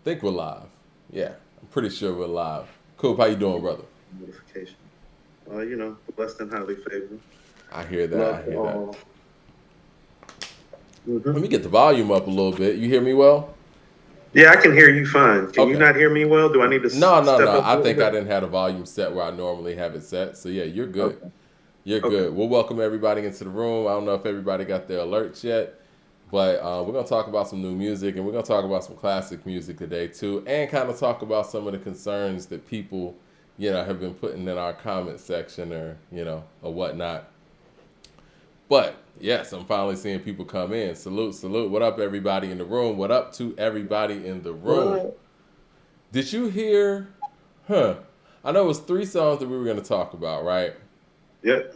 Think we're live. Yeah, I'm pretty sure we're live. Cool. How you doing, brother? Notification. Blessed and highly favored. I hear that. Love I to hear that. all. Let hmm me get the volume up a little bit. You hear me well? Yeah, I can hear you fine. Can you Okay. not hear me well? Do I need to No, no, step no. up a I little think I bit? didn't have the volume set where I normally have it set. So yeah, you're good. Okay. You're Okay. good. We'll welcome everybody into the room. I don't know if everybody got their alerts yet, but we're gonna talk about some new music and we're gonna talk about some classic music today too, and kind of talk about some of the concerns that people, have been putting in our comment section or or whatnot. But yes, I'm finally seeing people come in. Salute, salute. What up, everybody in the room? What up to everybody in the room? What? Did you hear? Huh. I know it was three songs that we were gonna talk about, right? Yep.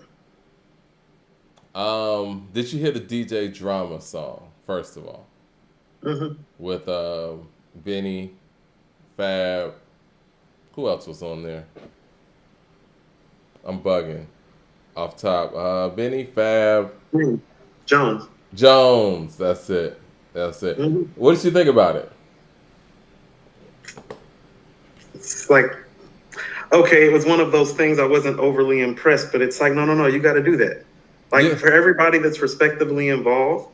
Did you hear the DJ Drama song, first of all? hmm With Benny, Fab, who else was on there? I'm bugging. Off top. Benny, Fab, Jones. Jones. That's it. That's it. hmm What did you think about it? It's like, okay, it was one of those things I wasn't overly impressed, but it's like, no, no, no, you got to do that. Like Yeah. for everybody that's respectively involved,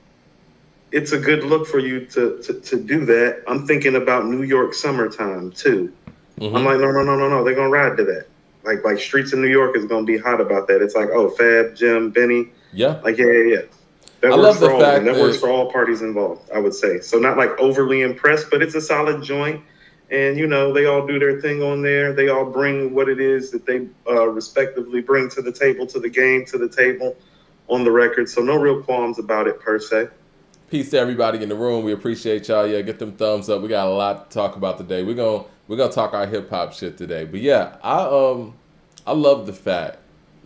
it's a good look for you to do that. I'm thinking about New York summertime too. I'm Mm-hmm. like, no, no, no, no, no. They're gonna ride to that. Like streets in New York is gonna be hot about that. It's like, oh, Fab, Jim, Benny, Yeah. like yeah, yeah, yeah. I That works love the for all of them. fact That works that for all parties involved. I would say. So not like overly impressed, but it's a solid joint. And they all do their thing on there. They all bring what it is that they respectively bring to the table, to the game, to the table on the record. So no real qualms about it per se. peace to everybody in the room. We appreciate y'all. Yeah, get them thumbs up. We got a lot to talk about today. We're gonna talk our hip hop shit today. But yeah, I love the fact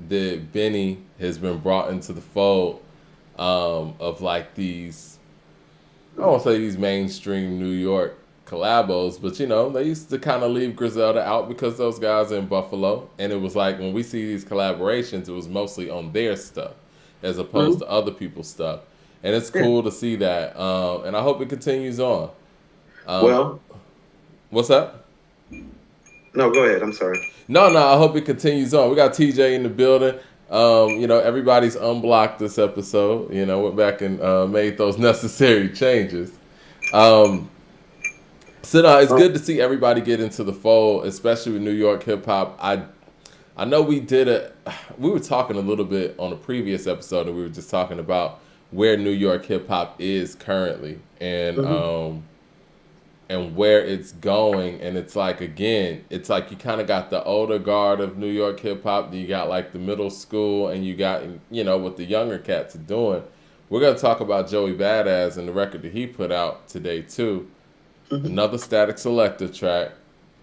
that Benny has been brought into the fold of like these, I don't want to say these mainstream New York collabos, but they used to kind of leave Griselda out because those guys are in Buffalo, and it was like when we see these collaborations, it was mostly on their stuff as opposed Mhm. to other people's stuff, and it's Yeah. cool to see that, and I hope it continues on. Um, Well, what's up? no, go ahead. I'm sorry. No, no, I hope it continues on. We got TJ in the building. Everybody's unblocked this episode. Went back and made those necessary changes. Um, So no, it's Oh, good to see everybody get into the fold, especially with New York hip hop. I know we did it. We were talking a little bit on a previous episode, and we were just talking about where New York hip hop is currently, mhm. and where it's going. And it's like again, it's like you kind of got the older guard of New York hip hop. Then you got like the middle school, and you got what the younger cats are doing. We're gonna talk about Joey Badass and the record that he put out today too. Mhm. Another Static Selector track.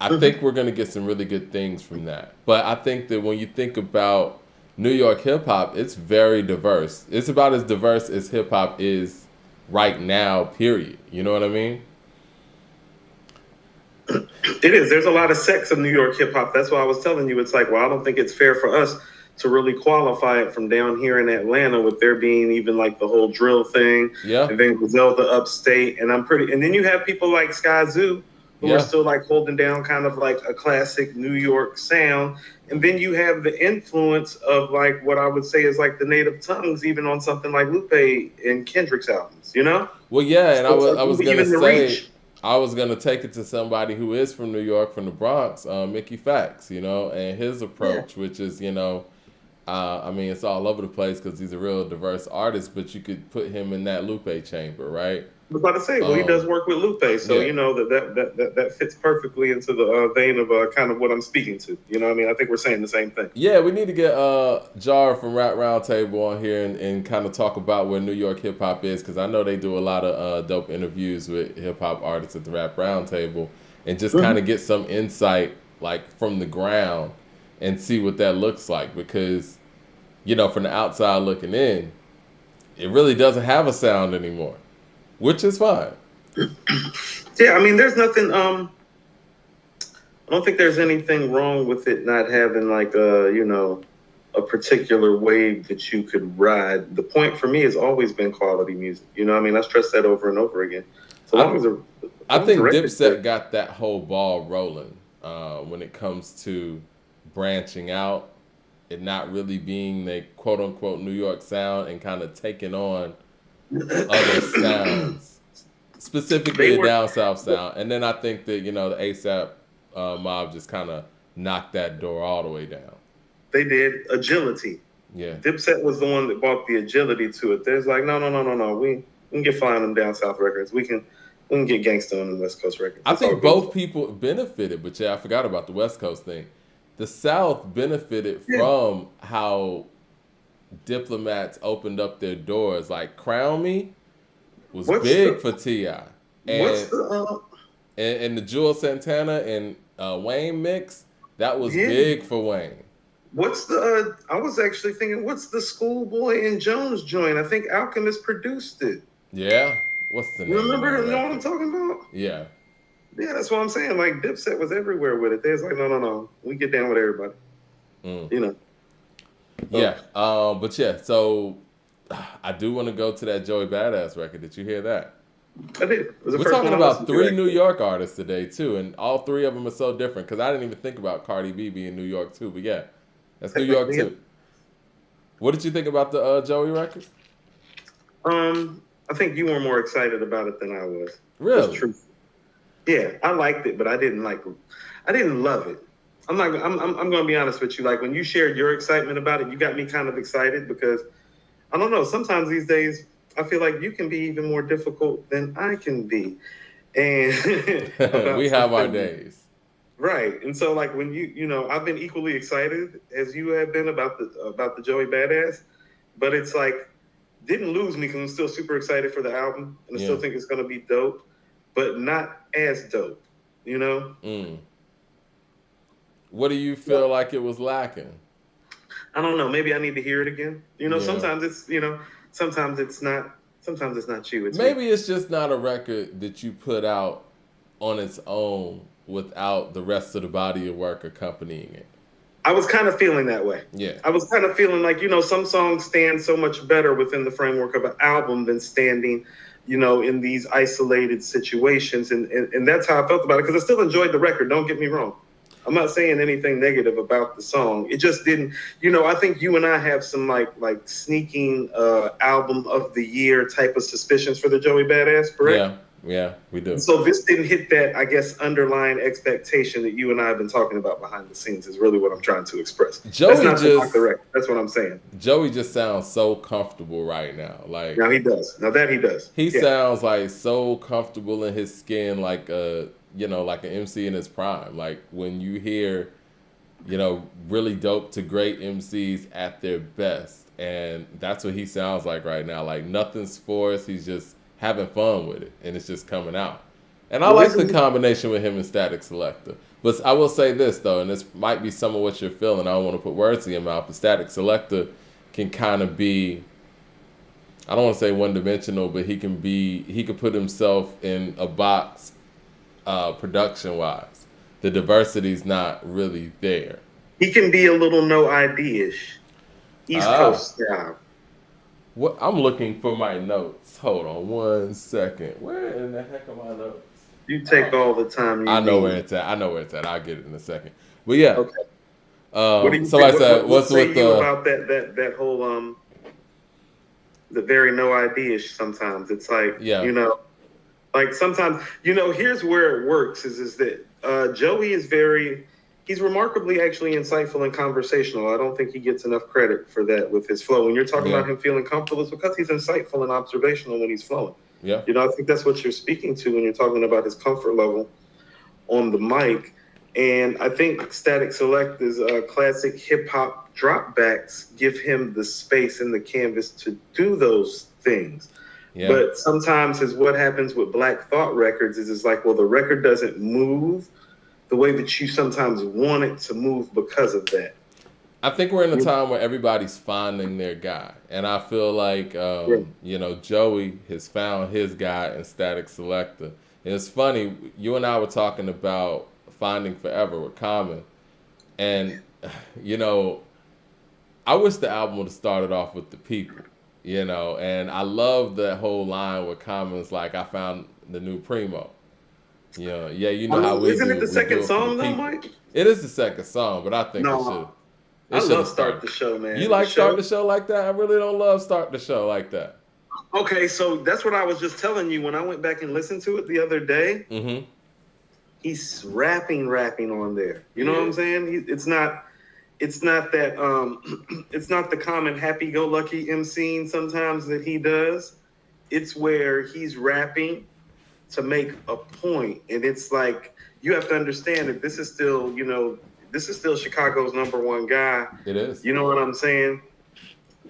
I Mhm. think we're gonna get some really good things from that. But I think that when you think about New York hip hop, it's very diverse. It's about as diverse as hip hop is right now. Period. You know what I mean? It is. There's a lot of sex in New York hip hop. That's why I was telling you. It's like, well, I don't think it's fair for us to really qualify it from down here in Atlanta, with there being even like the whole drill thing, Yeah, and then Griselda upstate, and and then you have people like Sky Zoo who are yeah. still like holding down kind of like a classic New York sound, and then you have the influence of like what I would say is like the native tongues, even on something like Lupe and Kendrick's albums. Well, yeah, and So it's like I was gonna even the say reach. I was gonna take it to somebody who is from New York, from the Bronx, Mickey Fax, and his Yeah. approach, which is I mean, it's all over the place because he's a real diverse artist, but you could put him in that Lupe chamber, right? I was about to say, well, he does Um, work with Lupe, so yeah, that fits perfectly into the vein of kind of what I'm speaking to. You know what I mean? I think we're saying the same thing. yeah. We need to get Jar from Rap Roundtable on here and kind of talk about where New York hip hop is because I know they do a lot of dope interviews with hip hop artists at the Rap Roundtable and just kind Mhm. of get some insight like from the ground and see what that looks like because from the outside looking in, it really doesn't have a sound anymore, which is fine. Yeah, I mean, there's nothing. I don't think there's anything wrong with it not having like a particular wave that you could ride. The point for me has always been quality music. You know what I mean? I stress that over and over again. So long as the I think record's Dipset good. got that whole ball rolling when it comes to branching out and not really being the quote unquote New York sound and kind of taking on other sounds, specifically They a were down south sound. And then I think that, you know, the ASAP mob just kind of knocked that door all the way down. they did agility. Yeah. Dipset was the one that brought the agility to it. There's like, no. We can get flying them down south records. We can get gangsta on the West Coast records. I It's all think good. both people benefited, but yeah, I forgot about the West Coast thing. The South benefited from how diplomats opened up their doors. Like Crown Me was big for T.I. What's And the Jewel Santana and Wayne mix, that was big for Wayne. What's the I was actually thinking, what's the Schoolboy and Jones joint? I think Alchemist produced it. Yeah? What's the name? You of that know what record? I'm talking about? Yeah. Yeah, that's what I'm saying. Like Dipset was everywhere with it. They was like, no. We get down with everybody. You know. Yeah. But yeah, so I do want to go to that Joey Badass record. Did you hear that? I did. It was the We're first talking one I about listened to, 3 actually. New York artists today too, and all 3 of them are so different. Because I didn't even think about Cardi B being New York too, but yeah, that's New York too. What did you think about the Joey record? I think you were more excited about it than I was. Really? That's true. Yeah, I liked it, but I didn't love it. I'm going to be honest with you. Like when you shared your excitement about it, you got me kind of excited because I don't know. Sometimes these days, I feel like you can be even more difficult than I can be. And we have our days. Right. And so like when you know, I've been equally excited as you have been about the Joey Badass, but it's like didn't lose me because I'm still super excited for the album and I still think it's going to be dope, but not as dope, you know? What do you feel like it was lacking? I don't know. Maybe I need to hear it again. You know, sometimes it's, you know, sometimes it's not you. It's maybe me. it's just not a record that you put out on its own without the rest of the body of work accompanying it. I was kind of feeling that way. Yeah. I was kind of feeling like, you know, some songs stand so much better within the framework of an album than standing, you know, in these isolated situations. And that's how I felt about it because I still enjoyed the record. Don't get me wrong. I'm not saying anything negative about the song. It just didn't, you know, I think you and I have some like sneaking album of the year type of suspicions for the Joey Badass, correct? Yeah, we do. So this didn't hit that, I guess, underlying expectation that you and I have been talking about behind the scenes is really what I'm trying to express. Joey That's not correct. That's what I'm saying. Joey just sounds so comfortable right now. Like now he does. Now that he does. He sounds like so comfortable in his skin, like you know, like an MC in his prime. Like when you hear, you know, really dope to great MCs at their best. And that's what he sounds like right now. Like nothing's forced. He's just having fun with it. And it's just coming out. And I like the combination with him and Static Selector. But I will say this, though, and this might be some of what you're feeling. I don't want to put words in your mouth, but Static Selector can kind of be, I don't want to say one-dimensional, but he could put himself in a box production-wise. The diversity's not really there. He can be a little no ID-ish. East Coast style. What I'm looking for my notes. Hold on one second. Where in the heck are my notes? You take all the time you I know need. where it's at. I'll get it in a second. But yeah. Okay. What do you so I said, what's with the about that whole the very no ID-ish sometimes. It's like you know, like sometimes, you know, here's where it works is that Joey is he's remarkably actually insightful and conversational. I don't think he gets enough credit for that with his flow. When you're talking about him feeling comfortable, it's because he's insightful and observational when he's flowing. Yeah. You know, I think that's what you're speaking to when you're talking about his comfort level on the mic. And I think Static Selector's classic hip-hop dropbacks give him the space and the canvas to do those things. Yeah. But sometimes what happens with Black Thought records is it's like, well, the record doesn't move the way that you sometimes want it to move because of that. I think we're in a time where everybody's finding their guy. And I feel like, you know, Joey has found his guy in Static Selector. And it's funny, you and I were talking about Finding Forever with Common. And, you know, I wish the album would have started off with the people, you know. And I love that whole line where Common's like, I found the new Primo. Yeah, you know how we isn't do. it the We second do it for the song though, people. It It is the second song, but I think No, it I should love have Start started. the Show, man. You like Start the Show like that? I really don't love Start the Show like that. Okay, so that's what I was just telling you when I went back and listened to it the other day. Mm-hmm. He's rapping on there. You know what I'm saying? It's not that it's not the common happy-go-lucky emceeing sometimes that he does. It's where he's rapping to make a point, and it's like you have to understand that this is still, this is still Chicago's #1 guy. It is. You know what I'm saying?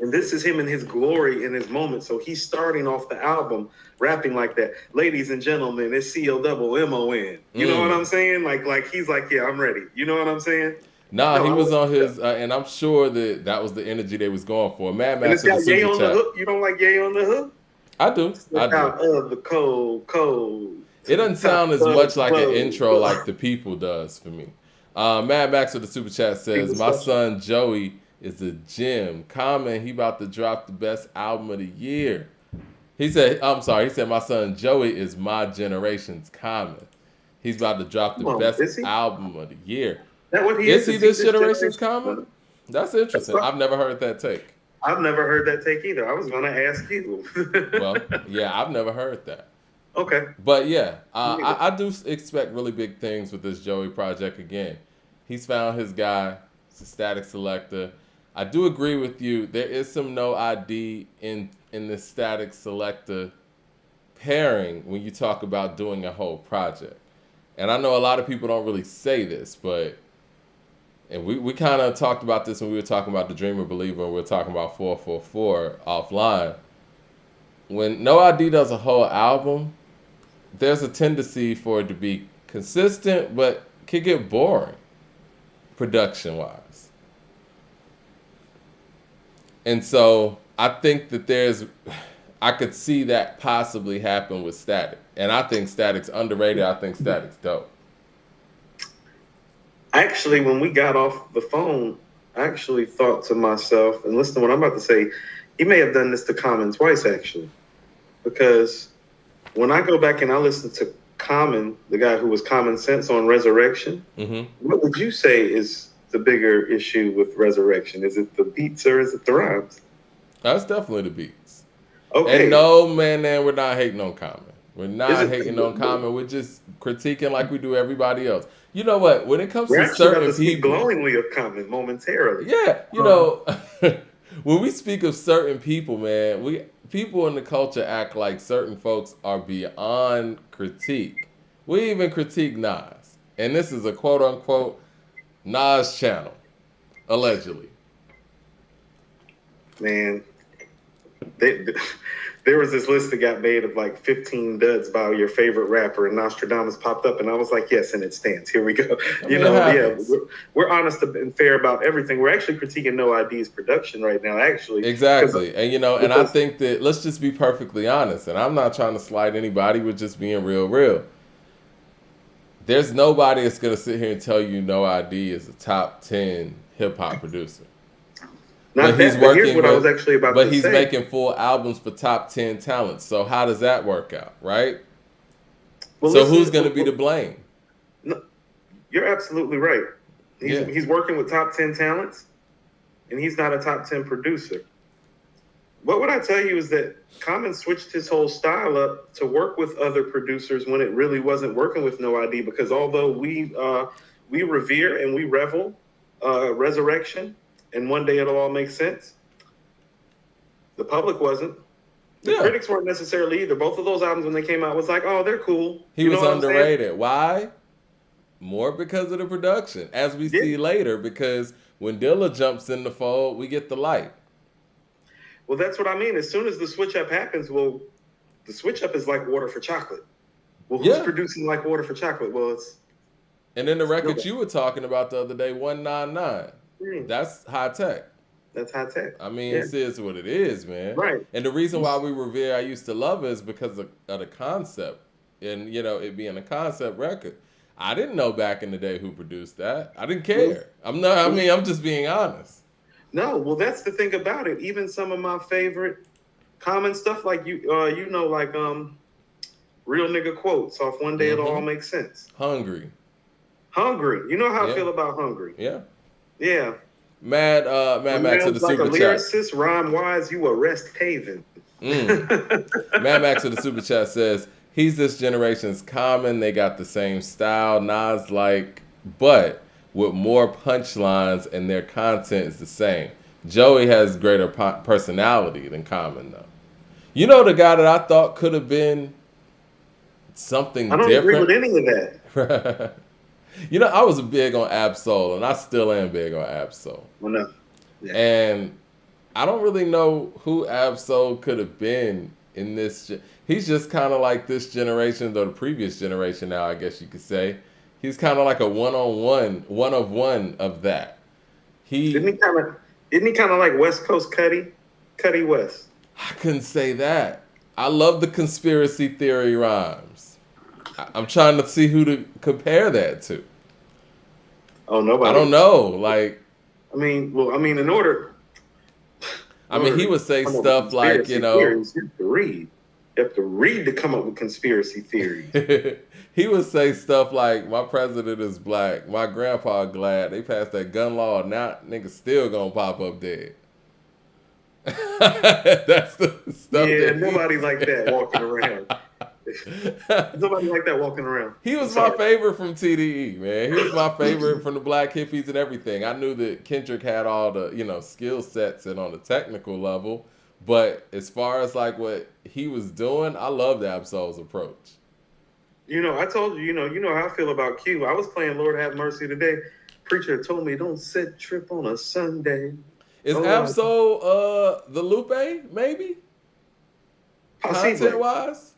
And this is him in his glory in his moment. So he's starting off the album rapping like that. Ladies and gentlemen, it's COMMON. You know what I'm saying? Like he's like, yeah, I'm ready. You know what I'm saying? Nah, he was on his, and I'm sure that was the energy they was going for. Mad Max and it's got Ye on chat. the hook. You don't like Ye on the hook? I do. I do. Out of the cold. It doesn't sound as much like an intro like The People does for me. Mad Max with the super chat says, my son Joey is a gem. Common, he about to drop the best album of the year. He said, my son Joey is my generation's Common. He's about to drop the best album of the year. That what he is he this generation's Common? That's interesting. I've never heard that take. I've never heard that take either. I was going to ask you. Well, yeah, I've never heard that. Okay. But yeah, I do expect really big things with this Joey project again. He's found his guy. It's a Static Selector. I do agree with you. There is some no ID in the Static Selector pairing when you talk about doing a whole project. And I know a lot of people don't really say this, but and we kind of talked about this when we were talking about The Dreamer Believer and we were talking about 444 offline. When No ID does a whole album, there's a tendency for it to be consistent, but could get boring production-wise. And so I think that I could see that possibly happen with Static. And I think Static's underrated. I think Static's dope. Actually, when we got off the phone, I actually thought to myself, and listen to what I'm about to say, he may have done this to Common twice, actually. Because when I go back and I listen to Common, the guy who was Common Sense on Resurrection, what would you say is the bigger issue with Resurrection? Is it the beats or is it the rhymes? That's definitely the beats. Okay. And no, man, we're not hating on Common. We're not hating on Common. We're just critiquing like we do everybody else. You know what? When it comes to certain people, glowingly of Common momentarily. Yeah, you know, when we speak of certain people, man, people in the culture act like certain folks are beyond critique. We even critique Nas, and this is a quote unquote Nas channel, allegedly. Man, there was this list that got made of like 15 duds by your favorite rapper, and Nostradamus popped up, and I was like, yes, and it stands. Here we go. We're honest and fair about everything. We're actually critiquing No ID's production right now, actually. Exactly. And, and I think that, let's just be perfectly honest, and I'm not trying to slight anybody, we're just being real. There's nobody that's going to sit here and tell you No ID is a top 10 hip-hop producer. Here's what I was actually about to say. But he's making full albums for top 10 talents. So how does that work out, right? Well, so who's going to be to blame? No, you're absolutely right. He's working with top 10 talents, and he's not a top 10 producer. What would I tell you is that Common switched his whole style up to work with other producers when it really wasn't working with No ID, because although we revere and we revel Resurrection, and one day it'll all make sense, the public wasn't. The critics weren't necessarily either. Both of those albums, when they came out, was like, oh, they're cool. He was underrated. Why? More because of the production, as we see later, because when Dilla jumps in the fold, we get the light. Well, that's what I mean. As soon as the switch-up happens, the switch-up is like water for chocolate. Well, who's producing like water for chocolate? Well, it's... And then the record you were talking about the other day, 199. That's high tech. That's high tech. I mean, it is what it is, man. Right. And the reason why we revere I Used to Love Her is because of the concept. And, it being a concept record. I didn't know back in the day who produced that. I didn't care. I'm just being honest. No, well, that's the thing about it. Even some of my favorite Common stuff, like real nigga quotes off One Day It'll All Make Sense. Hungry. You know how I feel about hungry. Yeah. Yeah. Mad Max to the like super a chat. Lyricist, rhyme wise, you a rest haven. Mad Max to the super chat says, he's this generation's Common. They got the same style, Nas like, but with more punchlines and their content is the same. Joey has greater personality than Common, though. You know the guy that I thought could have been something different? I don't agree with any of that. You know, I was big on Ab-Soul, and I still am big on Ab-Soul. Well, no. Yeah. And I don't really know who Ab-Soul could have been in this. He's just kind of like this generation, though the previous generation now, I guess you could say. He's kind of like a one of one of that. Isn't he kind of like West Coast Cuddy West? I couldn't say that. I love the conspiracy theory rhymes. I'm trying to see who to compare that to. Oh, nobody. I don't know. Like, in order. He would say stuff like, you know. Theories, you have to read. You have to read to come up with conspiracy theories. He would say stuff like, my president is black. My grandpa glad they passed that gun law. Now niggas still gonna pop up dead. That's the stuff. Yeah, nobody like that walking around. Nobody like that walking around. He was my favorite from TDE, man. He was my favorite from the Black Hippies and everything. I knew that Kendrick had all the, skill sets and on the technical level. But as far as like what he was doing, I loved Ab-Soul's approach. I told you, you know how I feel about Q. I was playing Lord Have Mercy today. Preacher told me don't set trip on a Sunday. Is Ab-Soul the Lupe, maybe? Content-wise?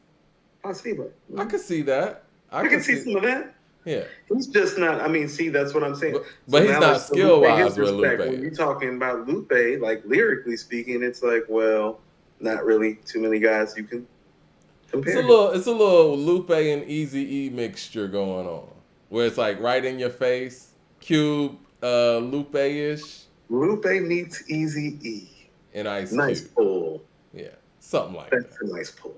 Possibly. I could see that. I can see some of that. Yeah. He's just not, that's what I'm saying. But he's not skill-wise with Lupe. When you're talking about Lupe, like lyrically speaking, it's like, well, not really too mane guys you can compare. It's a little Lupe and Eazy-E mixture going on. Where it's like right in your face, Cube, Lupe-ish. Lupe meets Eazy-E. And Ice Nice Cube. pull. Yeah, something like that. That's a nice pull.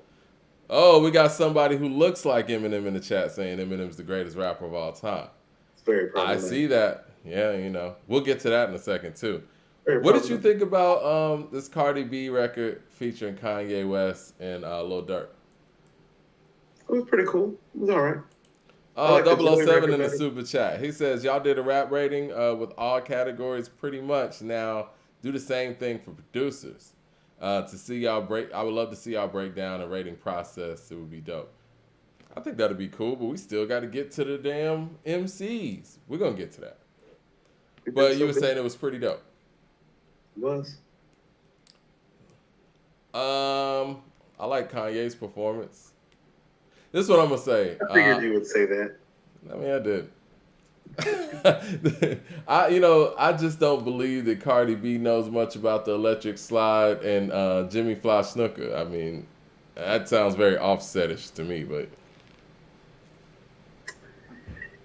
Oh, we got somebody who looks like Eminem in the chat saying Eminem's the greatest rapper of all time. It's very problematic. I see that. Yeah, we'll get to that in a second too. What did you think about this Cardi B record featuring Kanye West and Lil Durk? It was pretty cool. It was all right. 007 in the super chat. He says, y'all did a rap rating with all categories pretty much. Now, do the same thing for producers. To see y'all I would love to see y'all break down a rating process. It would be dope. I think that'd be cool, but we still got to get to the damn MCs. We're going to get to that. But you were saying it was pretty dope. It was. I like Kanye's performance. This is what I'm going to say. I figured you would say that. I did. I just don't believe that Cardi B knows much about the Electric Slide and Jimmy Fly Snooker. I mean, that sounds very offsetish to me, but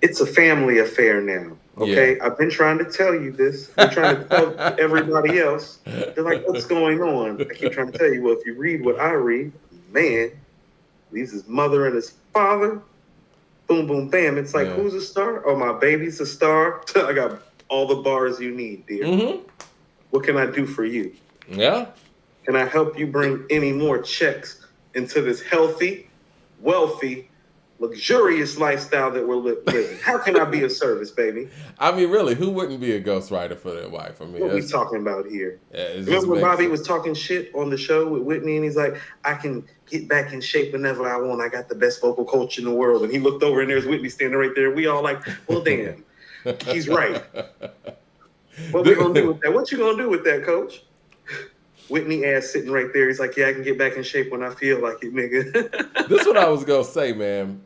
it's a family affair now. Okay, yeah. I've been trying to tell you this. I'm trying to tell everybody else. They're like, "What's going on?" I keep trying to tell you. Well, if you read what I read, man, leaves his mother and his father. Boom, boom, bam. It's like, who's a star? Oh, my baby's a star. I got all the bars you need, dear. Mm-hmm. What can I do for you? Yeah. Can I help you bring any more checks into this healthy, wealthy, luxurious lifestyle that we're living? How can I be of service, baby? I mean, really, who wouldn't be a ghostwriter for their wife? I mean, what are we talking about here? Yeah, remember when Bobby was talking shit on the show with Whitney, and he's like, I can get back in shape whenever I want. I got the best vocal coach in the world. And he looked over, and there's Whitney standing right there. We all like, well, damn, he's right. What we gonna do with that? What you gonna do with that, coach? Whitney ass sitting right there. He's like, yeah, I can get back in shape when I feel like it, nigga. This is what I was gonna say, man.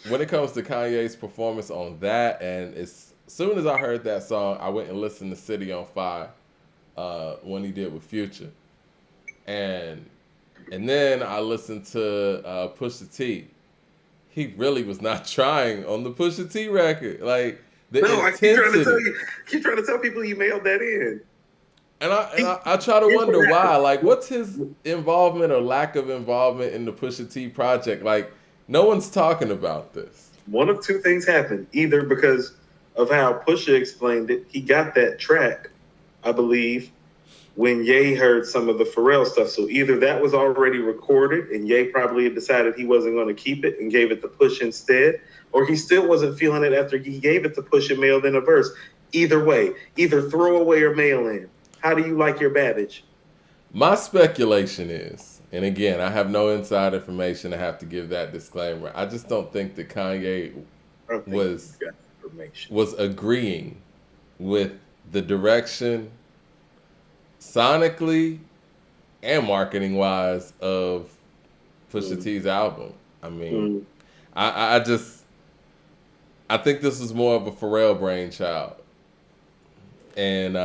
When it comes to Kanye's performance on that, and as soon as I heard that song, I went and listened to City on Fire when he did with Future. And then I listened to Pusha T. He really was not trying on the Pusha T record. Like, the intensity. I keep trying to tell people you mailed that in. And I try to wonder why. Like, what's his involvement or lack of involvement in the Pusha T project? Like, No one's talking about this. One of two things happened. Either because of how Pusha explained it, he got that track, I believe, when Ye heard some of the Pharrell stuff. So either that was already recorded and Ye probably had decided he wasn't going to keep it and gave it to Push instead, or he still wasn't feeling it after he gave it to Push and mailed in a verse. Either way, either throw away or mail in. How do you like your Babbage? My speculation is, and again, I have no inside information. I have to give that disclaimer. I just don't think that Kanye was agreeing with the direction sonically and marketing wise of Pusha T's album. I mean, I think this was more of a Pharrell brainchild. And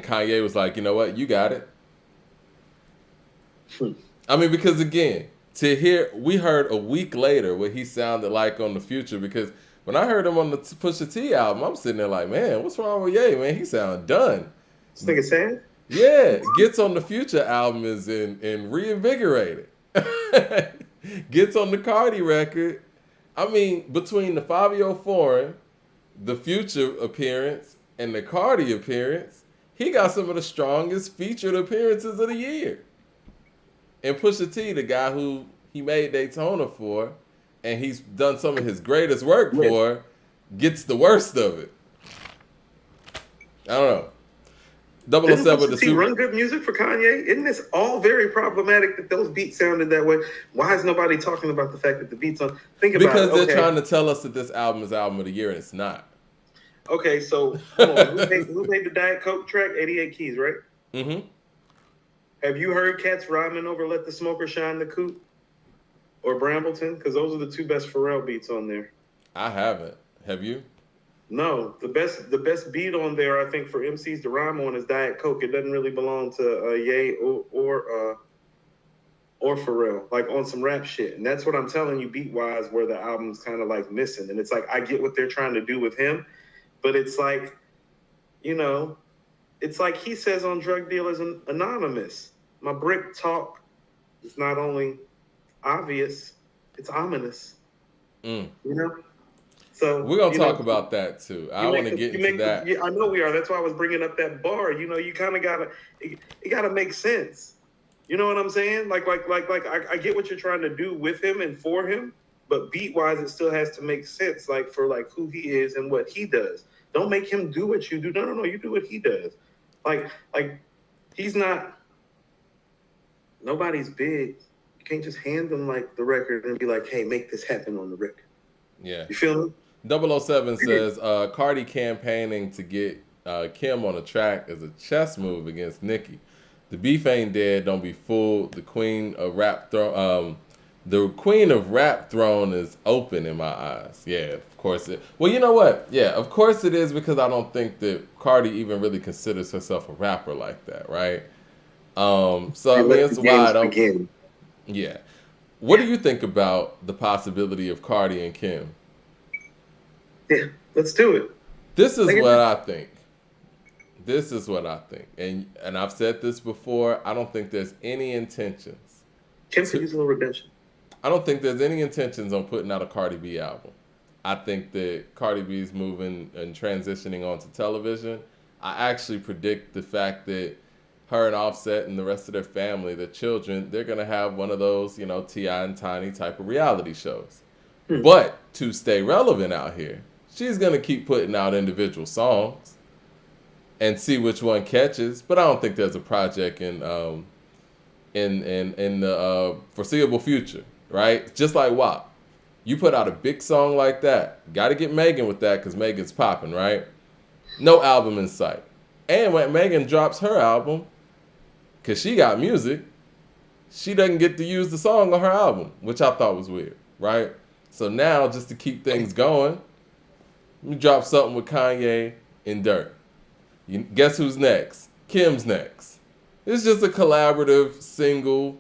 Kanye was like, you know what, you got it. I mean, because again, we heard a week later what he sounded like on the Future, because when I heard him on the Pusha T album, I'm sitting there like, man, what's wrong with Ye, man? He sound done. This nigga sad? Yeah, Gets on the Future album is in reinvigorated. Gets on the Cardi record. I mean, between the Fabio Foreign, the Future appearance, and the Cardi appearance, he got some of the strongest featured appearances of the year. And Pusha T, the guy who he made Daytona for, and he's done some of his greatest work for, gets the worst of it. I don't know. 007 Does he run good music for Kanye? Isn't this all very problematic that those beats sounded that way? Why is nobody talking about the fact that the beats on? Because they're trying to tell us that this album is album of the year, and it's not. Okay, so hold on. Who made the Diet Coke track? 88 Keys, right? Mm-hmm. Have you heard cats rhyming over "Let the Smoker Shine" the Coop or Brambleton? Because those are the two best Pharrell beats on there. I haven't. Have you? No, the best beat on there, I think, for MCs to rhyme on is Diet Coke. It doesn't really belong to Ye or Pharrell, like on some rap shit. And that's what I'm telling you, beat wise, where the album's kind of like missing. And it's like, I get what they're trying to do with him, but it's like, you know, it's like he says on Drug Dealers Anonymous, my brick talk is not only obvious, it's ominous. You know? So we're gonna talk about that too. I want to get into that. Yeah, I know we are. That's why I was bringing up that bar. You know, you kind of gotta, it gotta make sense. You know what I'm saying? Like I get what you're trying to do with him and for him, but beat wise, it still has to make sense. Like for like who he is and what he does. Don't make him do what you do. No. You do what he does. Like he's not. Nobody's big. You can't just hand them like the record and be like, hey, make this happen on the record. Yeah. You feel me? 007 says Cardi campaigning to get Kim on a track is a chess move against Nicki. The beef ain't dead. Don't be fooled. The queen of rap throne is open in my eyes. Yeah, of course it. Well, you know what? Yeah, of course it is, because I don't think that Cardi even really considers herself a rapper like that, right? So I mean, it's wide open. Yeah. What do you think about the possibility of Cardi and Kim? Yeah, let's do it. This is what I think. And I've said this before. I don't think there's any intentions. Kim could use a little redemption. I don't think there's any intentions on putting out a Cardi B album. I think that Cardi B's moving and transitioning onto television. I actually predict the fact that her and Offset and the rest of their family, their children, they're going to have one of those, you know, T.I. and Tiny type of reality shows. But to stay relevant out here, she's going to keep putting out individual songs and see which one catches. But I don't think there's a project in the foreseeable future, right? Just like WAP. You put out a big song like that, got to get Megan with that because Megan's popping, right? No album in sight. And when Megan drops her album, because she got music, she doesn't get to use the song on her album, which I thought was weird, right? So now, just to keep things going, we drop something with Kanye and Durant. Guess who's next? Kim's next. It's just a collaborative single,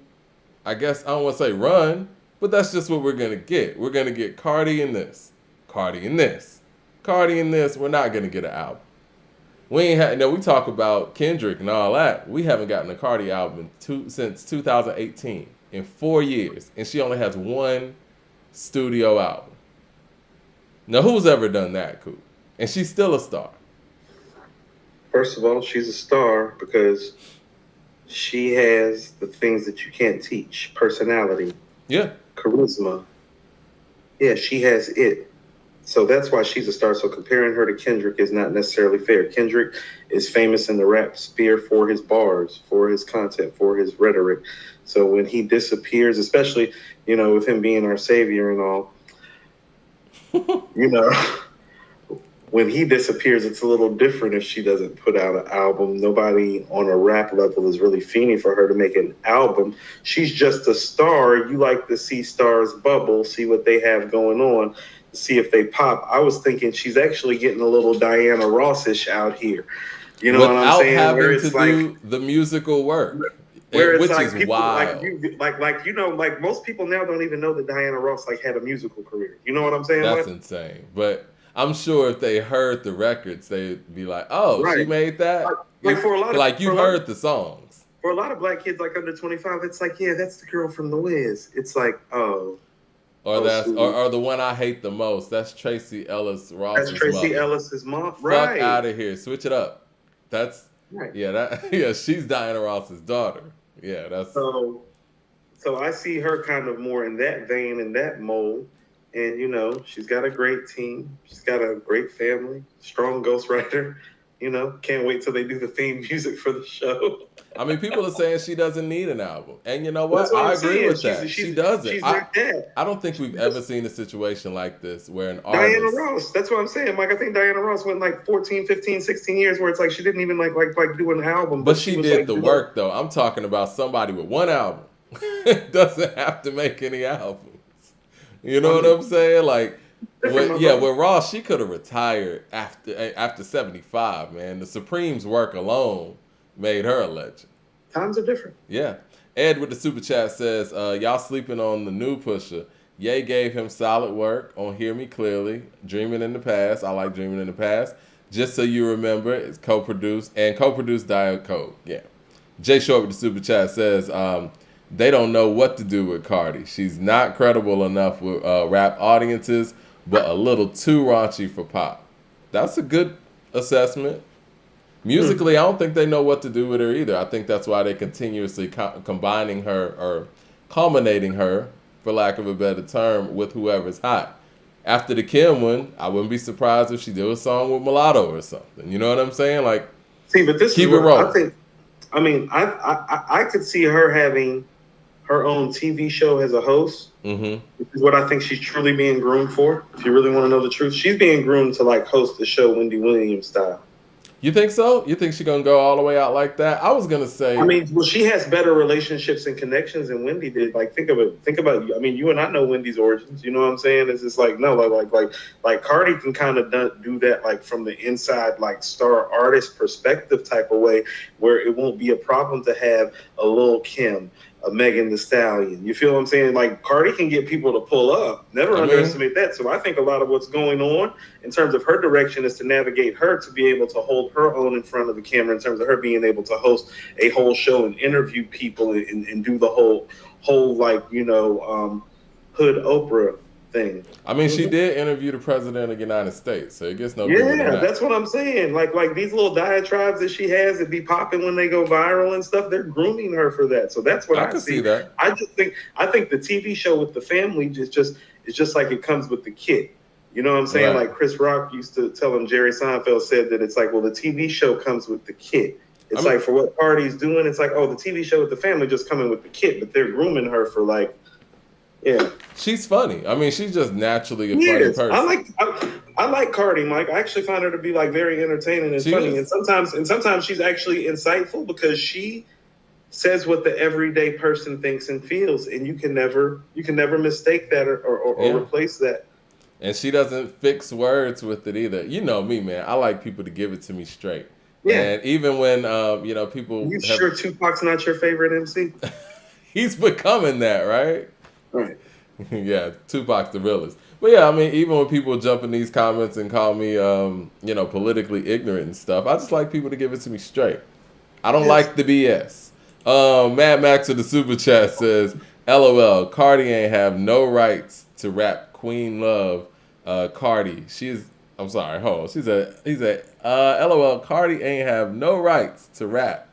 I guess, I don't want to say run, but that's just what we're going to get. We're going to get Cardi and this, Cardi and this, Cardi and this. We're not going to get an album. We talk about Kendrick and all that. We haven't gotten a Cardi album since 2018, in 4 years. And she only has one studio album. Now, who's ever done that, Coop? And she's still a star. First of all, she's a star because she has the things that you can't teach: personality, Yeah. charisma. Yeah, she has it. So that's why she's a star. So comparing her to Kendrick is not necessarily fair. Kendrick is famous in the rap sphere for his bars, for his content, for his rhetoric. So when he disappears, especially, with him being our savior and all, when he disappears, it's a little different if she doesn't put out an album. Nobody on a rap level is really fiending for her to make an album. She's just a star. You like to see stars bubble, see what they have going on, see if they pop. I was thinking she's actually getting a little Diana Ross-ish out here. You know what I'm saying? Without having to do the musical work. Where it's which like is people wild. like most people now don't even know that Diana Ross had a musical career. You know what I'm saying? That's insane. But I'm sure if they heard the records, they'd be like, "Oh, right. She made that." For a lot of you heard the songs. For a lot of black kids under 25, it's like, yeah, that's the girl from The Wiz. It's like, oh. Or the one I hate the most. That's Tracy Ellis Ross's mother. That's Tracy Ellis's mom. Right. Fuck out of here. Switch it up. That's right. Yeah. She's Diana Ross's daughter. Yeah, that's so I see her kind of more in that vein, in that mold. And, she's got a great team. She's got a great family, strong ghostwriter. Can't wait till they do the theme music for the show. I mean, people are saying she doesn't need an album. And you know what? I agree with that. She doesn't. She's their dad. I don't think we've ever seen a situation like this where an artist... Diana Ross. That's what I'm saying. I think Diana Ross went 14, 15, 16 years where it's like she didn't even like do an album. But she did the work, though. I'm talking about somebody with one album. Doesn't have to make any albums. You know what I'm saying? With Ross, she could have retired after 75, man. The Supreme's work alone made her a legend. Times are different. Yeah. Ed with the super chat says, y'all sleeping on the new Pusha. Ye gave him solid work on Hear Me Clearly, Dreaming in the Past. I like Dreaming in the Past. Just So You Remember, it's co-produced Diet Coke. Yeah. Jay Short with the super chat says, they don't know what to do with Cardi. She's not credible enough with rap audiences, but a little too raunchy for pop. That's a good assessment. Musically, I don't think they know what to do with her either. I think that's why they're continuously combining her or culminating her, for lack of a better term, with whoever's hot. After the Kim one, I wouldn't be surprised if she did a song with Mulatto or something. You know what I'm saying? But this keep is it rolling. I could see her having her own TV show as a host. Mm-hmm. Which is what I think she's truly being groomed for. If you really want to know the truth, she's being groomed to host the show Wendy Williams style. You think so? You think she's gonna go all the way out like that? I was gonna say. She has better relationships and connections than Wendy did. Think about you. You and I know Wendy's origins. You know what I'm saying? It's just Cardi can kind of do that from the inside, star artist perspective type of way, where it won't be a problem to have a Lil' Kim, a Megan Thee Stallion. You feel what I'm saying? Cardi can get people to pull up. Never underestimate that. So I think a lot of what's going on in terms of her direction is to navigate her to be able to hold her own in front of the camera in terms of her being able to host a whole show and interview people and do the whole hood Oprah thing. She did interview the president of the United States, so it gets no bigger than that. That's what I'm saying. Like these little diatribes that she has that be popping when they go viral and stuff, they're grooming her for that. So that's what I can see. See that. I think the TV show with the family it's just like it comes with the kit. You know what I'm saying? Right. Like Chris Rock used to tell him, Jerry Seinfeld said that it's the TV show comes with the kit. It's for what Cardi's doing, it's the TV show with the family just coming with the kit, but they're grooming her for yeah. She's funny. she's just naturally a funny person. I like Cardi, Mike. I actually find her to be very entertaining and funny. And sometimes she's actually insightful because she says what the everyday person thinks and feels, and you can never mistake that or replace that. And she doesn't fix words with it either. You know me, man. I like people to give it to me straight. Yeah. And even when people sure Tupac's not your favorite MC? He's becoming that, right? Right. Yeah, Tupac's the realest. But yeah, even when people jump in these comments and call me, politically ignorant and stuff, I just like people to give it to me straight. I don't like the BS. Mad Max of the Super Chat says, LOL, Cardi ain't have no rights to rap Queen Love, Cardi. I'm sorry, hold on. He's a LOL, Cardi ain't have no rights to rap.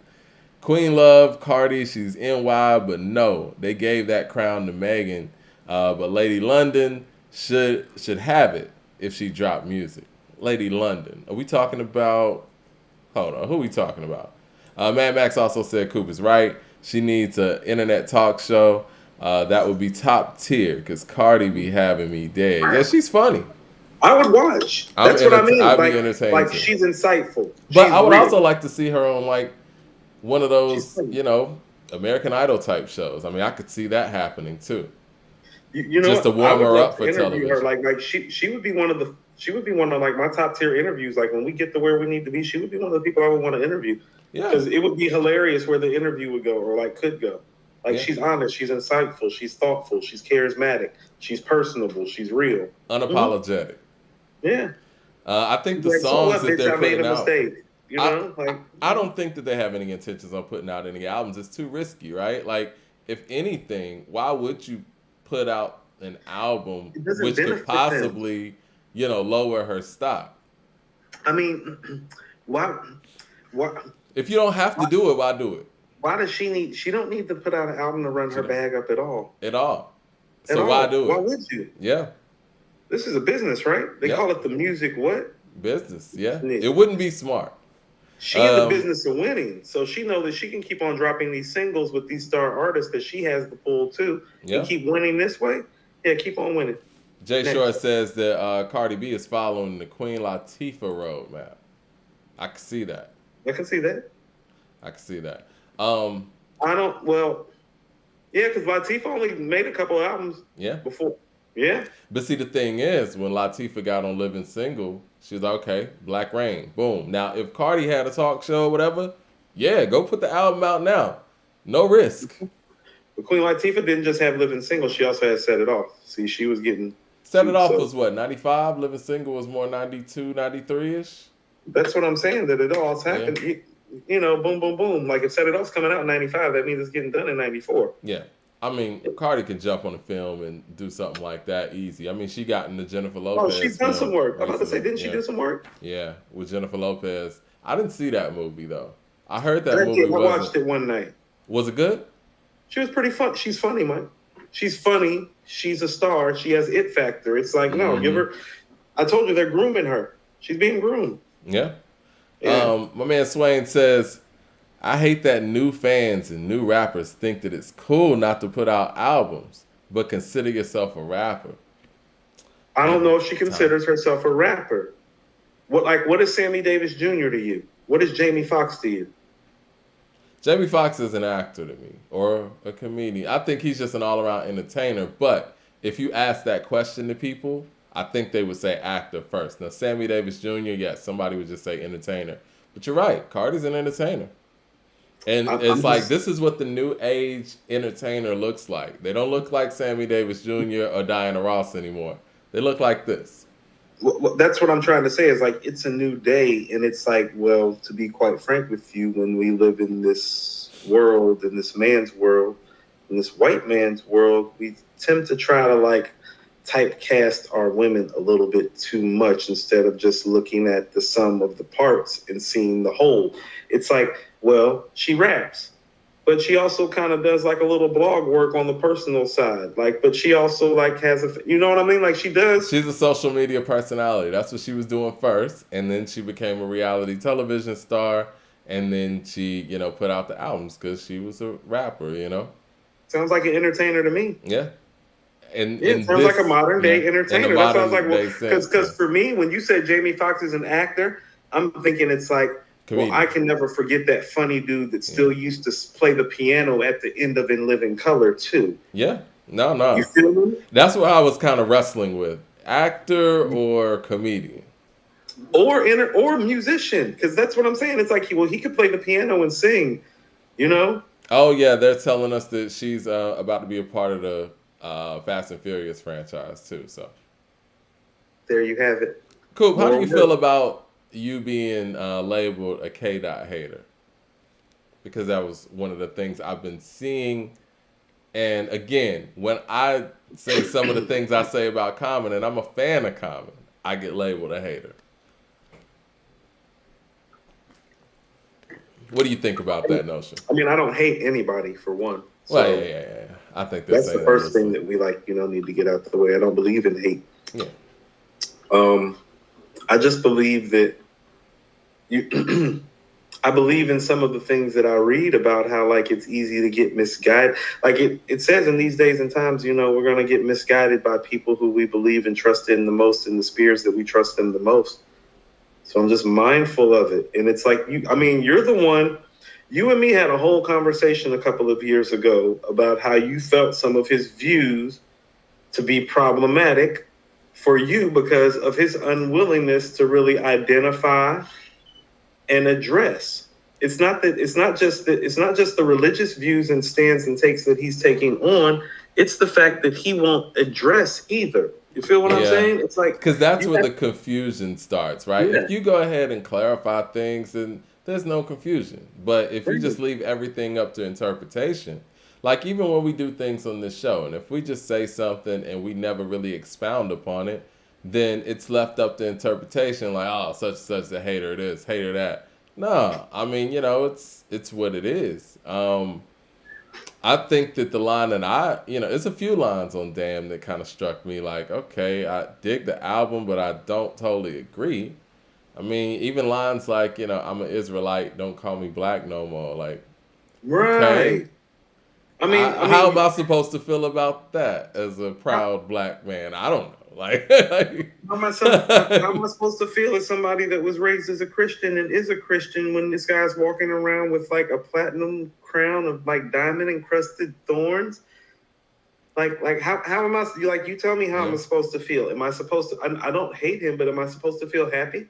Queen Love, Cardi, she's NY, but no, they gave that crown to Megan. But Lady London should have it if she dropped music. Lady London. Are we talking about? Hold on, who are we talking about? Mad Max also said Coop is right. She needs an internet talk show. That would be top tier because Cardi be having me dead. Yeah, she's funny. I would watch. That's what I mean. I'd be entertained. Like too. She's insightful. But I would also like to see her on like one of those, American Idol type shows. I mean, I could see that happening too. You know, just to warm her up for television. Her. Like she would be one of like my top tier interviews. Like when we get to where we need to be, she would be one of the people I would want to interview. Yeah, because it would be hilarious where the interview would go or like could go. Like she's honest, she's insightful, she's thoughtful, she's charismatic, she's personable, she's real, unapologetic. Yeah, I think the songs that they're putting out. You know, I don't think that they have any intentions on putting out any albums. It's too risky, right? Like, if anything, why would you put out an album which could possibly, lower her stock? I mean, why? If you don't have to do it, why do it? Why does she need? She don't need to put out an album to run her bag up at all. So why do it? Why would you? Yeah. This is a business, right? They call it the music what? Business, yeah. It wouldn't be smart. She in the business of winning, so she knows that she can keep on dropping these singles with these star artists because she has the pull too. And keep winning this way. Yeah, keep on winning. Jay Short says that Cardi B is following the Queen Latifah roadmap. I can see that. I can see that. I don't. Well, yeah, because Latifah only made a couple albums. Yeah. Before. Yeah. But see, the thing is, when Latifah got on Living Single, she was like, okay, Black Rain, boom. Now, if Cardi had a talk show or whatever, yeah, go put the album out now. No risk. But Queen Latifah didn't just have Living Single. She also had Set It Off. See, she was getting... Set It Off was what, 95? Living Single was more 92, 93-ish? That's what I'm saying, that it all happened. Yeah. Boom, boom, boom. Like, if Set It Off's coming out in 95, that means it's getting done in 94. Yeah. I mean, Cardi could jump on a film and do something like that easy. I mean, she got in the Jennifer Lopez. Oh, she's done some work. I'm about to say, didn't she do some work? Yeah, with Jennifer Lopez. I didn't see that movie, though. I heard that movie. I watched it one night. Was it good? She was pretty fun. She's funny, man. She's funny. She's a star. She has it factor. It's like, no, give her. I told you they're grooming her. She's being groomed. Yeah. My man Swain says, I hate that new fans and new rappers think that it's cool not to put out albums, but consider yourself a rapper. I don't know if she considers herself a rapper. What is Sammy Davis Jr. to you? What is Jamie Foxx to you? Jamie Foxx is an actor to me, or a comedian. I think he's just an all-around entertainer, but if you ask that question to people, I think they would say actor first. Now, Sammy Davis Jr., yes, somebody would just say entertainer. But you're right, Cardi's an entertainer. And this is what the new age entertainer looks like. They don't look like Sammy Davis Jr. or Diana Ross anymore. They look like this. Well, that's what I'm trying to say is like, it's a new day. And it's like, well, to be quite frank with you, when we live in this world, in this man's world, in this white man's world, we tend to try to like typecast our women a little bit too much instead of just looking at the sum of the parts and seeing the whole. It's like, well, she raps, but she also kind of does like a little blog work on the personal side. Like, but she also like has you know what I mean? Like she does. She's a social media personality. That's what she was doing first. And then she became a reality television star. And then she, put out the albums because she was a rapper, Sounds like an entertainer to me. Yeah. And it sounds like a modern day entertainer. That sounds like, because for me, when you said Jamie Foxx is an actor, I'm thinking it's like, comedian. Well, I can never forget that funny dude that still used to play the piano at the end of In Living Color, too. Yeah. No. You feel me? That's what I was kind of wrestling with. Actor or comedian? Or musician, because that's what I'm saying. It's like, he could play the piano and sing, Oh, yeah. They're telling us that she's about to be a part of the Fast and Furious franchise, too. So there you have it. Coop, how do you feel about you being labeled a K-Dot hater? Because that was one of the things I've been seeing And again, when I say some of the things I say about Common, and I'm a fan of Common, I get labeled a hater. What do you think about that notion? I mean, I don't hate anybody for one. So Well, yeah. I think that's the first thing that we need to get out the way. I don't believe in hate. Yeah. I just believe that I believe in some of the things that I read about how like it's easy to get misguided. Like it says in these days and times, we're going to get misguided by people who we believe and trust in the most, in the spheres that we trust in the most. So I'm just mindful of it. And it's like, you're the one, you and me had a whole conversation a couple of years ago about how you felt some of his views to be problematic for you because of his unwillingness to really identify and address. It's not just the religious views and stands and takes that he's taking on. It's the fact that he won't address either. You feel what I'm saying? It's like, because that's where the confusion starts, right? Yeah. If you go ahead and clarify things, then there's no confusion. But if you just leave everything up to interpretation, like even when we do things on this show, and if we just say something and we never really expound upon it, then it's left up to interpretation, like, oh, such and such a hater this, hater that. No, I mean, it's what it is. I think that the line that it's a few lines on Damn that kind of struck me like, okay, I dig the album, but I don't totally agree. I mean, even lines like, I'm an Israelite, don't call me black no more. Like, right. Okay. I mean, how am I supposed to feel about that as a proud black man? I don't know. Like, how am I supposed to feel as somebody that was raised as a Christian and is a Christian when this guy's walking around with like a platinum crown of like diamond encrusted thorns? Like how am I, like, you tell me how I'm supposed to feel? Am I supposed to, I don't hate him, but am I supposed to feel happy?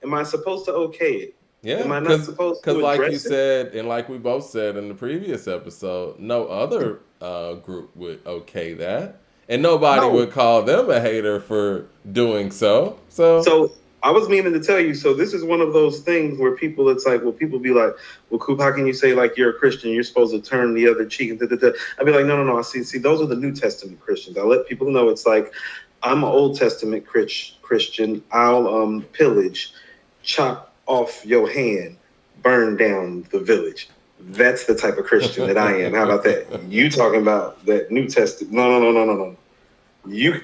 Am I supposed to okay it? Yeah, am I not supposed to like address you it? said, and like we both said in the previous episode, no other group would okay that. And nobody would call them a hater for doing so. So I was meaning to tell you, so this is one of those things where people, it's like, well, people be like, well, Coop, how can you say like you're a Christian, you're supposed to turn the other cheek? And I'd be like, no. See, those are the New Testament Christians. I let people know it's like, I'm an Old Testament Christian. I'll pillage, chop off your hand, burn down the village. That's the type of Christian that I am. How about that? You talking about that New Testament? No. You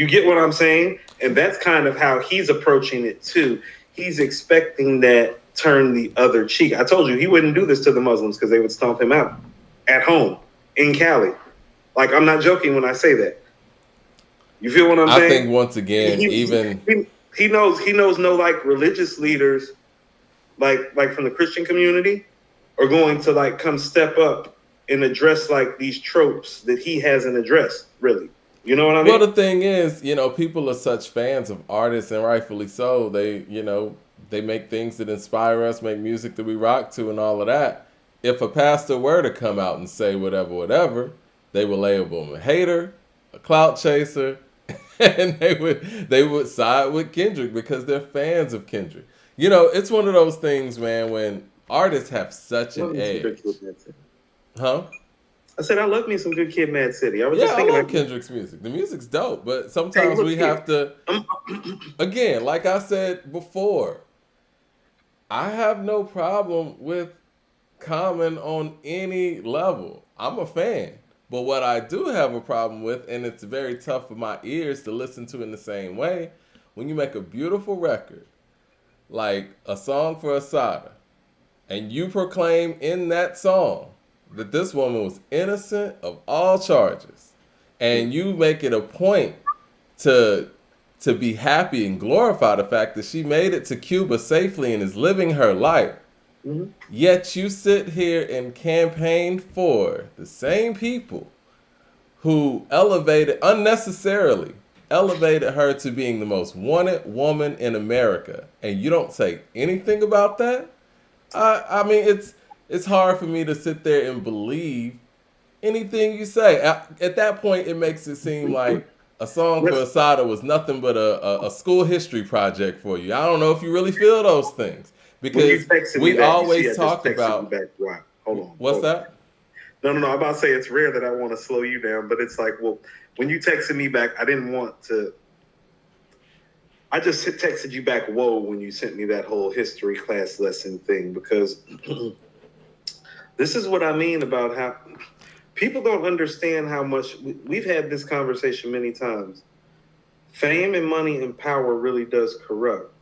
get what I'm saying? And that's kind of how he's approaching it too. He's expecting that turn the other cheek. I told you he wouldn't do this to the Muslims because they would stomp him out at home in Cali. Like, I'm not joking when I say that. You feel what I'm saying? I think once again, he knows no like religious leaders like from the Christian community are going to like come step up and address like these tropes that he hasn't addressed, really. You know what I mean? Well, the thing is, people are such fans of artists, and rightfully so. They, they make things that inspire us, make music that we rock to and all of that. If a pastor were to come out and say whatever, they would label him a hater, a clout chaser, and they would side with Kendrick because they're fans of Kendrick. It's one of those things, man, when artists have such an edge. Huh? I said I love me some good Kid, Mad City. I was I love Kendrick's music. The music's dope, but sometimes we have to, again, like I said before, I have no problem with Common on any level. I'm a fan. But what I do have a problem with, and it's very tough for my ears to listen to in the same way, when you make a beautiful record, like a song for Asada, and you proclaim in that song that this woman was innocent of all charges, and you make it a point to be happy and glorify the fact that she made it to Cuba safely and is living her life, yet you sit here and campaign for the same people who unnecessarily elevated her to being the most wanted woman in America, and you don't say anything about that? I mean, it's hard for me to sit there and believe anything you say. At that point, it makes it seem like a song for Asada was nothing but a school history project for you. I don't know if you really feel those things, because we always talk about. Hold on. What's that? No. I'm about to say it's rare that I want to slow you down, but it's like, well, when you texted me back, I didn't want to. I just texted you back, whoa, when you sent me that whole history class lesson thing, because this is what I mean about how people don't understand how much we've had this conversation many times. Fame and money and power really does corrupt.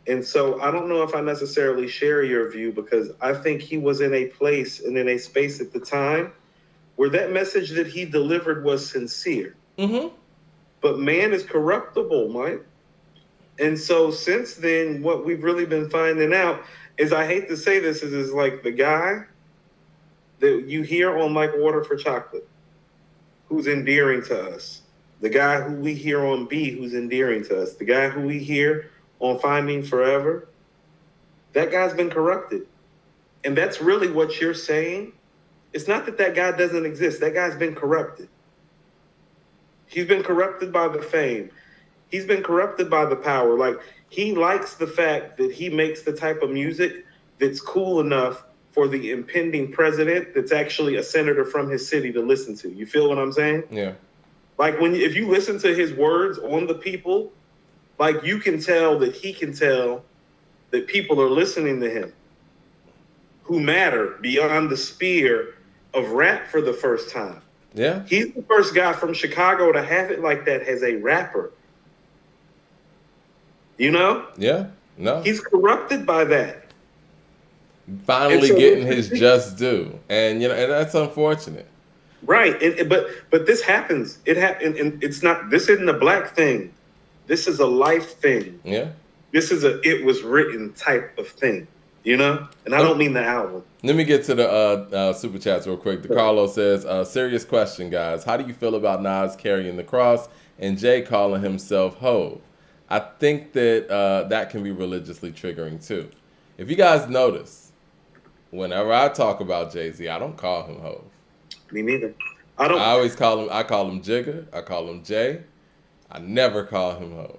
And so I don't know if I necessarily share your view, because I think he was in a place and in a space at the time where that message that he delivered was sincere. Mm-hmm. But man is corruptible, Mike. And so since then, what we've really been finding out is, I hate to say this, is like the guy that you hear on Like Water for Chocolate, who's endearing to us. The guy who we hear on B, who's endearing to us. The guy who we hear on Finding Forever, that guy's been corrupted. And that's really what you're saying. It's not that that guy doesn't exist. That guy's been corrupted. He's been corrupted by the fame. He's been corrupted by the power. Like, he likes the fact that he makes the type of music that's cool enough for the impending president that's actually a senator from his city to listen to. You feel what I'm saying? Yeah. Like, if you listen to his words on the people, like, you can tell that he can tell that people are listening to him who matter beyond the sphere of rap for the first time. Yeah. He's the first guy from Chicago to have it like that as a rapper. You know? Yeah. No. He's corrupted by that. Finally getting his just due. And, you know, and that's unfortunate. Right. But this happens. It happened, and it's not, this isn't a black thing. This is a life thing. Yeah. This is a it was written type of thing. You know? And I don't mean the album. Let me get to the super chats real quick. DeCarlo says, serious question, guys. How do you feel about Nas carrying the cross and Jay calling himself Hov? I think that that can be religiously triggering too. If you guys notice, whenever I talk about Jay-Z, I don't call him Hov. Me neither. I always call him Jigga. I call him Jay. I never call him Hov.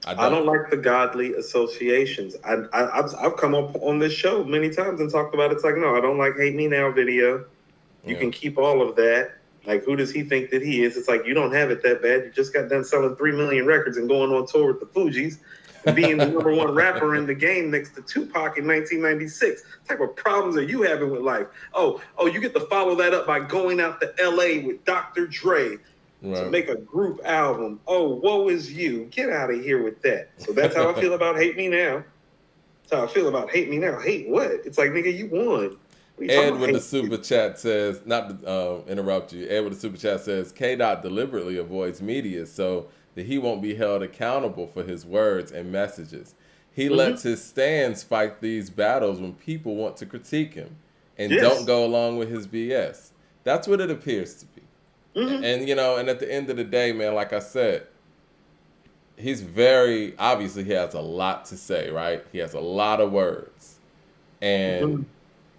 I don't like the godly associations. I've come up on this show many times and talked about it. It's like, no, I don't like Hate Me Now video. You can keep all of that. Like, who does he think that he is? It's like, you don't have it that bad. You just got done selling 3 million records and going on tour with the Fugees and being the number one rapper in the game next to Tupac in 1996. What type of problems are you having with life? Oh, you get to follow that up by going out to L.A. with Dr. Dre to make a group album. Oh, woe is you. Get out of here with that. So that's how I feel about Hate Me Now. That's how I feel about Hate Me Now. Hate what? It's like, nigga, you won. Ed with the super chat says, not to interrupt you, Ed with the super chat says, K-Dot deliberately avoids media so that he won't be held accountable for his words and messages. He lets his stands fight these battles when people want to critique him and don't go along with his BS. That's what it appears to be. And, you know, and at the end of the day, man, like I said, he's obviously he has a lot to say, right? He has a lot of words. And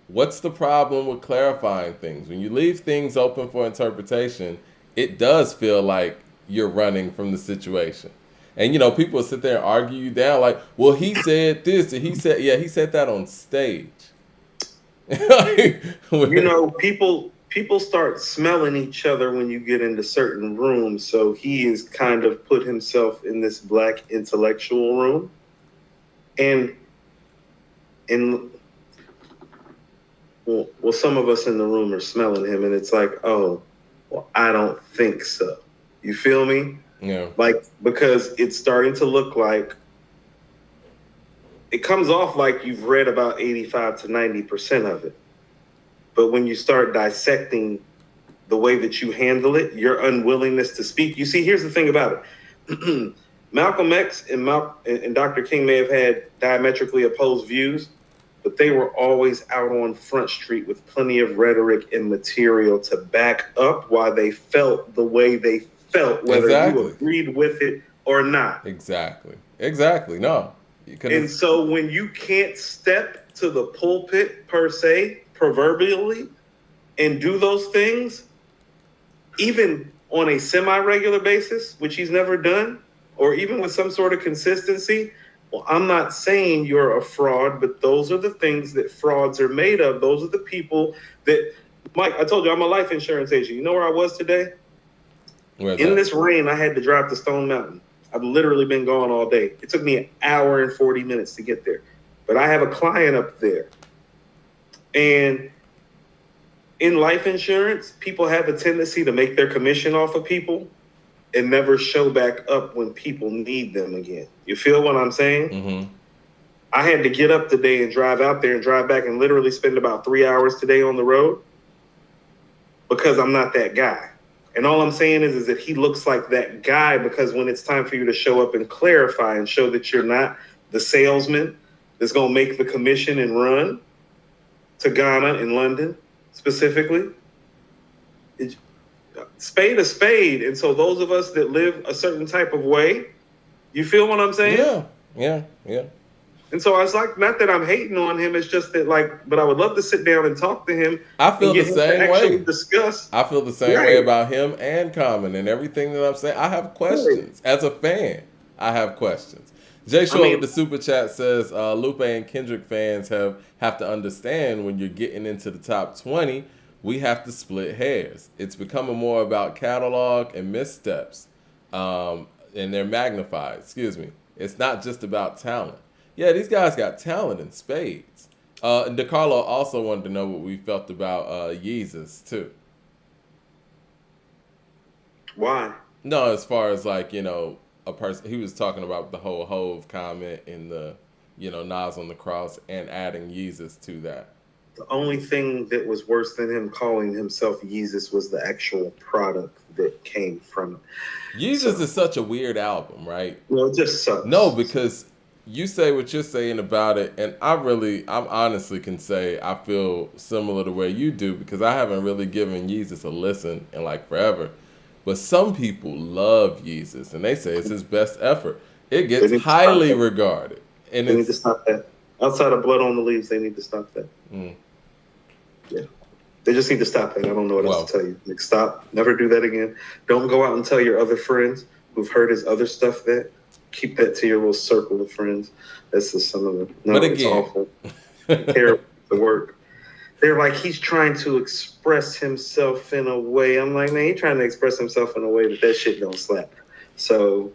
what's the problem with clarifying things? When you leave things open for interpretation, it does feel like you're running from the situation. And, you know, people sit there and argue you down like, well, he said this, and he said that on stage. You know, people start smelling each other when you get into certain rooms. So he has kind of put himself in this black intellectual room. And well, some of us in the room are smelling him, and it's like, oh, well, I don't think so. You feel me? Yeah. Like, because it's starting to look like, it comes off like you've read about 85 to 90% of it. But when you start dissecting the way that you handle it, your unwillingness to speak. You see, here's the thing about it. Malcolm X and Dr. King may have had diametrically opposed views, but they were always out on Front Street with plenty of rhetoric and material to back up why they felt the way they felt, whether you agreed with it or not. Exactly. No. And so when you can't step to the pulpit, per se, proverbially, and do those things, even on a semi-regular basis, which he's never done, or even with some sort of consistency, well, I'm not saying you're a fraud, but those are the things that frauds are made of. Those are the people that Mike, I told you I'm a life insurance agent. You know where I was today? Where's In that? this rain, I had to drive to Stone Mountain. I've literally been gone all day. It took me an hour and 40 minutes to get there. But I have a client up there. And in life insurance, people have a tendency to make their commission off of people and never show back up when people need them again. You feel what I'm saying? Mm-hmm. I had to get up today and drive out there and drive back and literally spend about 3 hours today on the road because I'm not that guy. And all I'm saying is that he looks like that guy because when it's time for you to show up and clarify and show that you're not the salesman that's going to make the commission and run to Ghana and London specifically, spade a spade. And so those of us that live a certain type of way, you feel what I'm saying? Yeah. And so I was like, not that I'm hating on him, it's just that but I would love to sit down and talk to him. I feel the same way. Discuss. I feel the same way about him and Common and everything that I'm saying. I have questions. As a fan, I have questions. Jay Short with the super chat says, Lupe and Kendrick fans have to understand when you're getting into the top 20, we have to split hairs. It's becoming more about catalog and missteps, and they're magnified. Excuse me. It's not just about talent. Yeah, these guys got talent in spades. And DeCarlo also wanted to know what we felt about Yeezus, too. Why? No, as far as a person, he was talking about the whole Hove comment in the, Nas on the cross and adding Yeezus to that. The only thing that was worse than him calling himself Yeezus was the actual product that came from it. Yeezus is such a weird album, right? Well, it just sucks. No, because you say what you're saying about it, and I honestly can say I feel similar to where you do because I haven't really given Yeezus a listen in forever. But some people love Yeezus, and they say it's his best effort. It gets highly regarded. And they need to stop that. Outside of Blood on the Leaves, they need to stop that. Yeah. They just need to stop that. I don't know what else to tell you. Stop. Never do that again. Don't go out and tell your other friends who've heard his other stuff that. Keep that to your little circle of friends. That's just some of the. No, but again, it's awful. Terrible the work. They're like, he's trying to express himself in a way. I'm like, man, he's trying to express himself in a way that shit don't slap. So.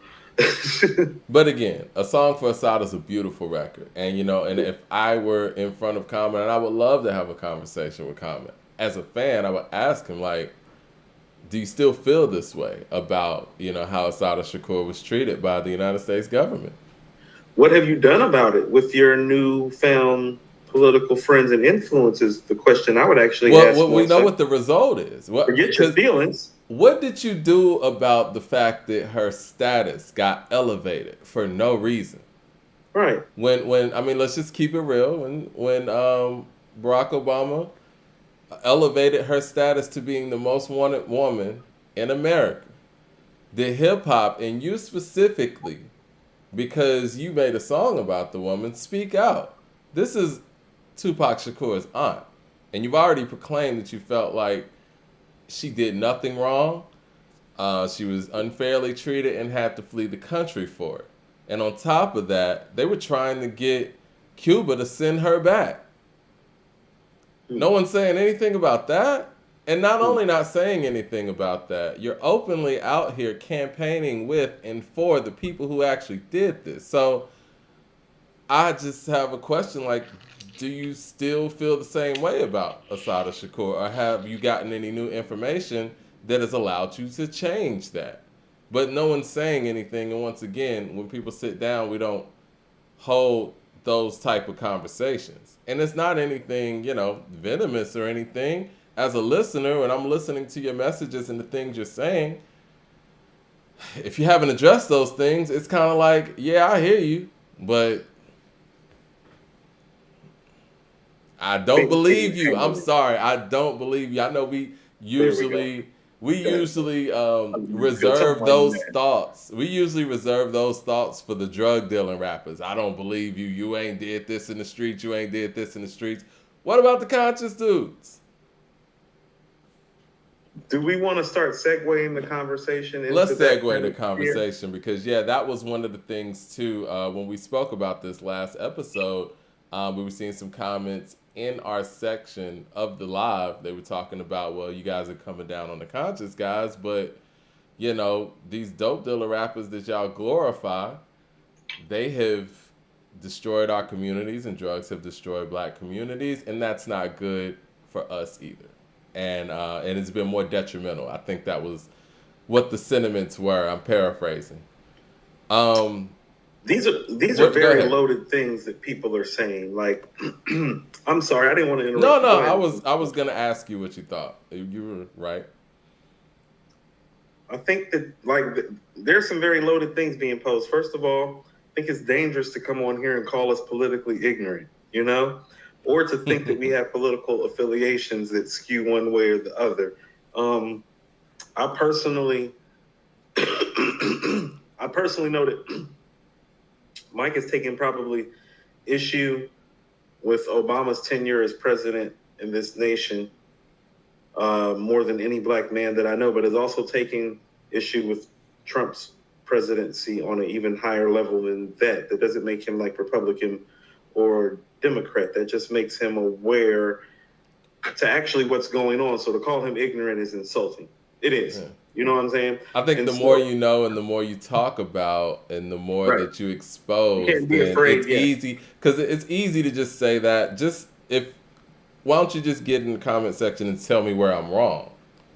But again, A Song for Assad is a beautiful record. And, and if I were in front of Common, and I would love to have a conversation with Common, as a fan, I would ask him, do you still feel this way about, how Assata Shakur was treated by the United States government? What have you done about it with your newfound political friends and influences? The question I would actually ask. Well, we know what the result is. Forget your feelings. What did you do about the fact that her status got elevated for no reason? Right. When let's just keep it real. When Barack Obama elevated her status to being the most wanted woman in America, did hip hop, and you specifically, because you made a song about the woman, speak out? This is Tupac Shakur's aunt, and you've already proclaimed that you felt like she did nothing wrong. She was unfairly treated and had to flee the country for it. And on top of that, they were trying to get Cuba to send her back. No one's saying anything about that. And not only not saying anything about that, you're openly out here campaigning with and for the people who actually did this. So I just have a question, do you still feel the same way about Assata Shakur? Or have you gotten any new information that has allowed you to change that? But no one's saying anything. And once again, when people sit down, we don't hold those type of conversations. And it's not anything, venomous or anything. As a listener, when I'm listening to your messages and the things you're saying, if you haven't addressed those things, it's kind of like, yeah, I hear you, but I don't believe you. I'm sorry, I don't believe you. I know we usually reserve those thoughts. We usually reserve those thoughts for the drug dealing rappers. I don't believe you. You ain't did this in the streets. You ain't did this in the streets. What about the conscious dudes? Do we want to start segueing the conversation? Let's segue the conversation because, that was one of the things, too, when we spoke about this last episode. We were seeing some comments in our section of the live. They were talking about, well, you guys are coming down on the conscious guys, but you know, these dope dealer rappers that y'all glorify, they have destroyed our communities, and drugs have destroyed black communities, and that's not good for us either. And it's been more detrimental. I think that was what the sentiments were. I'm paraphrasing. These are very loaded things that people are saying. Like, I'm sorry, I didn't want to interrupt. No, I was gonna ask you what you thought. You were right. I think that there's some very loaded things being posed. First of all, I think it's dangerous to come on here and call us politically ignorant, you know, or to think that we have political affiliations that skew one way or the other. I personally know that Mike has taken probably issue with Obama's tenure as president in this nation more than any black man that I know, but is also taking issue with Trump's presidency on an even higher level than that. That doesn't make him like Republican or Democrat. That just makes him aware to actually what's going on. So to call him ignorant is insulting. It is. Yeah. You know what I'm saying? I think the more you know and the more you talk about and the more that you expose, you can't be afraid, it's easy. Because it's easy to just say that. Why don't you just get in the comment section and tell me where I'm wrong?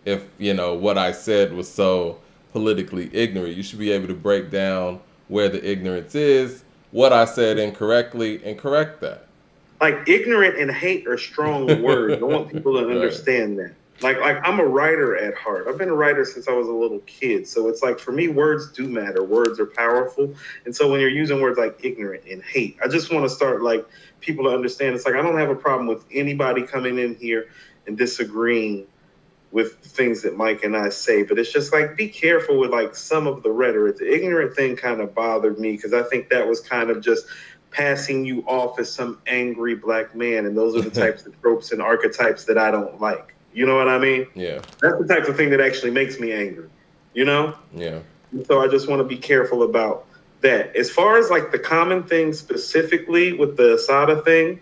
If, you know, what I said was so politically ignorant, you should be able to break down where the ignorance is, what I said incorrectly, and correct that. Like, ignorant and hate are strong words. I want people to understand that. Like I'm a writer at heart. I've been a writer since I was a little kid. So it's like, for me, words do matter. Words are powerful. And so when you're using words like ignorant and hate, I just want to start like people to understand. It's like, I don't have a problem with anybody coming in here and disagreeing with things that Mike and I say, but it's just like, be careful with like some of the rhetoric. The ignorant thing kind of bothered me because I think that was kind of just passing you off as some angry black man. And those are the types of tropes and archetypes that I don't like. You know what I mean? Yeah. That's the type of thing that actually makes me angry, you know? Yeah. And so I just want to be careful about that. As far as like the common thing specifically with the Asada thing,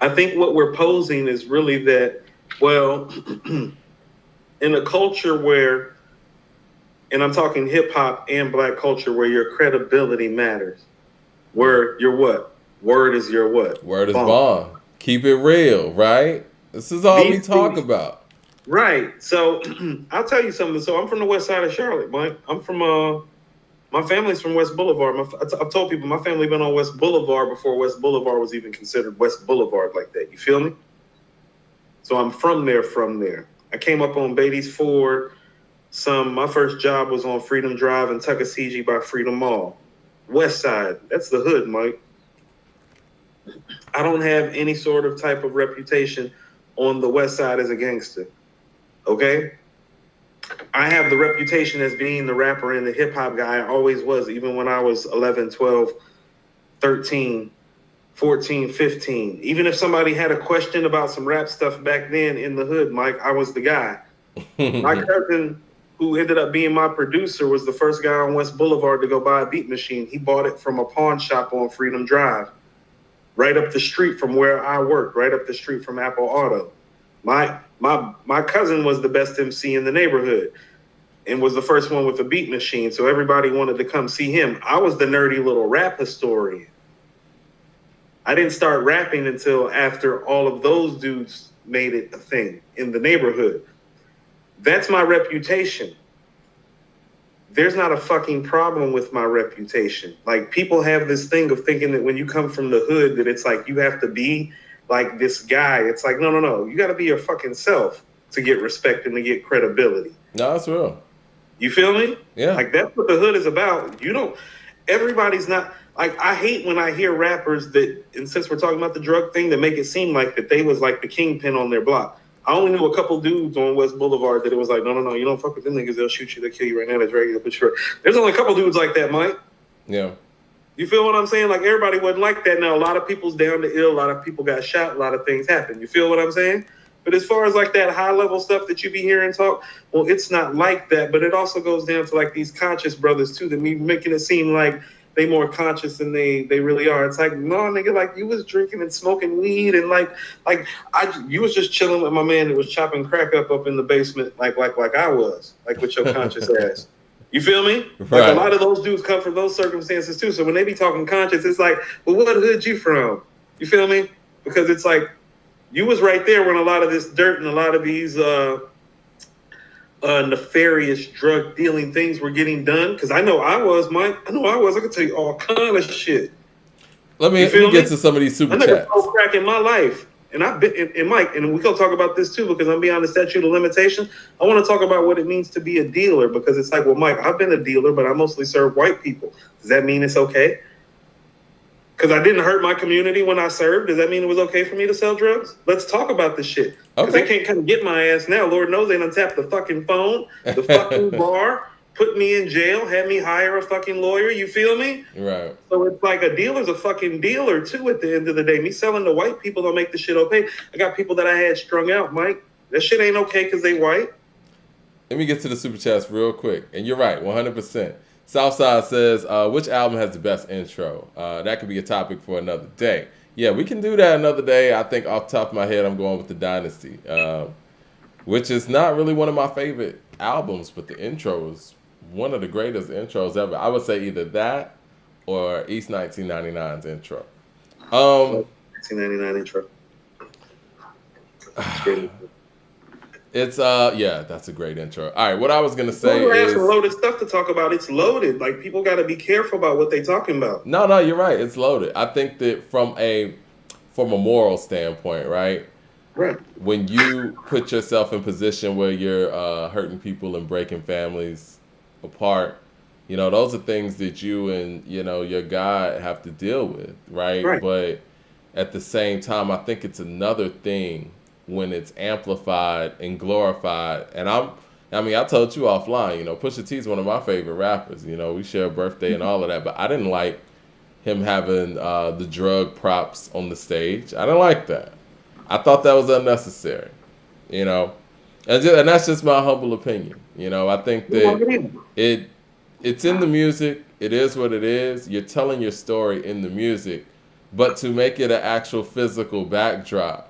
I think what we're posing is really that, well, in a culture where, and I'm talking hip hop and black culture, where your credibility matters, where your what? Word is your what? Word is bond. Keep it real, right? This is all we talk about. Right. So I'll tell you something. So I'm from the west side of Charlotte, Mike. I'm from, my family's from West Boulevard. I've told people my family been on West Boulevard before West Boulevard was even considered West Boulevard like that. You feel me? So I'm from there. I came up on Beatty's Ford. My first job was on Freedom Drive in Tuckasegee by Freedom Mall. West side. That's the hood, Mike. I don't have any sort of type of reputation on the west side as a gangster, okay? I have the reputation as being the rapper and the hip-hop guy I always was, even when I was 11, 12, 13, 14, 15. Even if somebody had a question about some rap stuff back then in the hood, Mike, I was the guy. My cousin, who ended up being my producer, was the first guy on West Boulevard to go buy a beat machine. He bought it from a pawn shop on Freedom Drive, right up the street from where I worked, right up the street from Apple Auto. My cousin was the best MC in the neighborhood and was the first one with a beat machine, so everybody wanted to come see him. I was the nerdy little rap historian. I didn't start rapping until after all of those dudes made it a thing in the neighborhood. That's my reputation. There's not a fucking problem with my reputation. Like, people have this thing of thinking that when you come from the hood that it's like you have to be like this guy. It's like, no. You got to be your fucking self to get respect and to get credibility. No, that's real. You feel me? Yeah. Like, that's what the hood is about. Everybody's not, like, I hate when I hear rappers that, and since we're talking about the drug thing, that make it seem like that they was like the kingpin on their block. I only knew a couple dudes on West Boulevard that it was like, no, you don't fuck with them niggas, they'll shoot you, they'll kill you right now, they're ready to put you right. There's only a couple dudes like that, Mike. Yeah. You feel what I'm saying? Like, everybody wasn't like that. Now, a lot of people's down to ill, a lot of people got shot, a lot of things happened. You feel what I'm saying? But as far as like that high level stuff that you be hearing talk, well, it's not like that. But it also goes down to like these conscious brothers too, that be making it seem like they more conscious than they really are. It's like, no, nigga, like you was drinking and smoking weed and you was just chilling with my man that was chopping crack up in the basement like I was, like with your conscious ass. You feel me? Like right. A lot of those dudes come from those circumstances too. So when they be talking conscious, it's like, well, what hood you from? You feel me? Because it's like you was right there when a lot of this dirt and a lot of these nefarious drug dealing things were getting done. Because I know I was, Mike. I could tell you all kind of shit. Let me get to some of these super chats. I never sold crack in my life. And I've been, and Mike, and we gonna talk about this too, because I'm beyond the statute of limitation. I want to talk about what it means to be a dealer, because it's like, well, Mike, I've been a dealer, but I mostly serve white people. Does that mean it's okay? Because I didn't hurt my community when I served. Does that mean it was okay for me to sell drugs? Let's talk about this shit. Because they can't come get my ass now. Lord knows they done tapped the fucking phone, the fucking bar, put me in jail, had me hire a fucking lawyer. You feel me? Right. So it's like a dealer's a fucking dealer too at the end of the day. Me selling to white people don't make the shit okay. I got people that I had strung out, Mike. That shit ain't okay because they white. Let me get to the super chats real quick. And you're right, 100%. Southside says, which album has the best intro? That could be a topic for another day. Yeah, we can do that another day. I think off the top of my head, I'm going with the Dynasty, which is not really one of my favorite albums, but the intro is one of the greatest intros ever. I would say either that or East 1999's intro. 1999 intro. It's yeah, that's a great intro. All right, what I was gonna say is some loaded stuff to talk about. It's loaded. Like people got to be careful about what they talking about. No, you're right. It's loaded. I think that from a moral standpoint, right? Right. When you put yourself in position where you're hurting people and breaking families apart, you know, those are things that you and your God have to deal with, right? But at the same time, I think it's another thing when it's amplified and glorified. And I told you offline, Pusha T is one of my favorite rappers. We share a birthday and all of that, but I didn't like him having the drug props on the stage. I didn't like that. I thought that was unnecessary, and that's just my humble opinion. I think that it's in the music. It is what it is. You're telling your story in the music, but to make it an actual physical backdrop.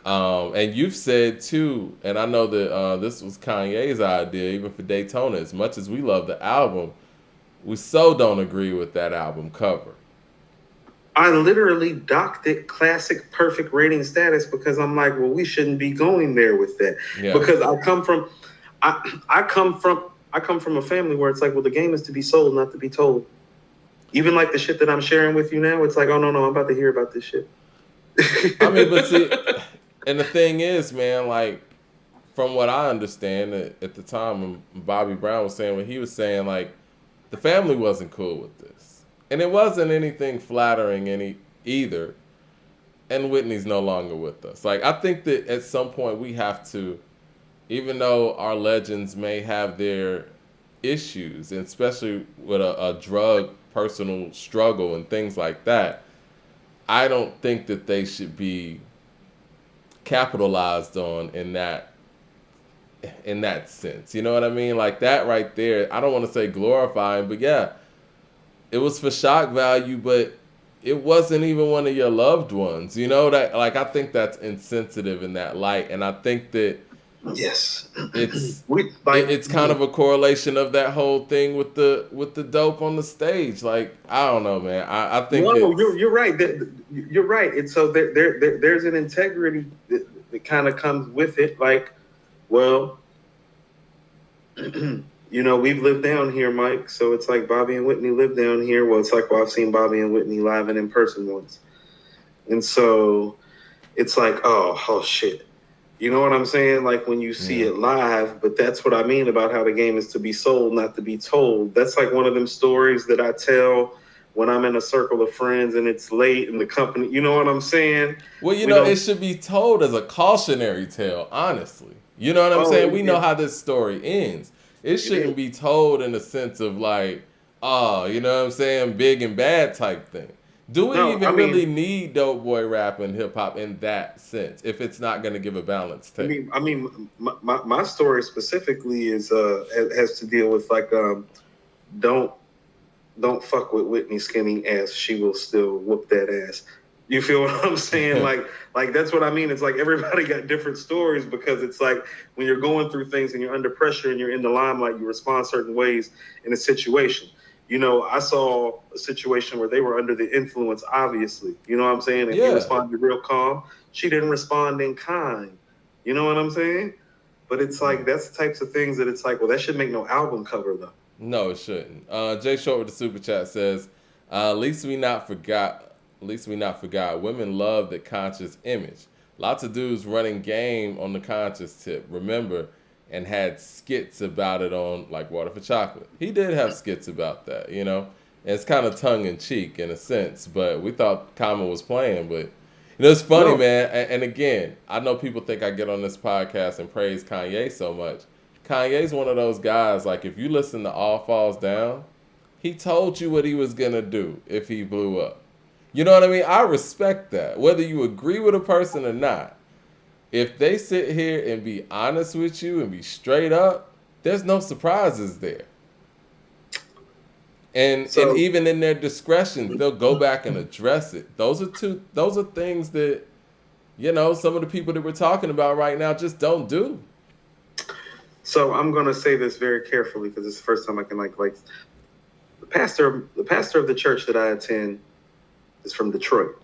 And you've said too, and I know that this was Kanye's idea, even for Daytona. As much as we love the album, we so don't agree with that album cover. I literally docked it classic perfect rating status because I'm like, well, we shouldn't be going there with that. Yeah. Because I come from a family where it's like, well, the game is to be sold, not to be told. Even like the shit that I'm sharing with you now, it's like, oh no, I'm about to hear about this shit. I mean, but see. And the thing is, man, like, from what I understand, at the time when Bobby Brown was saying what he was saying, like, the family wasn't cool with this. And it wasn't anything flattering either. And Whitney's no longer with us. Like, I think that at some point we have to, even though our legends may have their issues, and especially with a drug personal struggle and things like that, I don't think that they should be capitalized on in that sense. You know what I mean? Like that right there, I don't want to say glorifying, but yeah, it was for shock value, but it wasn't even one of your loved ones. That, like, I think that's insensitive in that light. And I think that yes, it's kind of a correlation of that whole thing with the dope on the stage. Like, I don't know, man. I think you're right. You're right. And so there's an integrity that kind of comes with it. Like, well, we've lived down here, Mike. So it's like Bobby and Whitney live down here. Well, it's like, well, I've seen Bobby and Whitney live and in person once. And so it's like, oh shit. You know what I'm saying? Like when you see it live, but that's what I mean about how the game is to be sold, not to be told. That's like one of them stories that I tell when I'm in a circle of friends and it's late and the company, you know what I'm saying? Well, it should be told as a cautionary tale, honestly. You know what I'm saying? We know how this story ends. It shouldn't be told in the sense of like, you know what I'm saying? Big and bad type thing. Do we really need dope boy rap and hip hop in that sense if it's not going to give a balanced take? I mean, my story specifically is has to deal with like don't don't fuck with Whitney skinny ass. She will still whoop that ass. You feel what I'm saying? like that's what I mean. It's like everybody got different stories because it's like when you're going through things and you're under pressure and you're in the limelight, you respond certain ways in a situation. You know, I saw a situation where they were under the influence, obviously. You know what I'm saying? And he responded real calm. She didn't respond in kind. You know what I'm saying? But it's like, that's the types of things that it's like, well, that should make no album cover, though. No, it shouldn't. Jay Short with the super chat says, at least we not forgot. Women love the conscious image. Lots of dudes running game on the conscious tip. Remember, and had skits about it on like Water for Chocolate. He did have skits about that, you know. And it's kind of tongue in cheek in a sense, but we thought Common was playing. But you know, it's funny, man. And again, I know people think I get on this podcast and praise Kanye so much. Kanye's one of those guys. Like if you listen to All Falls Down, he told you what he was gonna do if he blew up. You know what I mean? I respect that. Whether you agree with a person or not, if they sit here and be honest with you and be straight up, there's no surprises there. And even in their discretion, they'll go back and address it. Those are things that, you know, some of the people that we're talking about right now just don't do. So I'm gonna say this very carefully because it's the first time I can like the pastor of the church that I attend is from Detroit.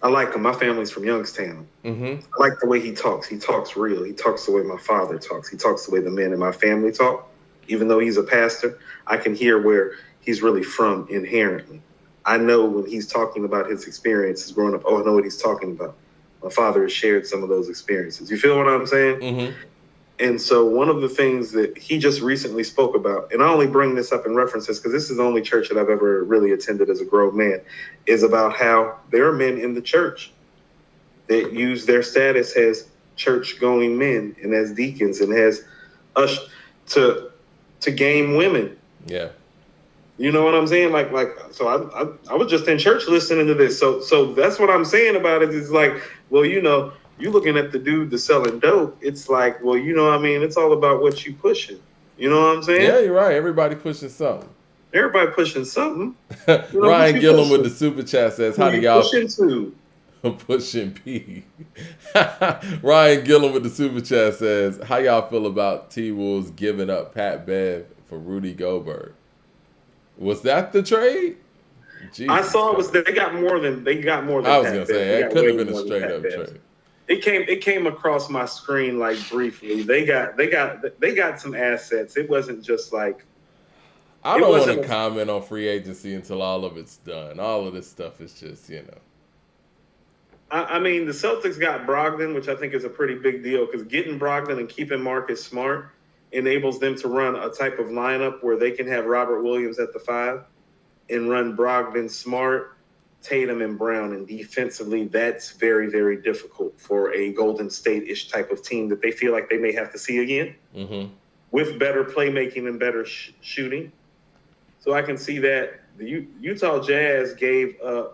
I like him. My family's from Youngstown. Mm-hmm. I like the way he talks. He talks real. He talks the way my father talks. He talks the way the men in my family talk. Even though he's a pastor, I can hear where he's really from inherently. I know when he's talking about his experiences growing up, I know what he's talking about. My father has shared some of those experiences. You feel what I'm saying? Mm-hmm. And so one of the things that he just recently spoke about, and I only bring this up in references because this is the only church that I've ever really attended as a grown man, is about how there are men in the church that use their status as church-going men and as deacons and as us to game women. Yeah. You know what I'm saying? So I was just in church listening to this. So that's what I'm saying about it. Is like, well, you know, you looking at the dude that's selling dope, it's like, well, you know what I mean? It's all about what you pushing. You know what I'm saying? Yeah, you're right. Everybody pushing something. Everybody pushing something. You know, Ryan Gillum with the super chat says, how do y'all... pushing to? Pushing P. Ryan Gillum with the super chat says, how y'all feel about T-Wolves giving up Pat Bev for Rudy Gobert? Was that the trade? Jesus I saw Christ. They got more than I was going to say, it couldn't have been a straight up trade. It came across my screen like briefly. They got some assets. It wasn't just like I don't want to comment on free agency until all of it's done. All of this stuff is just, you know. I mean, the Celtics got Brogdon, which I think is a pretty big deal because getting Brogdon and keeping Marcus Smart enables them to run a type of lineup where they can have Robert Williams at the 5 and run Brogdon, Smart, Tatum, and Brown. And defensively, that's very, very difficult for a Golden State-ish type of team that they feel like they may have to see again with better playmaking and better shooting. So I can see that. The Utah Jazz gave up.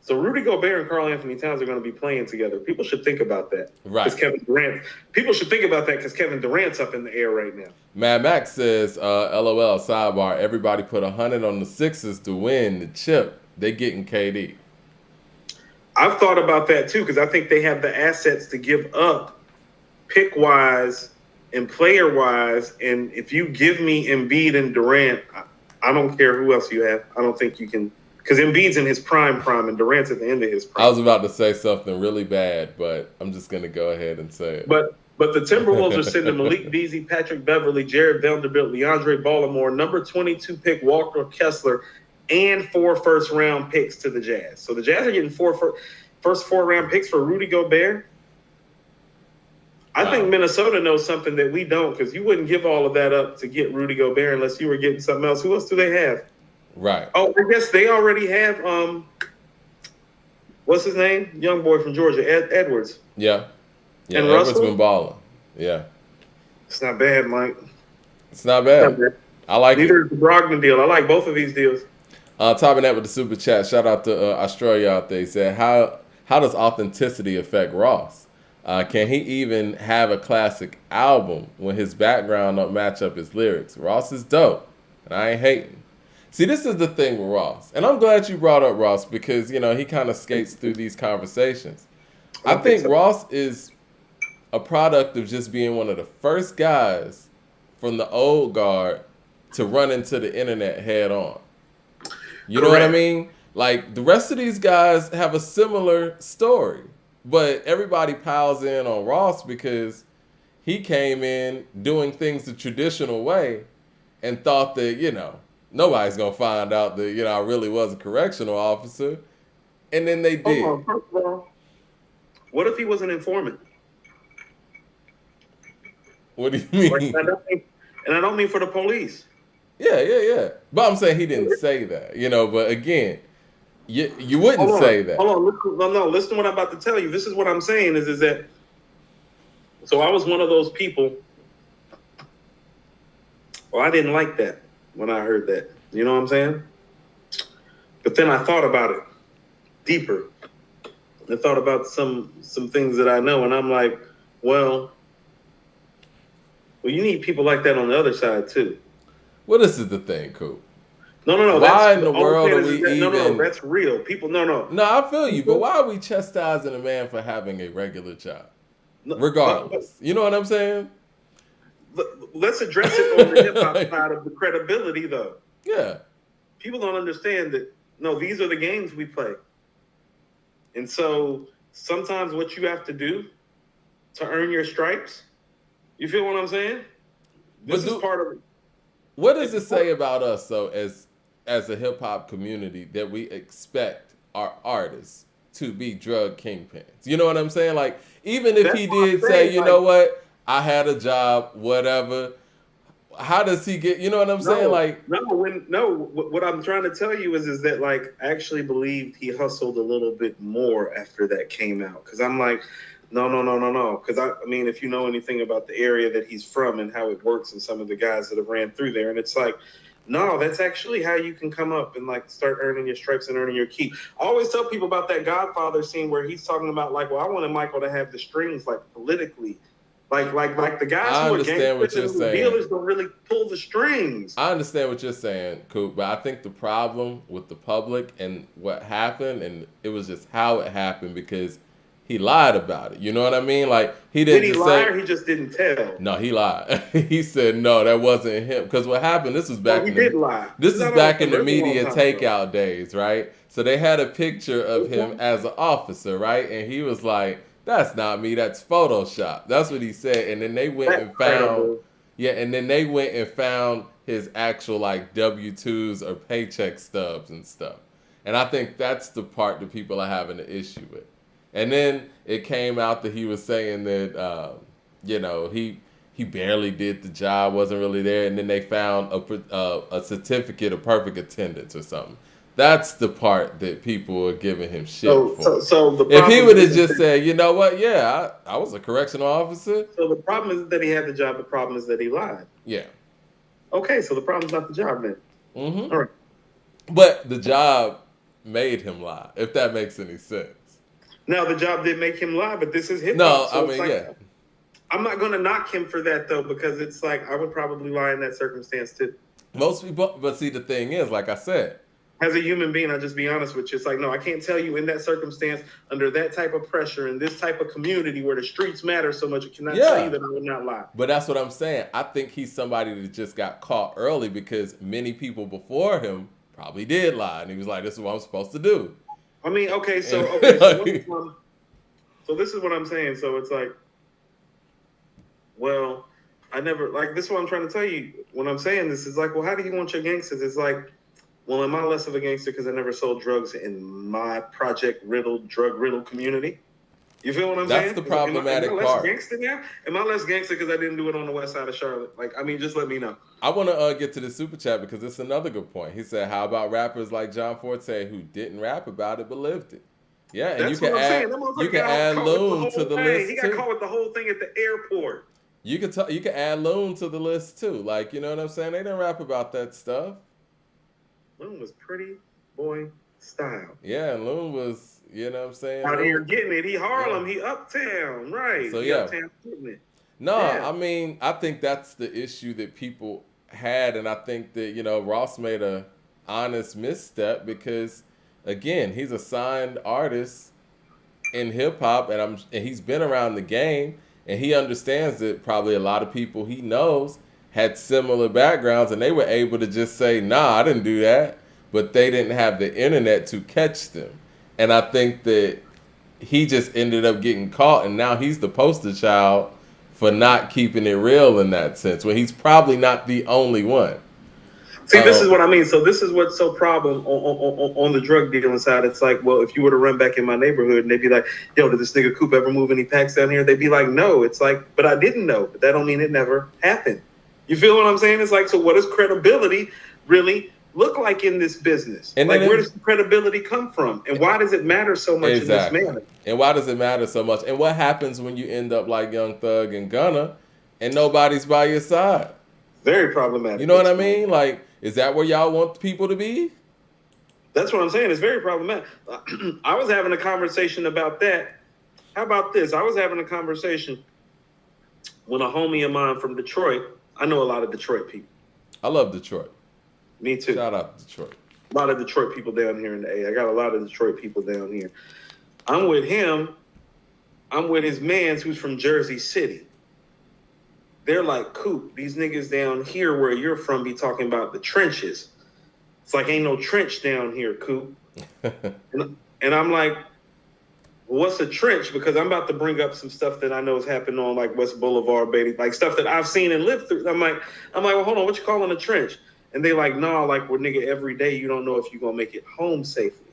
So Rudy Gobert and Karl Anthony Towns are going to be playing together. People should think about that. Right. Because Kevin Durant. People should think about that because Kevin Durant's up in the air right now. Mad Max says, LOL, sidebar, everybody put 100 on the Sixers to win the chip. They getting KD. I've thought about that too because I think they have the assets to give up pick-wise and player-wise. And if you give me Embiid and Durant, I don't care who else you have. I don't think you can. Because Embiid's in his prime, and Durant's at the end of his prime. I was about to say something really bad, but I'm just going to go ahead and say it. But the Timberwolves are sending Malik Beasley, Patrick Beverly, Jared Vanderbilt, Leandre Baltimore, number 22 pick Walker Kessler, and 4 first-round picks to the Jazz. So the Jazz are getting first 4-round picks for Rudy Gobert. I think Minnesota knows something that we don't because you wouldn't give all of that up to get Rudy Gobert unless you were getting something else. Who else do they have? Right. Oh, I guess they already have, what's his name? Young boy from Georgia, Edwards. Yeah. Yeah, and Edwards Russell? been balling. Yeah. It's not bad, Mike. It's not bad. I like Neither it. is the Brogdon deal. I like both of these deals. Topping that with the super chat. Shout out to Australia out there. He said, how does authenticity affect Ross? Can he even have a classic album when his background don't match up his lyrics? Ross is dope. And I ain't hating. See, this is the thing with Ross. And I'm glad you brought up Ross because, you know, he kind of skates through these conversations. I think so. Ross is a product of just being one of the first guys from the old guard to run into the internet head on. You know what I mean? Like, the rest of these guys have a similar story. But everybody piles in on Ross because he came in doing things the traditional way and thought that, you know, nobody's going to find out that, you know, I really was a correctional officer. And then they did. Hold on, first of all, what if he was an informant? What do you mean? Like, and I don't mean for the police. Yeah. But I'm saying he didn't say that, you know, but again, you wouldn't say that. Hold on. Listen to what I'm about to tell you. This is what I'm saying is that, so I was one of those people. Well, I didn't like that when I heard that. You know what I'm saying? But then I thought about it deeper. I thought about some things that I know, and I'm like, well, you need people like that on the other side too. Well, this is the thing, Coop. No. Why in the world are we even? No, that's real. People, no. No, I feel you, but why are we chastising a man for having a regular job? Regardless. You know what I'm saying? Let's address it on the hip-hop side of the credibility, though. Yeah. People don't understand that, no, these are the games we play. And so sometimes what you have to do to earn your stripes, you feel what I'm saying? This is part of it. What does it say about us, though, as a hip-hop community that we expect our artists to be drug kingpins? You know what I'm saying? Like, even if he did say, you know what, I had a job, whatever, how does he get, you know what I'm saying? Like, what I'm trying to tell you is that, like, I actually believed he hustled a little bit more after that came out. Because I'm like, no. Because, I mean, if you know anything about the area that he's from and how it works and some of the guys that have ran through there, and it's like, no, that's actually how you can come up and, like, start earning your stripes and earning your keep. I always tell people about that Godfather scene where he's talking about, like, well, I wanted Michael to have the strings, like, politically. Like the guys who are gangsters and dealers don't really pull the strings. I understand what you're saying, Coop, but I think the problem with the public and what happened, and it was just how it happened because he lied about it. You know what I mean? Like, he didn't. Did he lie or he just didn't tell? No, he lied. He said no, that wasn't him. Because what happened? This was back. He did lie. This is back in the media takeout days, right? So they had a picture of him as an officer, right? And he was like, "That's not me. That's Photoshop." That's what he said. And then they went and found, and then they went and found his actual, like, W-2s or paycheck stubs and stuff. And I think that's the part that people are having an issue with. And then it came out that he was saying that, you know, he barely did the job, wasn't really there. And then they found a certificate of perfect attendance or something. That's the part that people are giving him shit for. So if he would have just said, you know what, yeah, I was a correctional officer. So the problem is that he had the job. The problem is that he lied. Yeah. Okay, so the problem's not the job then. Mm-hmm. All right. But the job made him lie, if that makes any sense. Now, the job did make him lie, but this is hip-hop. No, so I mean, yeah. I'm not going to knock him for that, though, because it's like I would probably lie in that circumstance, too. Most people, but see, the thing is, like I said, as a human being, I'll just be honest with you. It's like, no, I can't tell you in that circumstance, under that type of pressure, in this type of community where the streets matter so much, I cannot tell you that I would not lie. But that's what I'm saying. I think he's somebody that just got caught early because many people before him probably did lie. And he was like, this is what I'm supposed to do. I mean, so this is what I'm saying. So it's like, well, I never, like, this is what I'm trying to tell you. When I'm saying this, is like, well, how do you want your gangsters? It's like, well, am I less of a gangster because I never sold drugs in my project-riddled, drug-riddled community? You feel what I'm saying? That's the problematic am I part. Less gangster now? Am I less gangster because I didn't do it on the west side of Charlotte? Like, I mean, just let me know. I want to get to the super chat because it's another good point. He said, how about rappers like John Forte who didn't rap about it but lived it? Yeah, and that's you can add Loon to the list. He got caught with the whole thing at the airport. You can add Loon to the list too. Like, you know what I'm saying? They didn't rap about that stuff. Loon was pretty boy style. Yeah, and Loon was, you know what I'm saying? Out here getting it. He Harlem, he uptown, right. So, he yeah. Uptown getting it. No, yeah. I mean, I think that's the issue that people had, and I think that, you know, Ross made a honest misstep because, again, he's a signed artist in hip hop, and he's been around the game, and he understands that probably a lot of people he knows had similar backgrounds, and they were able to just say, "Nah, I didn't do that," but they didn't have the internet to catch them, and I think that he just ended up getting caught, and now he's the poster child for not keeping it real in that sense, when he's probably not the only one. See, this is what I mean. So this is what's so problem on the drug dealing side. It's like, well, if you were to run back in my neighborhood and they'd be like, yo, did this nigga Coop ever move any packs down here? They'd be like, no. It's like, but I didn't know. But that don't mean it never happened. You feel what I'm saying? It's like, so what does credibility really look like in this business? And like, where does the credibility come from? And why does it matter so much in this manner? And why does it matter so much? And what happens when you end up like Young Thug and Gunna and nobody's by your side? Very problematic. You know what I mean? Like, is that where y'all want people to be? That's what I'm saying. It's very problematic. I was having a conversation about that. How about this? I was having a conversation with a homie of mine from Detroit. I know a lot of Detroit people. I love Detroit. Me too. Shout out to Detroit. A lot of Detroit people down here in the A. I got a lot of Detroit people down here. I'm with him. I'm with his mans who's from Jersey City. They're like, Coop, these niggas down here where you're from be talking about the trenches. It's like, ain't no trench down here, Coop. and I'm like, well, what's a trench? Because I'm about to bring up some stuff that I know has happened on like West Boulevard, baby, like stuff that I've seen and lived through. I'm like, well, hold on, what you calling a trench? And they like, nah, like, well, nigga, every day you don't know if you're gonna make it home safely.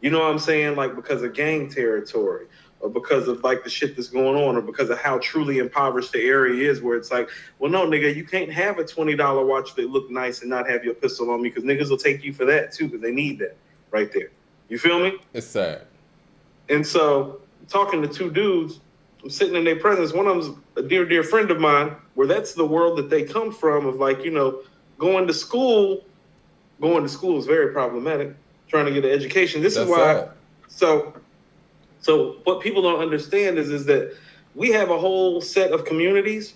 You know what I'm saying? Like, because of gang territory, or because of like the shit that's going on, or because of how truly impoverished the area is, where it's like, well, no, nigga, you can't have a $20 watch that look nice and not have your pistol on me, because niggas will take you for that too, because they need that right there. You feel me? It's sad. And so, talking to two dudes, I'm sitting in their presence. One of them's a dear, dear friend of mine, where that's the world that they come from, of like, you know, going to school is very problematic. Trying to get an education. This is why. So what people don't understand is that we have a whole set of communities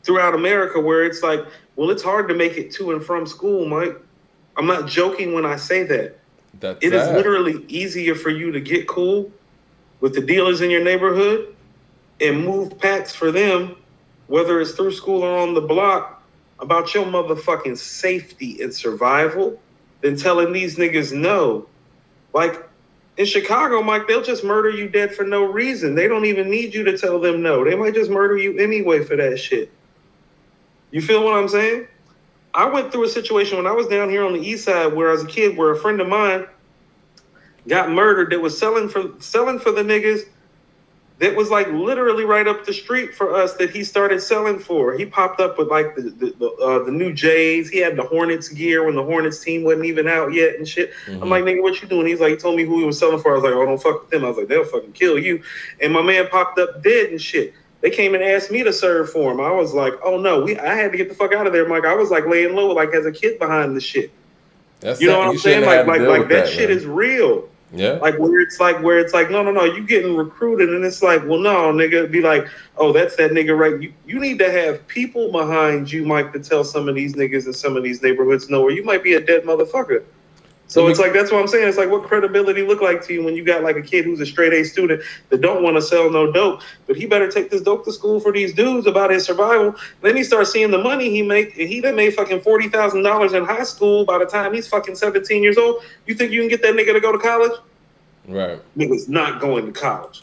throughout America where it's like, well, it's hard to make it to and from school, Mike. I'm not joking when I say that. It is literally easier for you to get cool with the dealers in your neighborhood and move packs for them, whether it's through school or on the block, about your motherfucking safety and survival, than telling these niggas no. Like, in Chicago, Mike, they'll just murder you dead for no reason. They don't even need you to tell them no. They might just murder you anyway for that shit. You feel what I'm saying? I went through a situation when I was down here on the east side where, as a kid, where a friend of mine got murdered that was selling for the niggas that was like literally right up the street for us that he started selling for. He popped up with like the new J's. He had the Hornets gear when the Hornets team wasn't even out yet and shit. Mm-hmm. I'm like, nigga, what you doing? He's like, he told me who he was selling for. I was like, oh, don't fuck with them. I was like, they'll fucking kill you. And my man popped up dead and shit. They came and asked me to serve for him. I was like, oh no, I had to get the fuck out of there, Mike. I was like laying low, like as a kid behind the shit. You know what I'm saying? Like that shit is real. Yeah. Like where it's like, no, you getting recruited, and it's like, well, no, nigga, it'd be like, oh, that's that nigga, right? You need to have people behind you, Mike, to tell some of these niggas in some of these neighborhoods no, or you might be a dead motherfucker. So it's like, that's what I'm saying. It's like, what credibility look like to you when you got like a kid who's a straight A student that don't want to sell no dope, but he better take this dope to school for these dudes about his survival. Then he starts seeing the money he make, and he done made fucking $40,000 in high school by the time he's fucking 17 years old. You think you can get that nigga to go to college? Right. Nigga's not going to college.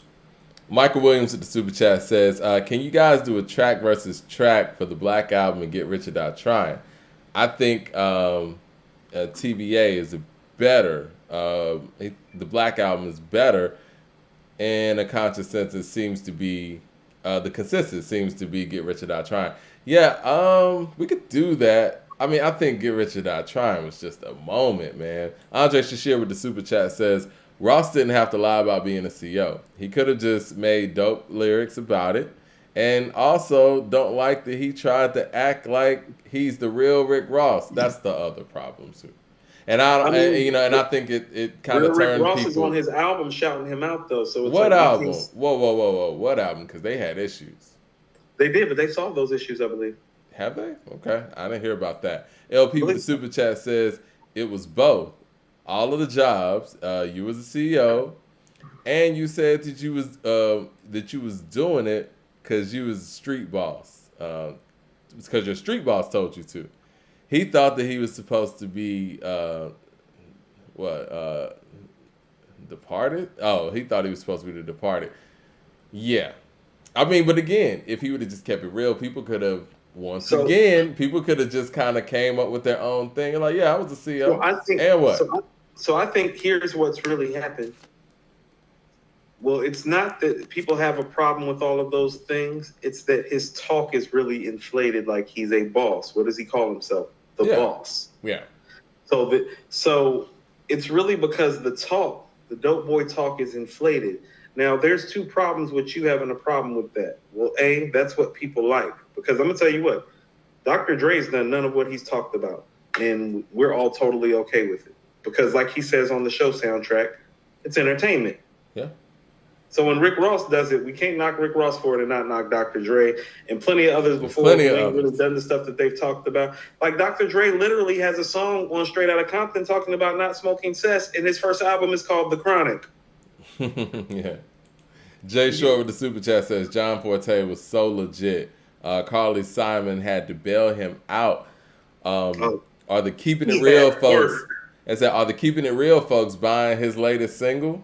Michael Williams at the Super Chat says, can you guys do a track versus track for the Black Album and Get Rich or Die Trying? I think TBA is better. The Black Album is better. In a conscious sense, it seems to be, the consensus seems to be Get Rich or Die Trying. Yeah, we could do that. I mean, I think Get Rich or Die Trying was just a moment, man. Andre Shashir with the Super Chat says, Ross didn't have to lie about being a CO. He could have just made dope lyrics about it. And also, don't like that he tried to act like he's the real Rick Ross. That's the other problem, too. And I think it kind of turned Rick Ross people. is on his album shouting him out, though. So it's what like album? Whoa! What album? Because they had issues. They did, but they solved those issues, I believe. Have they? Okay, I didn't hear about that. LP with the Believe- super chat says it was both. All of the jobs, you was a CEO, and you said that you was doing it because you was a street boss. Because your street boss told you to. He thought that he was supposed to be Departed? Oh, he thought he was supposed to be the Departed. Yeah. I mean, but again, if he would have just kept it real, people could have people could have just kind of came up with their own thing and like, yeah, I was the CEO. So I think, and what? So I think here's what's really happened. Well, it's not that people have a problem with all of those things. It's that his talk is really inflated, like he's a boss. What does he call himself? The boss. Yeah. So it's really because the dope boy talk is inflated. Now, there's two problems with you having a problem with that. Well, A, that's what people like. Because I'm going to tell you what, Dr. Dre's done none of what he's talked about. And we're all totally okay with it. Because like he says on the show soundtrack, it's entertainment. Yeah. So when Rick Ross does it, we can't knock Rick Ross for it and not knock Dr. Dre and plenty of others before who ain't really done the stuff that they've talked about. Like Dr. Dre literally has a song on Straight Outta Compton talking about not smoking cess, and his first album is called The Chronic. Yeah. Jay Short with the super chat says John Forte was so legit. Carly Simon had to bail him out. Are the Keeping It Real folks? Are the Keeping It Real folks buying his latest single?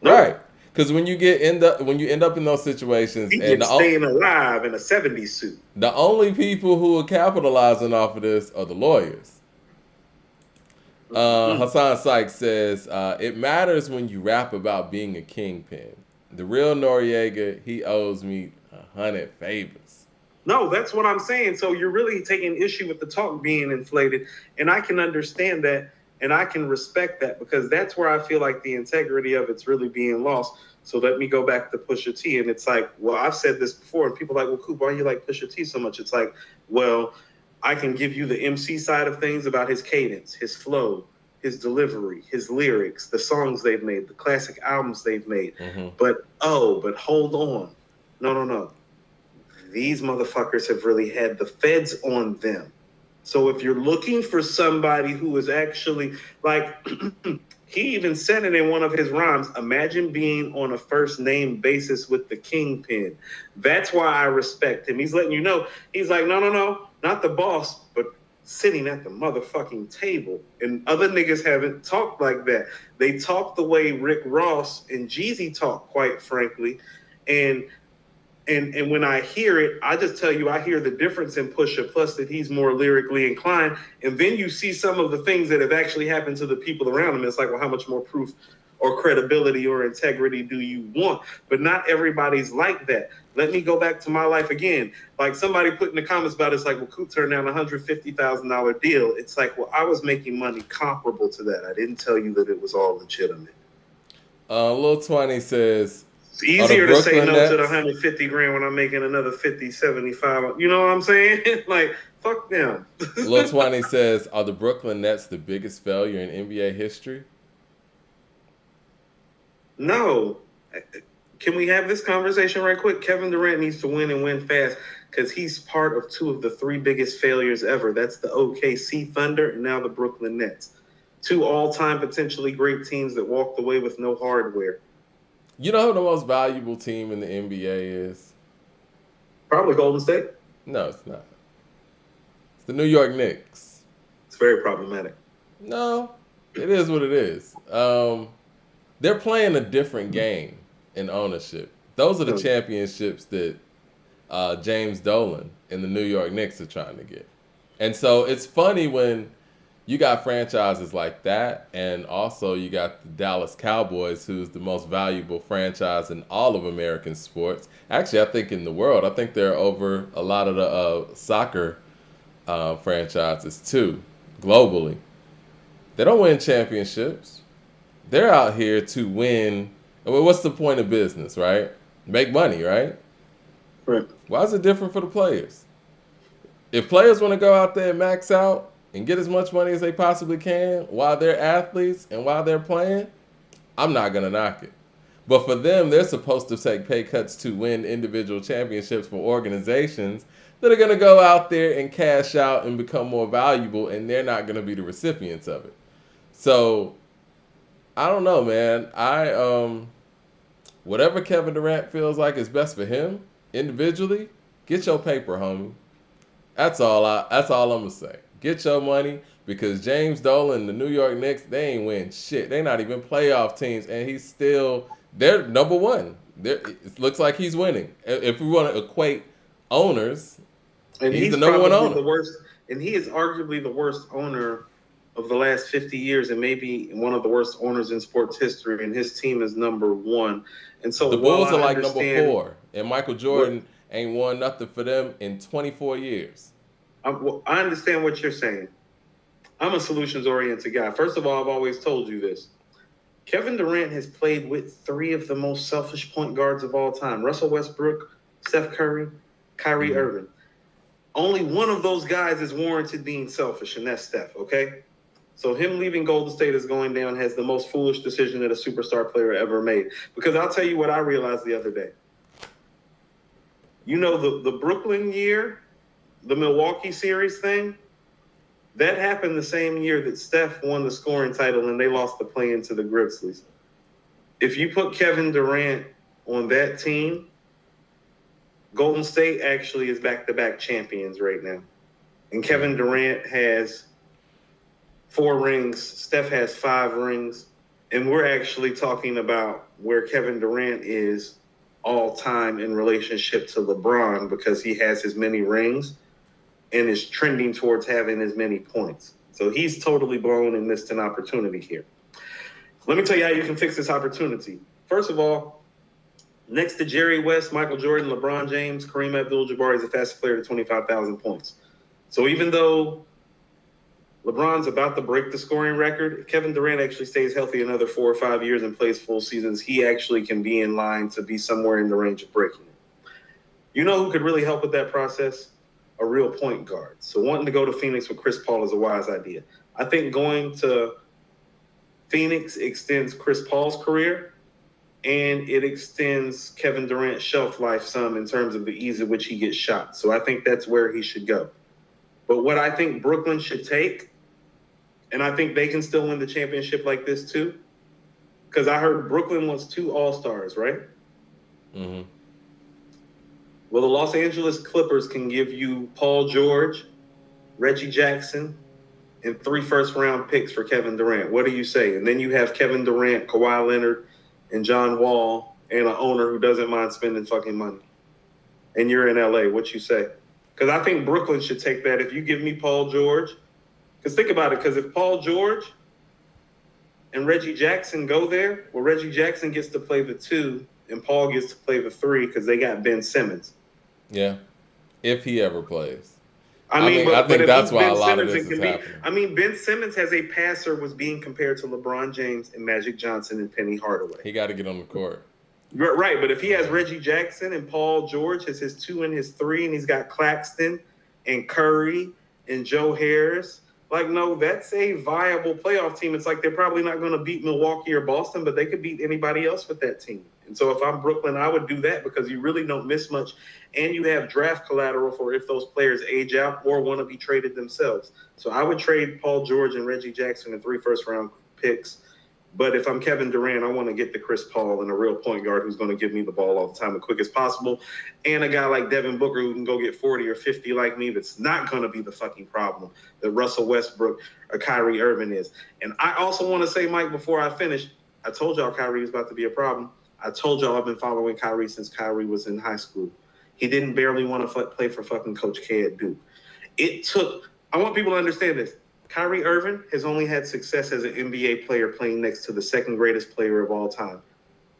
Nope. Right. Because when you end up in those situations, he and staying alive in a 70s suit. The only people who are capitalizing off of this are the lawyers. Hassan Sykes says it matters when you rap about being a kingpin. The real Noriega, he owes me 100 favors. No, that's what I'm saying. So you're really taking issue with the talk being inflated, and I can understand that. And I can respect that because that's where I feel like the integrity of it's really being lost. So let me go back to Pusha T. And it's like, well, I've said this before. And people are like, well, Coop, why do you like Pusha T so much? It's like, well, I can give you the MC side of things about his cadence, his flow, his delivery, his lyrics, the songs they've made, the classic albums they've made. Mm-hmm. But hold on. No. These motherfuckers have really had the feds on them. So if you're looking for somebody who is actually like, he even said it in one of his rhymes, imagine being on a first name basis with the kingpin. That's why I respect him. He's letting you know. He's like, no, not the boss, but sitting at the motherfucking table. And other niggas haven't talked like that. They talk the way Rick Ross and Jeezy talk, quite frankly. And when I hear it, I just tell you, I hear the difference in Pusha, plus that he's more lyrically inclined. And then you see some of the things that have actually happened to the people around him. It's like, well, how much more proof or credibility or integrity do you want? But not everybody's like that. Let me go back to my life again. Like somebody put in the comments about it, it's like, well, Coop turned down a $150,000 deal. It's like, well, I was making money comparable to that. I didn't tell you that it was all legitimate. Lil 20 says, it's easier to say no to the 150 grand when I'm making another 50, 75. You know what I'm saying? Like, fuck them. Lil 20 says, are the Brooklyn Nets the biggest failure in NBA history? No. Can we have this conversation right quick? Kevin Durant needs to win and win fast because he's part of two of the three biggest failures ever. That's the OKC Thunder and now the Brooklyn Nets. Two all-time potentially great teams that walked away with no hardware. You know who the most valuable team in the NBA is? Probably Golden State. No, it's not. It's the New York Knicks. It's very problematic. No, it is what it is. They're playing a different game in ownership. Those are the championships that James Dolan and the New York Knicks are trying to get. And so it's funny when you got franchises like that, and also you got the Dallas Cowboys, who's the most valuable franchise in all of American sports. Actually, I think in the world. I think they're over a lot of the soccer franchises too, globally. They don't win championships. They're out here to win. Well, what's the point of business, right? Make money, right? Right. Why is it different for the players? If players want to go out there and max out and get as much money as they possibly can while they're athletes and while they're playing, I'm not going to knock it. But for them, they're supposed to take pay cuts to win individual championships for organizations that are gonna go out there and cash out and become more valuable, and they're not gonna be the recipients of it. So I don't know, man. Whatever Kevin Durant feels like is best for him individually, get your paper, homie. That's all I'm gonna say. Get your money, because James Dolan, the New York Knicks, they ain't win shit. They not even playoff teams, and they're number one. It looks like he's winning. If we want to equate owners, and he's the number one owner. The worst, and he is arguably the worst owner of the last 50 years, and maybe one of the worst owners in sports history. And his team is number one. And so the Bulls are like number 4, and Michael Jordan ain't won nothing for them in 24 years. I understand what you're saying. I'm a solutions-oriented guy. First of all, I've always told you this. Kevin Durant has played with 3 of the most selfish point guards of all time. Russell Westbrook, Steph Curry, Kyrie Irving. Only one of those guys is warranted being selfish, and that's Steph, okay? So him leaving Golden State is going down has the most foolish decision that a superstar player ever made. Because I'll tell you what I realized the other day. You know the Brooklyn year, the Milwaukee series thing? That happened the same year that Steph won the scoring title and they lost the play-in to the Grizzlies. If you put Kevin Durant on that team, Golden State actually is back-to-back champions right now. And Kevin Durant has 4 rings. Steph has 5 rings. And we're actually talking about where Kevin Durant is all-time in relationship to LeBron, because he has as many rings and is trending towards having as many points. So he's totally blown and missed an opportunity here. Let me tell you how you can fix this opportunity. First of all, next to Jerry West, Michael Jordan, LeBron James, Kareem Abdul-Jabbar is the fastest player to 25,000 points. So even though LeBron's about to break the scoring record, if Kevin Durant actually stays healthy another 4 or 5 years and plays full seasons, he actually can be in line to be somewhere in the range of breaking it. You know who could really help with that process? A real point guard. So wanting to go to Phoenix with Chris Paul is a wise idea. I think going to Phoenix extends Chris Paul's career, and it extends Kevin Durant's shelf life some in terms of the ease at which he gets shot. So I think that's where he should go. But what I think Brooklyn should take, and I think they can still win the championship like this too, because I heard Brooklyn wants 2 All-Stars, right? Mm-hmm. Well, the Los Angeles Clippers can give you Paul George, Reggie Jackson, and 3 first-round picks for Kevin Durant. What do you say? And then you have Kevin Durant, Kawhi Leonard, and John Wall, and an owner who doesn't mind spending fucking money. And you're in LA. What you say? Because I think Brooklyn should take that. If you give me Paul George, because think about it, because if Paul George and Reggie Jackson go there, well, Reggie Jackson gets to play the 2, and Paul gets to play the 3 because they got Ben Simmons. Yeah, if he ever plays. I think that's why a lot of this is happening. I mean, Ben Simmons as a passer was being compared to LeBron James and Magic Johnson and Penny Hardaway. He got to get on the court. Right, but if he has Reggie Jackson and Paul George as his 2 and his 3, and he's got Claxton and Curry and Joe Harris, like, no, that's a viable playoff team. It's like they're probably not going to beat Milwaukee or Boston, but they could beat anybody else with that team. And so if I'm Brooklyn, I would do that, because you really don't miss much, and you have draft collateral for if those players age out or want to be traded themselves. So I would trade Paul George and Reggie Jackson and 3 first-round picks. But if I'm Kevin Durant, I want to get the Chris Paul and a real point guard who's going to give me the ball all the time as quick as possible, and a guy like Devin Booker who can go get 40 or 50 like me. That's not going to be the fucking problem that Russell Westbrook or Kyrie Irving is. And I also want to say, Mike, before I finish, I told y'all Kyrie was about to be a problem. I told y'all I've been following Kyrie since Kyrie was in high school. He didn't barely want to play for fucking Coach K at Duke. I want people to understand this. Kyrie Irving has only had success as an NBA player playing next to the second greatest player of all time.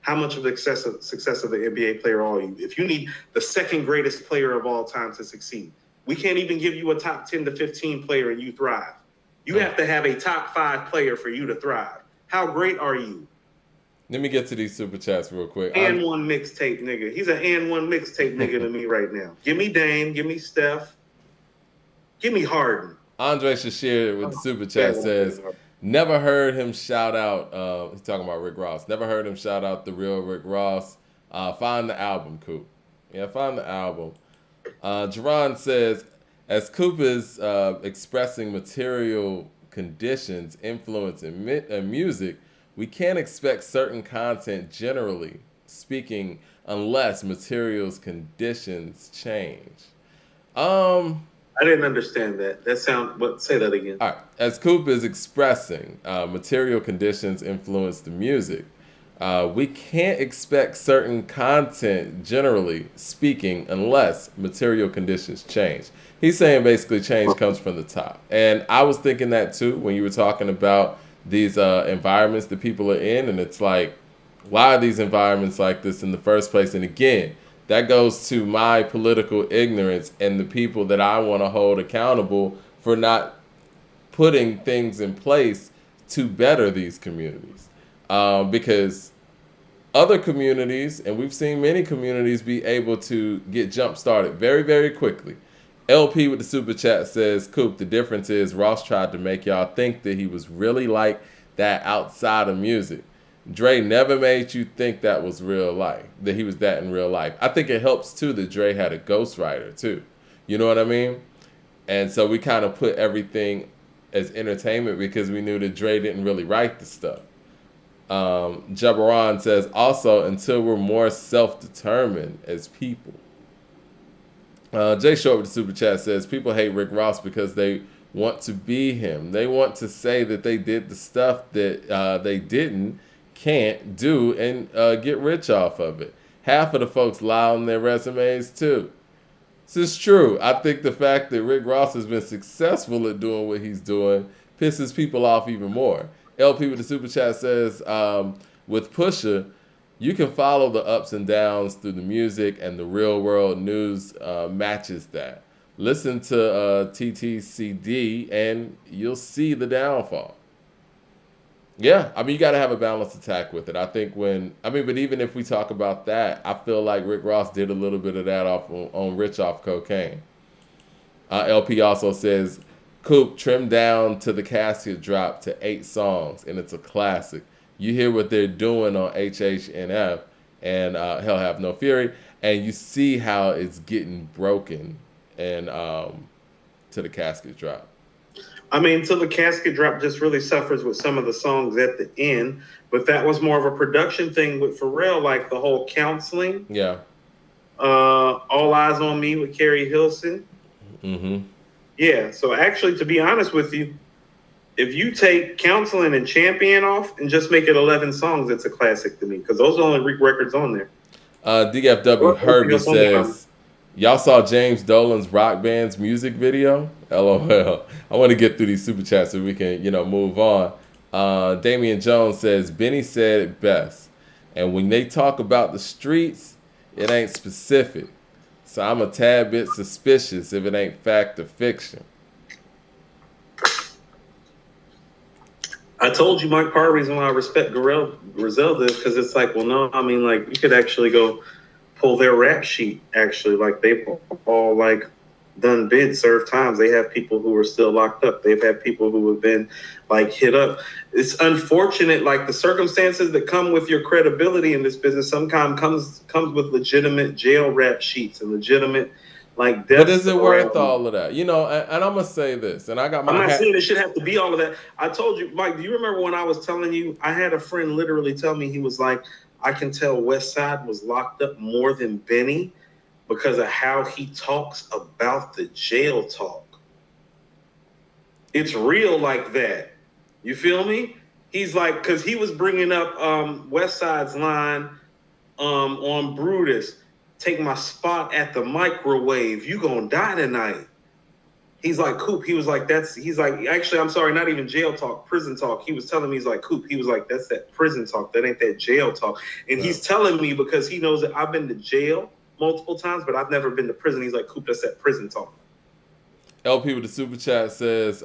How much of the success of the NBA player are you? If you need the second greatest player of all time to succeed, we can't even give you a top 10 to 15 player and you thrive. You have to have a top 5 player for you to thrive. How great are you? Let me get to these super chats real quick. And one mixtape nigga. He's an and one mixtape nigga to me right now. Give me Dame. Give me Steph. Give me Harden. Andre Shashir with the super chat says, never heard him shout out, he's talking about Rick Ross, never heard him shout out the real Rick Ross. Find the album, Coop. Yeah, find the album. Jerron says, as Coop is expressing material conditions influence in music, we can't expect certain content, generally speaking, unless materials conditions change. I didn't understand that. That sound. What? Say that again. All right. As Coop is expressing, material conditions influence the music. We can't expect certain content, generally speaking, unless material conditions change. He's saying basically change comes from the top. And I was thinking that too when you were talking about these environments that people are in. And it's like, why are these environments like this in the first place? And again, that goes to my political ignorance and the people that I want to hold accountable for not putting things in place to better these communities. Because other communities, and we've seen many communities be able to get jump started very, very quickly. LP with the super chat says, Coop, the difference is Ross tried to make y'all think that he was really like that outside of music. Dre never made you think that was real life, that he was that in real life. I think it helps too that Dre had a ghostwriter too. You know what I mean? And so we kind of put everything as entertainment because we knew that Dre didn't really write the stuff. Jabaran says, also, until we're more self-determined as people. Jay Short with the super chat says, people hate Rick Ross because they want to be him. They want to say that they did the stuff that they can't do and get rich off of it. Half of the folks lie on their resumes too. This is true. I think the fact that Rick Ross has been successful at doing what he's doing pisses people off even more. LP with the super chat says, with Pusha, you can follow the ups and downs through the music, and the real world news matches that. Listen to TTCD and you'll see the downfall. Yeah, I mean, you got to have a balanced attack with it. I think but even if we talk about that, I feel like Rick Ross did a little bit of that on Rich off cocaine. LP also says, Coop, trim down to the casket drop to 8 songs, and it's a classic. You hear what they're doing on HHNF and Hell Have No Fury, and you see how it's getting broken and to the casket drop. I mean, Till the Casket Drop just really suffers with some of the songs at the end, but that was more of a production thing with Pharrell, like the whole counseling. Yeah. All Eyes on Me with Carrie Hilson. Mm-hmm. Yeah, so actually, to be honest with you, if you take Counseling and Champion off and just make it 11 songs, it's a classic to me, because those are the only records on there. DFW Herbie says, y'all saw James Dolan's Rock Band's music video? LOL. I want to get through these super chats so we can, move on. Damian Jones says, Benny said it best. And when they talk about the streets, it ain't specific. So I'm a tad bit suspicious if it ain't fact or fiction. I told you, Mike, part of the reason why I respect Griselda is because it's like, well, no, I mean, like, you could actually go pull their rap sheet, actually. Like, they've all, like, done bid, served times. They have people who are still locked up. They've had people who have been, like, hit up. It's unfortunate, like, the circumstances that come with your credibility in this business sometimes comes with legitimate jail rap sheets and legitimate, like, death. But is it worth all of that? And I'm going to say this, and I got my I'm not saying it should have to be all of that. I told you, Mike, do you remember when I was telling you, I had a friend literally tell me, he was like, I can tell West Side was locked up more than Benny because of how he talks about the jail talk. It's real like that. You feel me? He's like, because he was bringing up West Side's line on Brutus, take my spot at the microwave. You gonna die tonight. He's like, Coop, he was like, he's like, actually, I'm sorry, not even jail talk, prison talk. He was telling me, he's like, Coop, he was like, that's that prison talk. That ain't that jail talk. And he's telling me because he knows that I've been to jail multiple times, but I've never been to prison. He's like, Coop, that's that prison talk. LP with the super chat says,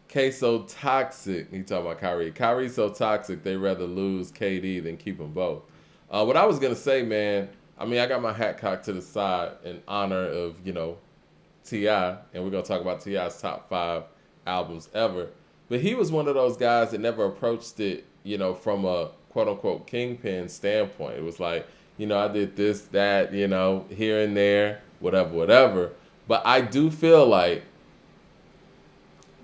K so toxic. He talking about Kyrie. Kyrie's so toxic, they rather lose KD than keep them both. What I was going to say, man, I mean, I got my hat cocked to the side in honor of, T.I., and we're going to talk about T.I.'s top 5 albums ever. But he was one of those guys that never approached it, from a quote-unquote kingpin standpoint. It was like, I did this, that, here and there, whatever. But I do feel like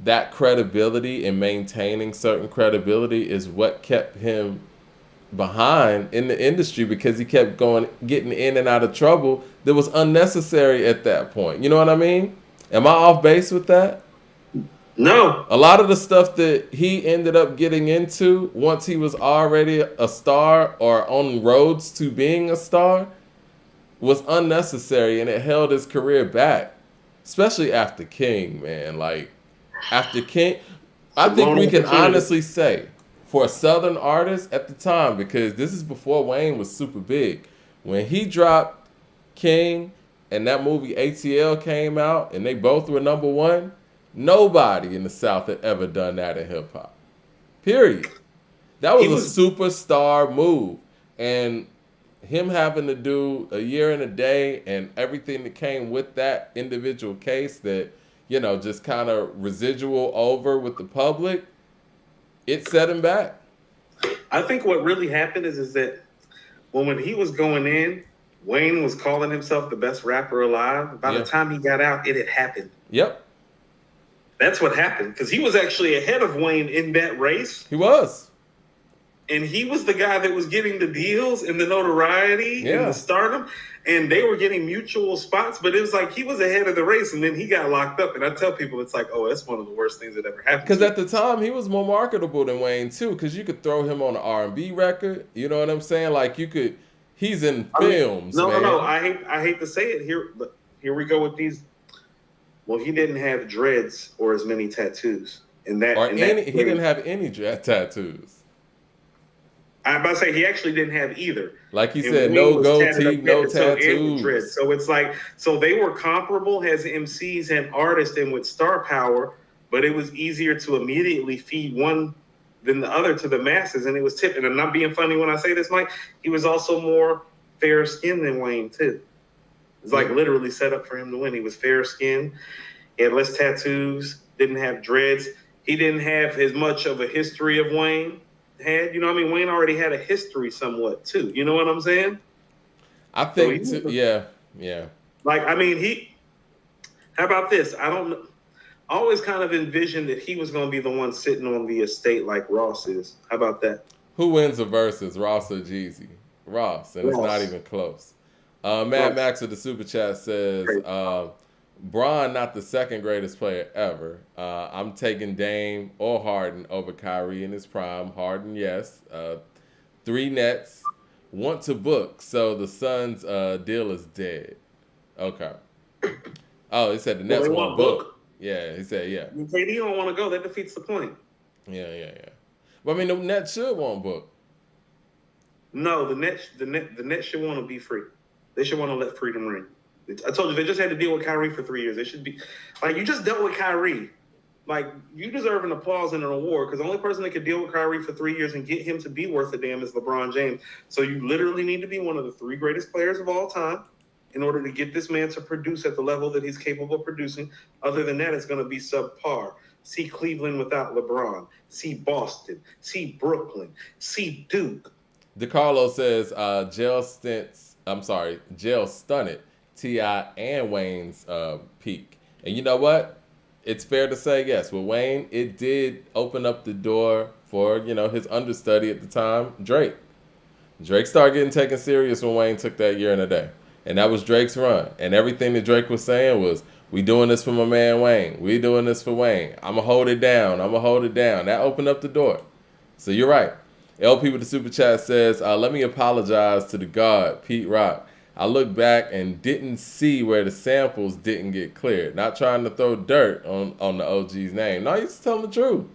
that credibility and maintaining certain credibility is what kept him behind in the industry, because he kept getting in and out of trouble that was unnecessary at that point. You know what I mean? Am I off base with that? No. A lot of the stuff that he ended up getting into once he was already a star or on roads to being a star was unnecessary, and it held his career back, especially after King, man. Like, after King, I think we can honestly say, for a Southern artist at the time, because this is before Wayne was super big, when he dropped King and that movie ATL came out and they both were number one, nobody in the South had ever done that in hip hop. Period. That was a superstar move. And him having to do a year and a day and everything that came with that individual case that, just kind of residual over with the public, it set him back. I think what really happened is that when he was going in, Wayne was calling himself the best rapper alive. By the time he got out, it had happened. Yep. That's what happened, because he was actually ahead of Wayne in that race. He was. And he was the guy that was getting the deals and the notoriety and the stardom. And they were getting mutual spots, but it was like he was ahead of the race, and then he got locked up. And I tell people, it's like, oh, that's one of the worst things that ever happened. Because at the time, he was more marketable than Wayne, too, because you could throw him on an R&B record. You know what I'm saying? Like, he's in films, man. No. I hate to say it here, but here we go with these. Well, he didn't have dreads or as many tattoos. He didn't have any tattoos. I'm about to say he actually didn't have either. Like he said, no goatee, no tattoos. So it's like, so they were comparable as MCs and artists and with star power, but it was easier to immediately feed one than the other to the masses, and it was tipped. And I'm not being funny when I say this, Mike. He was also more fair-skinned than Wayne, too. It's like literally set up for him to win. He was fair-skinned. He had less tattoos, didn't have dreads. He didn't have as much of a history of Wayne had. Wayne already had a history somewhat, too. You know what I'm saying? I think, yeah. Like, how about this? I don't know. I always kind of envisioned that he was going to be the one sitting on the estate like Ross is. How about that? Who wins the verses, Ross or Jeezy? Ross, and Ross. It's not even close. Mad Max with the super chat says, Bron not the second greatest player ever. I'm taking Dame or Harden over Kyrie in his prime. Harden, yes. 3 Nets. Want to book, so the Suns deal is dead. Okay. Oh, he said the Nets won't book. Yeah, he said, yeah. KD don't want to go. That defeats the point. Yeah. Well, the Nets should want book. No, the Nets should want to be free. They should want to let freedom ring. I told you, they just had to deal with Kyrie for 3 years. They should be like, you just dealt with Kyrie. Like, you deserve an applause and an award, because the only person that could deal with Kyrie for 3 years and get him to be worth a damn is LeBron James. So you literally need to be one of the 3 greatest players of all time in order to get this man to produce at the level that he's capable of producing. Other than that, it's going to be subpar. See Cleveland without LeBron. See Boston. See Brooklyn. See Duke. DeCarlo says jail stunted T.I. and Wayne's peak. And you know what? It's fair to say, yes, with Wayne, it did open up the door for, his understudy at the time, Drake. Drake started getting taken serious when Wayne took that year and a day. And that was Drake's run. And everything that Drake was saying was, we doing this for my man Wayne. We doing this for Wayne. I'm going to hold it down. That opened up the door. So you're right. LP with the super chat says, let me apologize to the God, Pete Rock. I looked back and didn't see where the samples didn't get cleared. Not trying to throw dirt on the OG's name. No, he's telling the truth.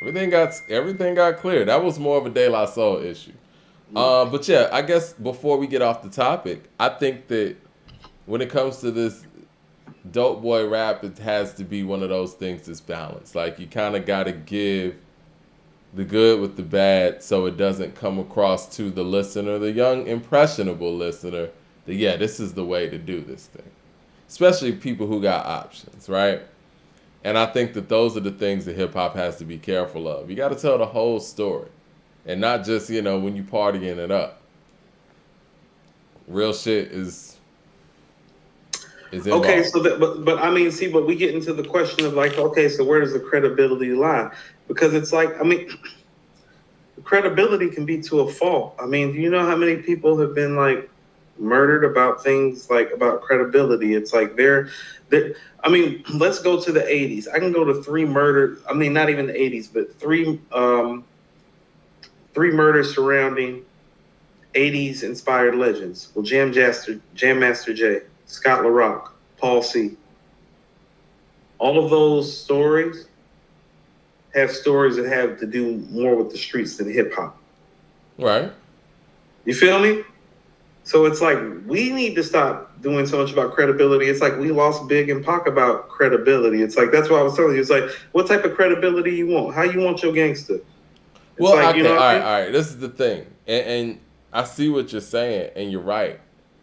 Everything got cleared. That was more of a De La Soul issue. But yeah, I guess before we get off the topic, I think that when it comes to this dope boy rap, it has to be one of those things that's balanced. Like, you kind of got to give the good with the bad, so it doesn't come across to the listener, the young, impressionable listener, that, yeah, this is the way to do this thing. Especially people who got options, right? And I think that those are the things that hip-hop has to be careful of. You got to tell the whole story. and not just when you partying it up. Real shit is involved. Okay, so but I mean, see, but we get into the question of like, okay, so where does the credibility lie? Because it's like, I mean, credibility can be to a fault. I mean, do you know how many people have been like murdered about things like about credibility? It's like they're I mean, let's go to the 80s. I can go to three murders. I mean, not even the 80s, but three murders surrounding 80s inspired legends. Well, Jam Master Jay, Scott LaRock, Paul C. All of those stories have stories that have to do more with the streets than hip hop. Right. You feel me? So it's like we need to stop doing so much about credibility. It's like we lost Big and Pac about credibility. It's like that's what I was telling you. It's like what type of credibility you want? How you want your gangster? It's well, like, okay, you know all right. This is the thing, and I see what you're saying, and you're right.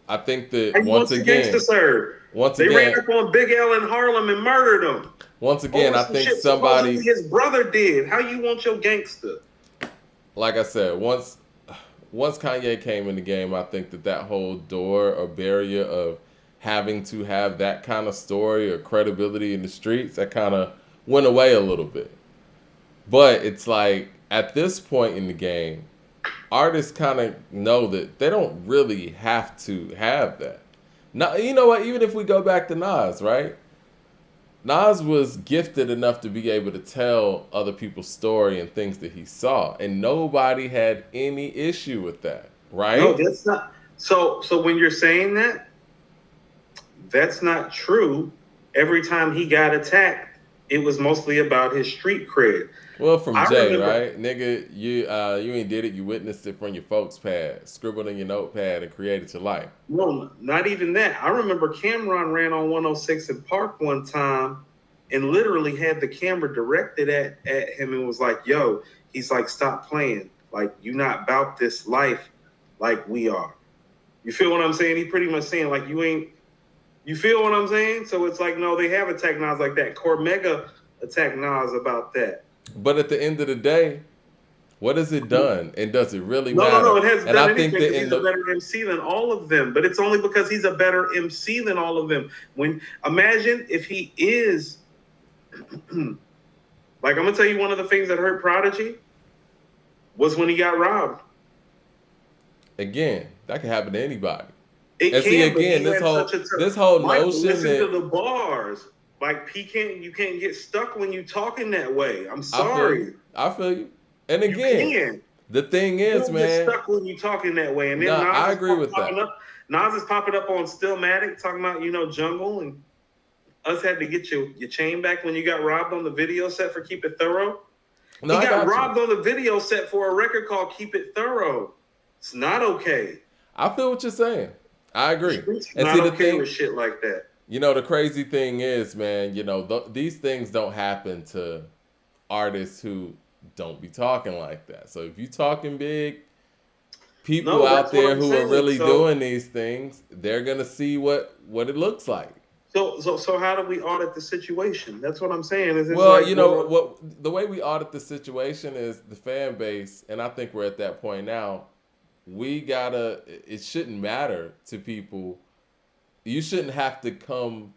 I think that once again, they ran up on Big L in Harlem and murdered him. Once again, I think somebody his brother did. How you want your gangster? Like I said, once Kanye came in the game, I think that whole door or barrier of having to have that kind of story or credibility in the streets, that kind of went away a little bit. But it's like at this point in the game, artists kind of know that they don't really have to have that. Now, you know what? Even if we go back to Nas, right? Nas was gifted enough to be able to tell other people's story and things that he saw, and nobody had any issue with that, right? No, that's not. So when you're saying that, that's not true. Every time he got attacked, it was mostly about his street cred. Well, from Jay, right? Nigga, you ain't did it. You witnessed it from your folks' pad, scribbled in your notepad, and created your life. No, not even that. I remember Cameron ran on 106 in Park one time and literally had the camera directed at him and was like, yo, he's like, stop playing. Like, you not about this life like we are. You feel what I'm saying? He pretty much saying, like, you feel what I'm saying? So it's like, no, they have attacked Nas like that. Cormega attacked Nas about that. But at the end of the day, what has it done? And does it really matter? No, it hasn't and done I anything think that he's a better MC than all of them. But it's only because he's a better MC than all of them. Imagine if he is, like, I'm going to tell you one of the things that hurt Prodigy was when he got robbed. Again, that can happen to anybody. This whole notion listen that to the bars. Like, you can't get stuck when you talking that way. I'm sorry. I feel you. And again, the thing is, man, get stuck when you talking that way. And then I agree with that. Nas is popping up on Stillmatic talking about, Jungle, and us had to get your chain back when you got robbed on the video set for Keep It Thorough. He got robbed on the video set for a record called Keep It Thorough. It's not okay. I feel what you're saying. I agree. It's not okay with shit like that. The crazy thing is, man, these things don't happen to artists who don't be talking like that. So if you talking big, people out there who are really doing these things, they're going to see what it looks like. So how do we audit the situation? That's what I'm saying. The way we audit the situation is the fan base, and I think we're at that point now. It shouldn't matter to people. You shouldn't have to come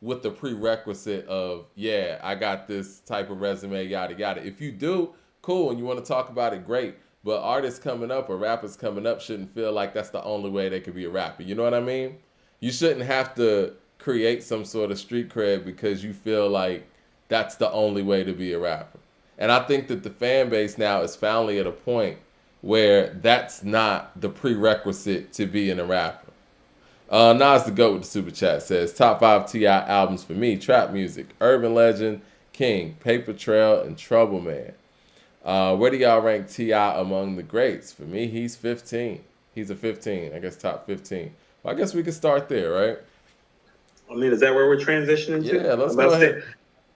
with the prerequisite of, yeah, I got this type of resume, yada, yada. If you do, cool, and you want to talk about it, great. But artists coming up or rappers coming up shouldn't feel like that's the only way they could be a rapper. You know what I mean? You shouldn't have to create some sort of street cred because you feel like that's the only way to be a rapper. And I think that the fan base now is finally at a point where that's not the prerequisite to being a rapper. Nas the GOAT with the super chat says, top 5 T.I. albums for me: Trap Music, Urban Legend, King, Paper Trail, and Trouble Man. Where do y'all rank T.I. among the greats? For me, he's 15. He's a 15. I guess top 15. Well, I guess we could start there, right? I mean, is that where we're transitioning to? Yeah, let's go ahead.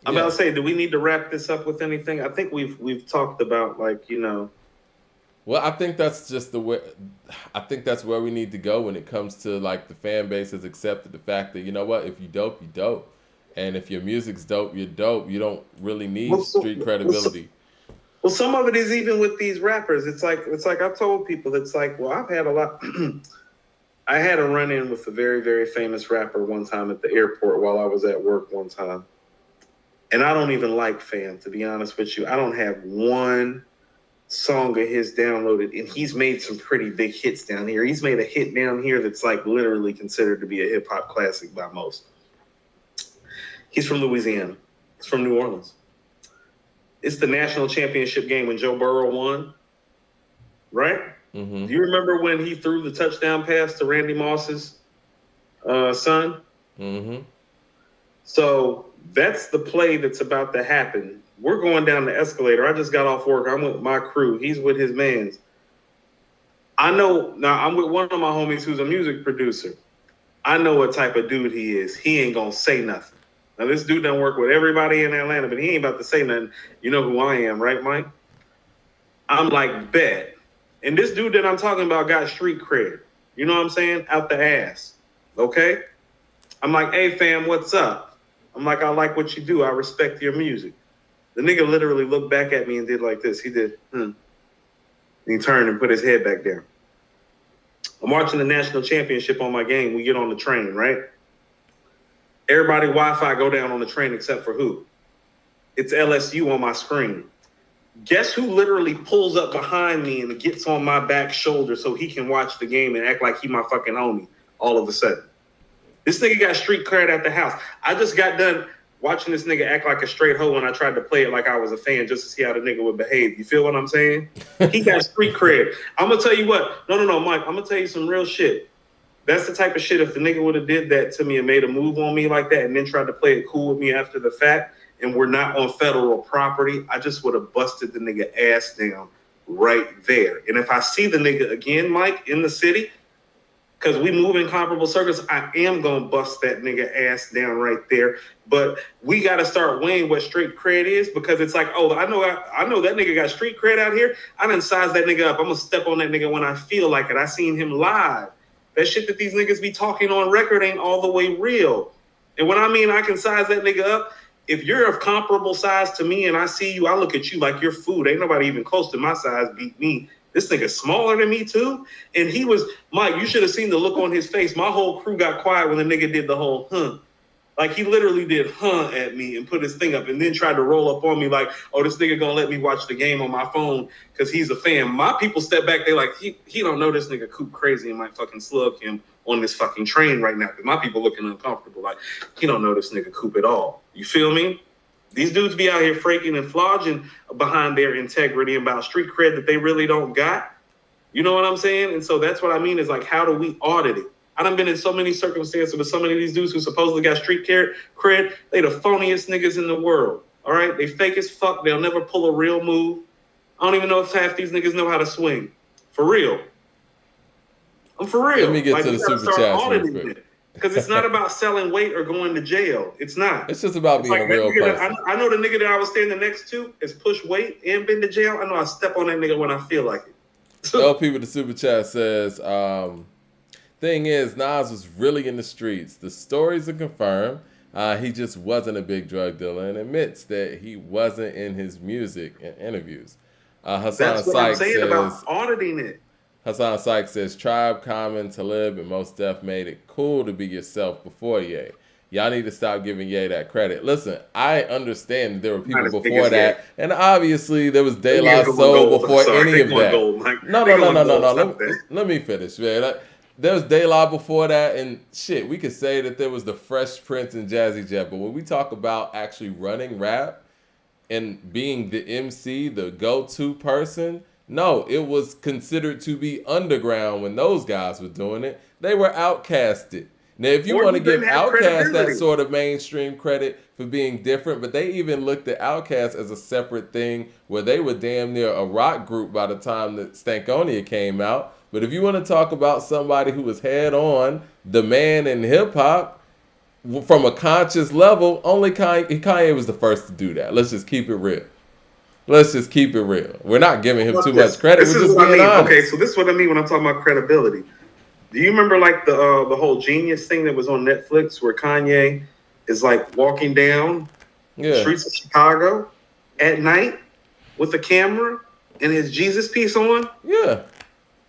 I'm about to say, do we need to wrap this up with anything? I think we've talked about, Well, I think that's just the way. I think that's where we need to go when it comes to like the fan base has accepted the fact that, you know what, if you dope, you dope, and if your music's dope, you're dope. You don't really need street credibility. Well, some of it is even with these rappers. It's like I've told people. It's like, well, I've had a lot. I had a run-in with a very, very famous rapper one time at the airport while I was at work one time. And I don't even like Fam, to be honest with you. I don't have one song of his downloaded, and he's made some pretty big hits down here. He's made a hit down here that's like literally considered to be a hip-hop classic by most. He's from Louisiana. He's from New Orleans. It's the national championship game when Joe Burrow won, right? Mm-hmm. Do you remember when he threw the touchdown pass to Randy Moss's son? Mm-hmm. So that's the play that's about to happen. We're going down the escalator. I just got off work. I'm with my crew. He's with his mans. I know, now I'm with one of my homies who's a music producer. I know what type of dude he is. He ain't going to say nothing. Now, this dude done work with everybody in Atlanta, but he ain't about to say nothing. You know who I am, right, Mike? I'm like, bet. And this dude that I'm talking about got street cred. You know what I'm saying? Out the ass. Okay? I'm like, hey, fam, what's up? I'm like, I like what you do. I respect your music. The nigga literally looked back at me and did like this. He did, And he turned and put his head back down. I'm watching the national championship on my game. We get on the train, right? Everybody Wi-Fi go down on the train except for who? It's LSU on my screen. Guess who literally pulls up behind me and gets on my back shoulder so he can watch the game and act like he my fucking homie all of a sudden? This nigga got street cred at the house. I just got done watching this nigga act like a straight hoe when I tried to play it like I was a fan just to see how the nigga would behave. You feel what I'm saying? He got street cred. I'm going to tell you what. No, Mike. I'm going to tell you some real shit. That's the type of shit, if the nigga would have did that to me and made a move on me like that and then tried to play it cool with me after the fact and we're not on federal property, I just would have busted the nigga ass down right there. And if I see the nigga again, Mike, in the city, because we move in comparable circles, I am going to bust that nigga ass down right there. But we got to start weighing what street cred is, because it's like, oh, I know that nigga got street cred out here. I done size that nigga up. I'm going to step on that nigga when I feel like it. I seen him live. That shit that these niggas be talking on record ain't all the way real. And when I mean I can size that nigga up, if you're of comparable size to me and I see you, I look at you like you're food. Ain't nobody even close to my size beat me. This nigga's smaller than me too. And he was, Mike, you should have seen the look on his face. My whole crew got quiet when the nigga did the whole Like he literally did at me and put his thing up and then tried to roll up on me like, oh, this nigga gonna let me watch the game on my phone because he's a fan. My people step back, they like, he don't know this nigga Coop crazy and might fucking slug him on this fucking train right now. Because my people looking uncomfortable, like, he don't know this nigga Coop at all. You feel me? These dudes be out here freaking and flogging behind their integrity about street cred that they really don't got. You know what I'm saying? And so that's what I mean is like, how do we audit it? I done been in so many circumstances with so many of these dudes who supposedly got street cred. They the phoniest niggas in the world. All right? They fake as fuck. They'll never pull a real move. I don't even know if half these niggas know how to swing. For real. I'm for real. Let me get to the super chat real quick. Because it's not about selling weight or going to jail. It's not. It's just about being like a real person. I know the nigga that I was standing next to has pushed weight and been to jail. I know I step on that nigga when I feel like it. LP with the super chat says, thing is, Nas was really in the streets. The stories are confirmed. He just wasn't a big drug dealer and admits that he wasn't in his music and interviews. Hassan That's what Sykes I'm saying says, about auditing it. Hassan Sykes says, Tribe, Common, Talib, and Mos Def made it cool to be yourself before Ye. Y'all need to stop giving Ye that credit. Listen, I understand that there were people before that, and obviously there was De La Soul before any of that. No. Let me finish, man. There was De La before that, and shit, we could say that there was the Fresh Prince and Jazzy Jeff, but when we talk about actually running rap and being the MC, the go-to person, no, it was considered to be underground when those guys were doing it. They were outcasted. Now, if you want to give Outkast that sort of mainstream credit for being different, but they even looked at Outkast as a separate thing where they were damn near a rock group by the time that Stankonia came out. But if you want to talk about somebody who was head on, the man in hip hop, from a conscious level, only Kanye was the first to do that. Let's just keep it real. We're not giving him too much credit. We're just being honest. Okay, so this is what I mean when I'm talking about credibility. Do you remember like the whole Genius thing that was on Netflix where Kanye is like walking down the streets of Chicago at night with a camera and his Jesus piece on? Yeah.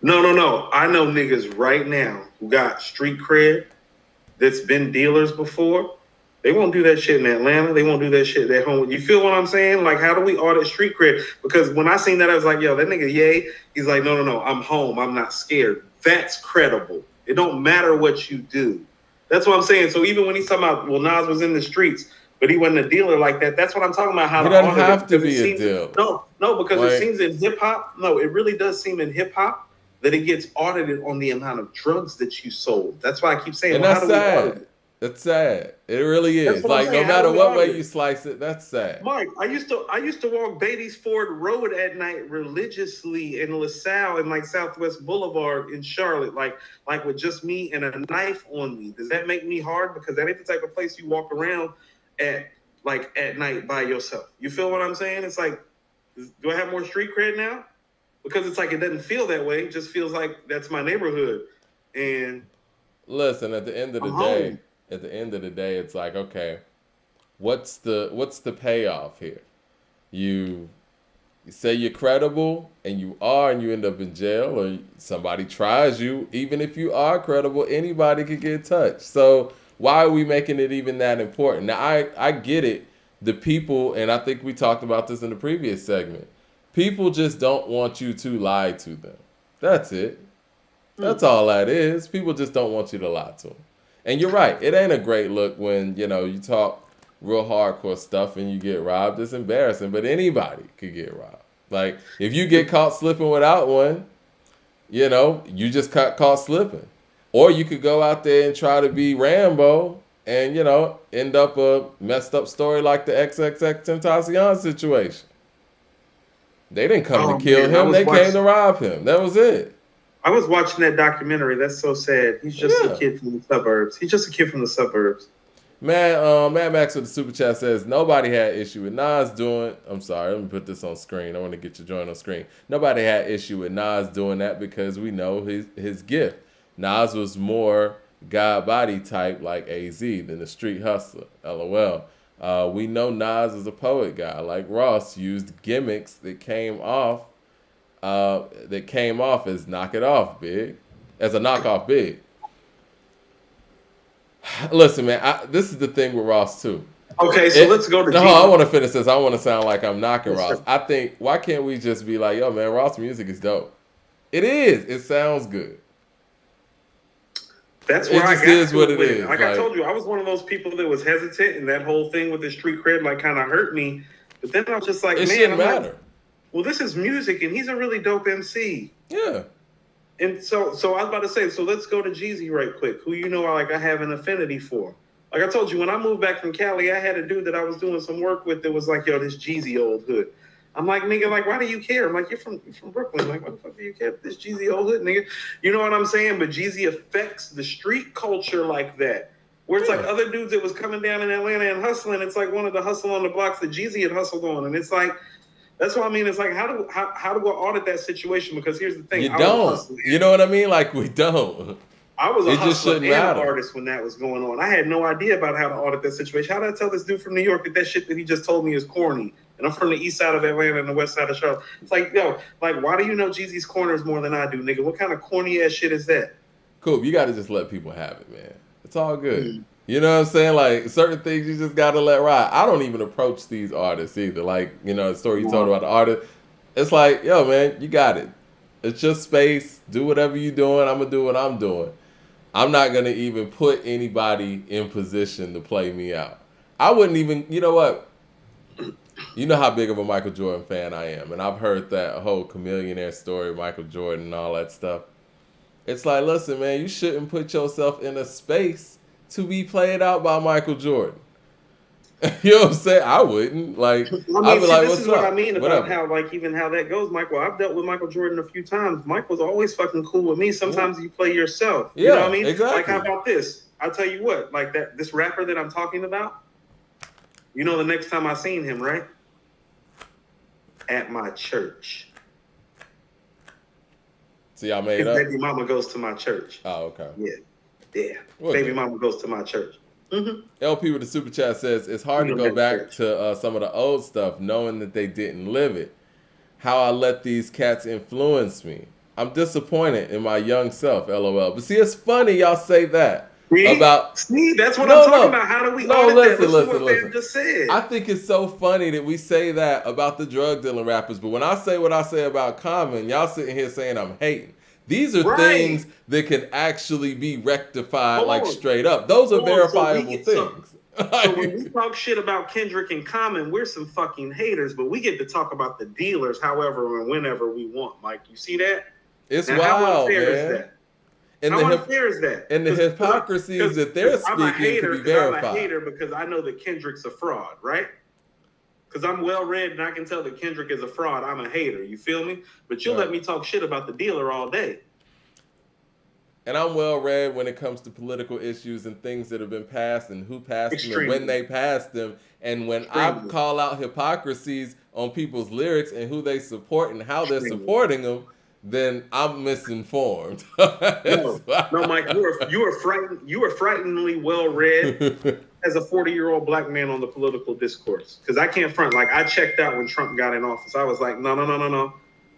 No. I know niggas right now who got street cred that's been dealers before. They won't do that shit in Atlanta. They won't do that shit at home. You feel what I'm saying? Like, how do we audit street cred? Because when I seen that, I was like, yo, that nigga, yay. He's like, no. I'm home. I'm not scared. That's credible. It don't matter what you do. That's what I'm saying. So even when he's talking about, well, Nas was in the streets, but he wasn't a dealer like that. That's what I'm talking about. How he doesn't have to be a dealer. No, because it seems in hip hop. No, it really does seem in hip hop that it gets audited on the amount of drugs that you sold. That's why I keep saying, and that's sad. That's sad. It really is. Like, no matter what way you slice it, that's sad. Mike, I used to walk Beatty's Ford Road at night religiously in LaSalle and like Southwest Boulevard in Charlotte, like with just me and a knife on me. Does that make me hard? Because that ain't the type of place you walk around at night by yourself. You feel what I'm saying? It's like, do I have more street cred now? Because it's like it doesn't feel that way. It just feels like that's my neighborhood. And listen, at the end of the day, it's like, okay, what's the payoff here? You say you're credible, and you are, and you end up in jail, or somebody tries you. Even if you are credible, anybody could get touched. So why are we making it even that important? Now, I get it. The people, and I think we talked about this in the previous segment, people just don't want you to lie to them. That's it. That's all that is. People just don't want you to lie to them. And you're right. It ain't a great look when, you talk real hardcore stuff and you get robbed. It's embarrassing, but anybody could get robbed. Like, if you get caught slipping without one, you just got caught slipping. Or you could go out there and try to be Rambo and, end up a messed up story like the XXXTentacion situation. They didn't come to kill him. They came to rob him. That was it. I was watching that documentary. That's so sad. He's just a kid from the suburbs. Man, Mad Max with the super chat says, nobody had issue with Nas doing... I'm sorry, let me put this on screen. I want to get your joint on screen. Nobody had issue with Nas doing that because we know his gift. Nas was more God body type like AZ than the street hustler. LOL. We know Nas is a poet guy. Like Ross used gimmicks that came off as knock it off big, as a knockoff big. Listen, man, this is the thing with Ross too. Okay, so let's go to No, I want to finish this. I want to sound like I'm knocking Ross. Sure. I think, why can't we just be like, yo, man, Ross music is dope. It is. It sounds good. That's where I got is to what it is. Like I told you, I was one of those people that was hesitant, and that whole thing with the street cred kind of hurt me. But then I was just like, it shouldn't matter. Well, this is music, and he's a really dope MC. Yeah. And so I was about to say, so let's go to Jeezy right quick, who I have an affinity for. Like I told you, when I moved back from Cali, I had a dude that I was doing some work with that was like, yo, this Jeezy old hood. I'm like, nigga, like, why do you care? I'm like, you're from Brooklyn. Like, why the fuck do you care? This Jeezy old hood, nigga. You know what I'm saying? But Jeezy affects the street culture like that. Where it's like other dudes that was coming down in Atlanta and hustling, it's like one of the hustle on the blocks that Jeezy had hustled on. And it's like, that's what I mean. It's like, how do I audit that situation? Because here's the thing. You don't. You know what I mean? Like, we don't. I was a hustler and an artist when that was going on. I had no idea about how to audit that situation. How did I tell this dude from New York that shit that he just told me is corny? And I'm from the east side of Atlanta and the west side of Charlotte. It's like, yo, like, why do you know Jeezy's corners more than I do, nigga? What kind of corny ass shit is that? Cool. You got to just let people have it, man. It's all good. Mm-hmm. You know what I'm saying? Like, certain things you just got to let ride. I don't even approach these artists either. Like, the story you told about the artist. It's like, yo, man, you got it. It's your space. Do whatever you're doing. I'm going to do what I'm doing. I'm not going to even put anybody in position to play me out. I wouldn't even, you know what? You know how big of a Michael Jordan fan I am. And I've heard that whole Chameleonaire story, Michael Jordan and all that stuff. It's like, listen, man, you shouldn't put yourself in a space to be played out by Michael Jordan. You know what I'm saying? I wouldn't. Like, I'd be like, what's up? This is what I mean about how, even how that goes, Mike. Well, I've dealt with Michael Jordan a few times. Mike was always fucking cool with me. Sometimes you play yourself. You know what I mean? Exactly. Like, how about this? I'll tell you what, like this rapper that I'm talking about, the next time I seen him, right? At my church. So y'all made up? Baby mama goes to my church. Oh, okay. Yeah. Baby mama goes to my church. Mm-hmm. LP with the super chat says, it's hard to go back to some of the old stuff knowing that they didn't live it. how I let these cats influence me. I'm disappointed in my young self, LOL. But see, it's funny y'all say that about. See, that's what I'm No, talking no, about. How do we no. audit that? Listen, Listen to listen, what Fam listen. just said. I think it's so funny that we say that about the drug dealing rappers, but when I say what I say about Common, y'all sitting here saying I'm hating. These are things that can actually be rectified, like straight up. Those are verifiable things. So when we talk shit about Kendrick and Common, we're some fucking haters, but we get to talk about the dealers however and whenever we want, Mike. You see that? It's now, wild, man. Is that? How unfair is that? And the hypocrisies that they're speaking can be verified. I'm a hater because I know that Kendrick's a fraud, right? Because I'm well read and I can tell that Kendrick is a fraud. I'm a hater. You feel me? But you'll let me talk shit about the dealer all day. And I'm well read when it comes to political issues and things that have been passed and who passed them and when they passed them. And when I call out hypocrisies on people's lyrics and who they support and how they're supporting them, then I'm misinformed. No, Mike, you are frighteningly well read as a 40-year-old black man on the political discourse. Because I can't front. Like, I checked out when Trump got in office. I was like, no.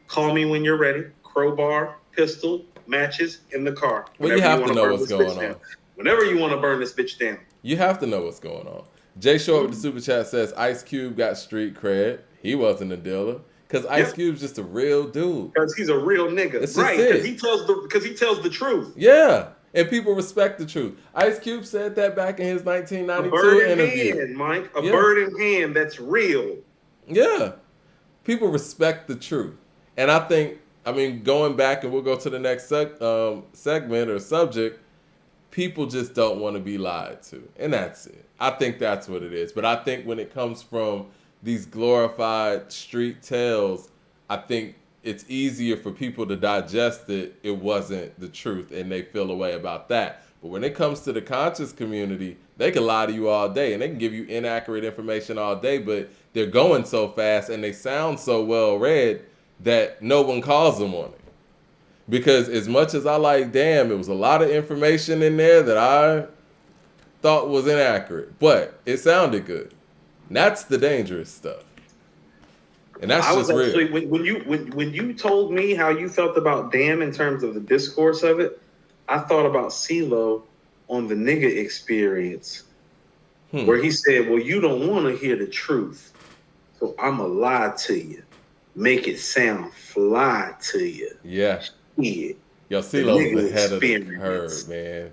Call me when you're ready. Crowbar, pistol, matches in the car. Well, you have to know what's going on. Whenever you want to burn this bitch down. You have to know what's going on. Jay Short with the super chat says Ice Cube got street cred. He wasn't a dealer. Because Ice Cube's just a real dude. Because he's a real nigga. Right. Because he tells the truth. Yeah. And people respect the truth. Ice Cube said that back in his 1992 interview. Hand, Mike. A bird in hand that's real. Yeah. People respect the truth. And I think, going back, and we'll go to the next segment or subject, people just don't want to be lied to. And that's it. I think that's what it is. But I think when it comes from these glorified street tales, I think it's easier for people to digest it wasn't the truth and they feel a way about that. But when it comes to the conscious community, they can lie to you all day and they can give you inaccurate information all day, but they're going so fast and they sound so well read that no one calls them on it. Because as much as I like, damn, it was a lot of information in there that I thought was inaccurate, but it sounded good. And that's the dangerous stuff. And that's just real. Actually, when you told me how you felt about Damn in terms of the discourse of it, I thought about CeeLo on the nigga experience, where he said, well, you don't want to hear the truth, so I'ma lie to you. Make it sound fly to you. Yeah. Yeah. Yo, CeeLo's ahead of the curve, man.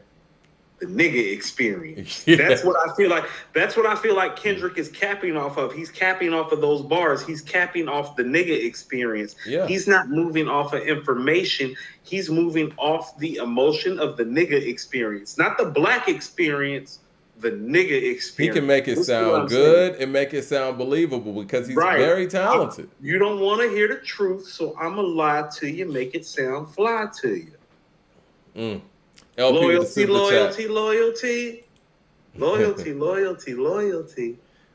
The nigga experience. Yeah. That's what I feel like. That's what I feel like Kendrick is capping off of. He's capping off of those bars. He's capping off the nigga experience. Yeah. He's not moving off of information. He's moving off the emotion of the nigga experience. Not the black experience, the nigga experience. He can make it sound good and make it sound believable because he's very talented. You don't want to hear the truth, so I'm going to lie to you, make it sound fly to you. LP loyalty.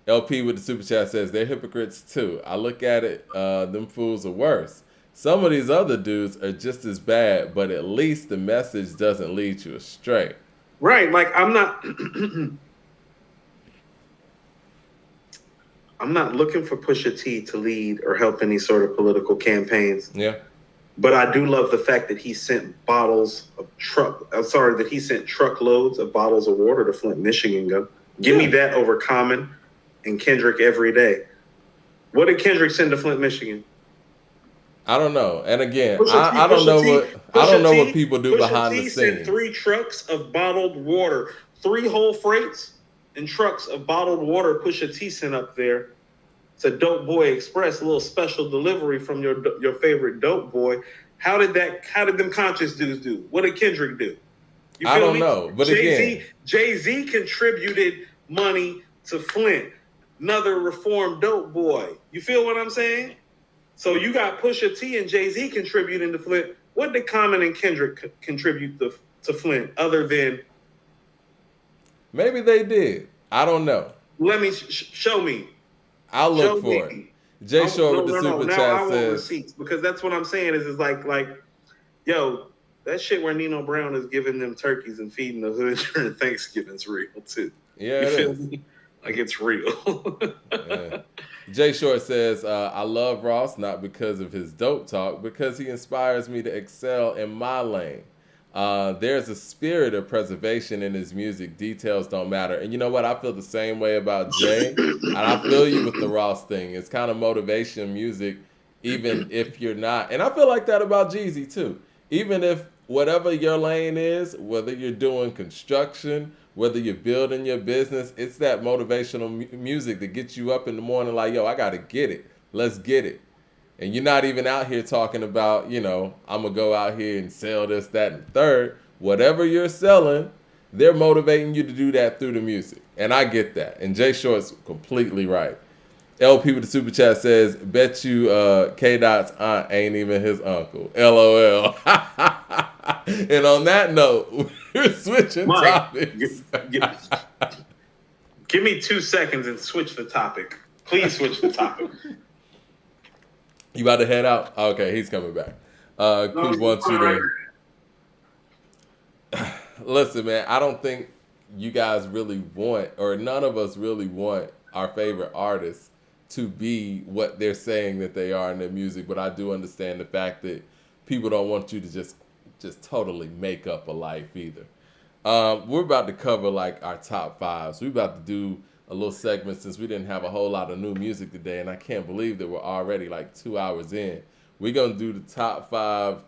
LP with the super chat says they're hypocrites too. I look at it, them fools are worse. Some of these other dudes are just as bad, but at least the message doesn't lead you astray. Right, like I'm not looking for Pusha T to lead or help any sort of political campaigns. Yeah. But I do love the fact that he sent truckloads of bottles of water to Flint, Michigan. Give me that over Common and Kendrick every day. What did Kendrick send to Flint, Michigan? I don't know. And again, I don't know what people do behind the scenes. Sent 3 trucks of bottled water, 3 whole freights and trucks of bottled water. Pusha T sent up there. It's a Dope Boy Express, a little special delivery from your favorite dope boy. How did them conscious dudes do? What did Kendrick do? You feel I don't know, but Jay-Z contributed money to Flint, another reformed dope boy. You feel what I'm saying? So you got Pusha T and Jay-Z contributing to Flint. What did Common and Kendrick contribute to Flint other than? Maybe they did. I don't know. Let me show me. I'll look for it. Jay Short with the super chat says receipts, because that's what I'm saying is like, yo, that shit where Nino Brown is giving them turkeys and feeding the hood during Thanksgiving's real too. Yeah, it is. Like it's real. Yeah. Jay Short says, I love Ross not because of his dope talk, because he inspires me to excel in my lane. There's a spirit of preservation in his music. Details don't matter. And you know what? I feel the same way about Jay. And I feel you with the Ross thing. It's kind of motivation music, even if you're not. And I feel like that about Jeezy, too. Even if whatever your lane is, whether you're doing construction, whether you're building your business, it's that motivational music that gets you up in the morning like, yo, I got to get it. Let's get it. And you're not even out here talking about, I'm going to go out here and sell this, that, and third. Whatever you're selling, they're motivating you to do that through the music. And I get that. And Jay Short's completely right. LP with the super chat says, bet you K-Dot's aunt ain't even his uncle. LOL. And on that note, we're switching topics. Give me 2 seconds and switch the topic. Please switch the topic. You about to head out? Okay, he's coming back. Coop wants you to... Listen, man, I don't think you guys really want, or none of us really want our favorite artists to be what they're saying that they are in their music, but I do understand the fact that people don't want you to just totally make up a life either. We're about to cover like our top fives. We're about to do a little segment since we didn't have a whole lot of new music today, and I can't believe that we're already like 2 hours in. We're gonna do the top 5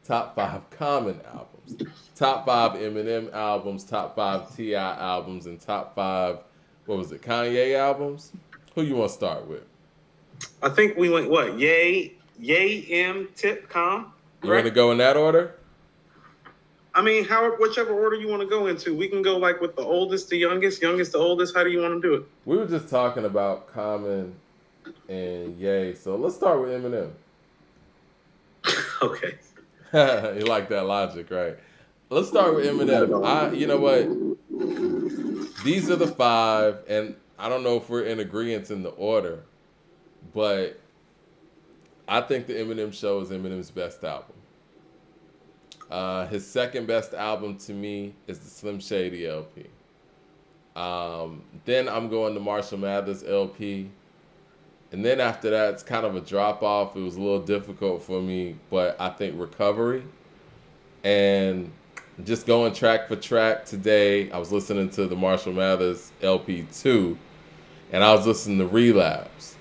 top 5 Common albums, top 5 Eminem albums, top 5 T.I. albums, and top 5 Kanye albums. Who you want to start with? I think we went what? Yay, M, Tip, Com. You're gonna go in that order? I mean, whichever order you want to go into. We can go like with the oldest to youngest, youngest to oldest. How do you want to do it? We were just talking about Common and Ye, so let's start with Eminem. Okay. You like that logic, right? Let's start with Eminem. You know what? These are the 5, and I don't know if we're in agreement in the order, but I think the Eminem Show is Eminem's best album. His second best album to me is the Slim Shady LP. Then I'm going to Marshall Mathers LP. And then after that, it's kind of a drop off. It was a little difficult for me, but I think Recovery. And just going track for track today, I was listening to the Marshall Mathers LP 2, and I was listening to Relapse.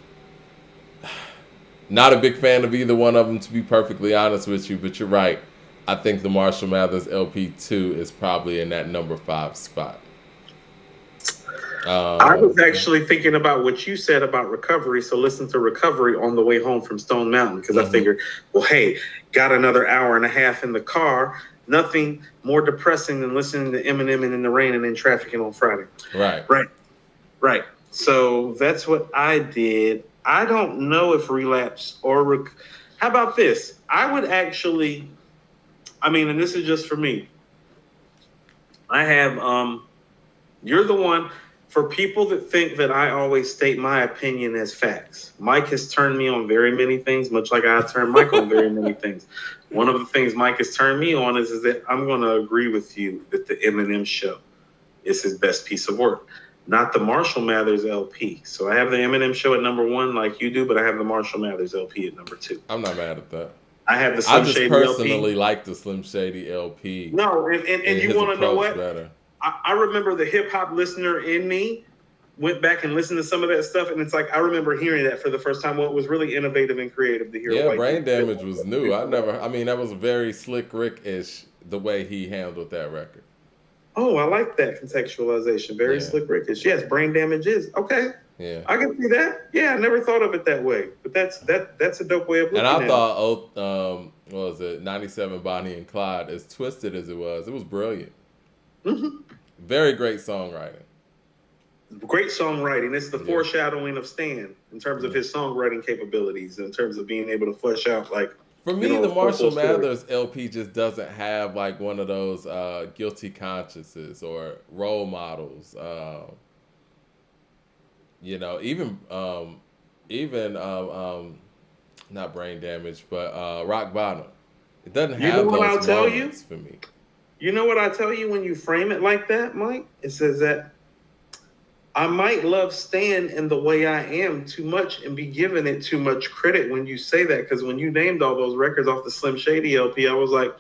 Not a big fan of either one of them, to be perfectly honest with you, but you're right. I think the Marshall Mathers LP 2 is probably in that number 5 spot. I was actually thinking about what you said about Recovery, so listen to Recovery on the way home from Stone Mountain, because I figured, well, hey, got another hour and a half in the car. Nothing more depressing than listening to Eminem and in the rain and in traffic on Friday. Right. So that's what I did. I don't know if Relapse or how about this? I would actually, and this is just for me. I have, you're the one, for people that think that I always state my opinion as facts. Mike has turned me on very many things, much like I turned Mike on very many things. One of the things Mike has turned me on is that I'm going to agree with you that the Eminem Show is his best piece of work, not the Marshall Mathers LP. So I have the Eminem Show at number 1 like you do, but I have the Marshall Mathers LP at number 2. I'm not mad at that. I have the Slim Shady LP. I just personally like the Slim Shady LP. No, and you want to know what? Better. I remember the hip-hop listener in me went back and listened to some of that stuff, and it's like I remember hearing that for the first time. Well, it was really innovative and creative to hear. Yeah, Brain Damage was new. That was very Slick Rick-ish, the way he handled that record. Oh, I like that contextualization. Very Slick Rick-ish. Yes, Brain Damage is. Okay. Yeah. I can see that. Yeah, I never thought of it that way. But that's a dope way of looking at it. And I thought, what was it, 97 Bonnie and Clyde, as twisted as it was brilliant. Mm-hmm. Very great songwriting. Great songwriting. It's the foreshadowing of Stan in terms of his songwriting capabilities, in terms of being able to flesh out like. For me, the Marshall Mathers LP just doesn't have like one of those guilty consciences or role models. Not Brain Damage, but Rock Bottom. It doesn't have those moments for me. You know what I tell you when you frame it like that, Mike? It says that I might love Stan and the way I am too much and be giving it too much credit when you say that. Because when you named all those records off the Slim Shady LP, I was like,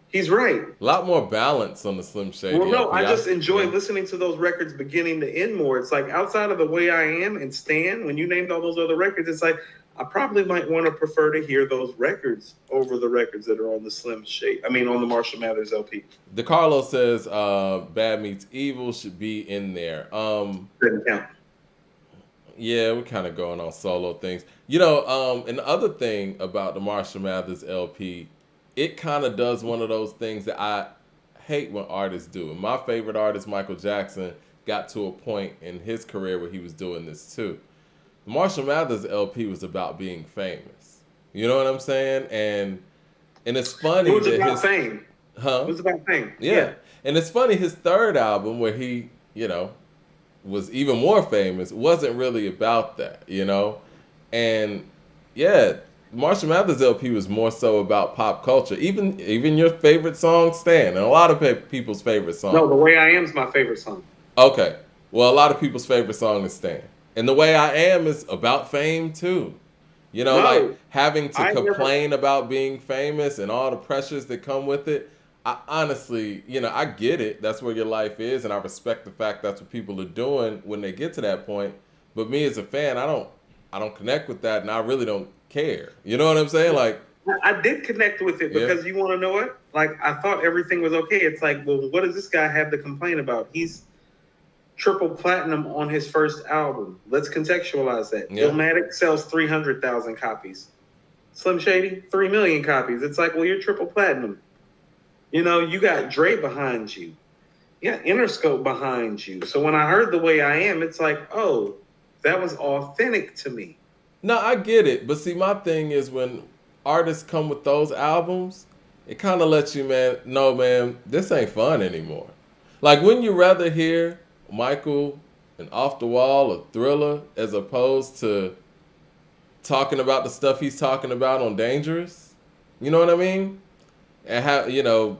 he's right. A lot more balance on the Slim Shady Well, no, LP. I just enjoy listening to those records beginning to end more. It's like outside of the way I am and Stan, when you named all those other records, it's like I probably might want to prefer to hear those records over the records that are on the Slim Shady. I mean, on the Marshall Mathers LP. DeCarlo says Bad Meets Evil should be in there. Doesn't count. Yeah, we're kind of going on solo things. You know, and the other thing about the Marshall Mathers LP, it kind of does one of those things that I hate when artists do. And my favorite artist, Michael Jackson, got to a point in his career where he was doing this too. The Marshall Mathers LP was about being famous. You know what I'm saying? And it's funny. It was about fame. Huh? It was about fame. Yeah. And it's funny, his third album where he, you know, was even more famous wasn't really about that, you know? And yeah, Marshall Mathers LP was more so about pop culture. Even your favorite song, Stan, and a lot of people's favorite song. No, The Way I Am is my favorite song. Okay. Well, a lot of people's favorite song is Stan. And The Way I Am is about fame too. You know, like having to complain about being famous and all the pressures that come with it. I honestly, you know, I get it. That's where your life is, and I respect the fact that's what people are doing when they get to that point. But me as a fan, I don't connect with that, and I really don't care. You know what I'm saying? Like, I did connect with it because you want to know what? Like, I thought everything was okay. It's like, well, what does this guy have to complain about? He's triple platinum on his first album. Let's contextualize that. Yeah. Illmatic sells 300,000 copies. Slim Shady, 3 million copies. It's like, well, you're triple platinum. You know, you got Dre behind you. You got Interscope behind you. So when I heard The Way I Am, it's like, oh, that was authentic to me. No, I get it. But see, my thing is when artists come with those albums, it kind of lets you, know, man, this ain't fun anymore. Like, wouldn't you rather hear Michael and Off the Wall or Thriller as opposed to talking about the stuff he's talking about on Dangerous? You know what I mean? And how, you know,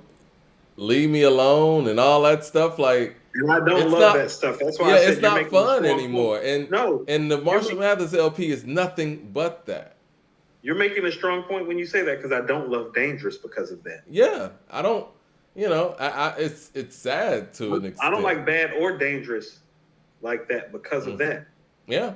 Leave Me Alone and all that stuff. Like, and I don't love that stuff. That's why I said it's not fun anymore. And no, and the Marshall Mathers LP is nothing but that. You're making a strong point when you say that because I don't love Dangerous because of that. Yeah, I don't. You know, it's sad to an extent. I don't like Bad or Dangerous like that because of that. Yeah,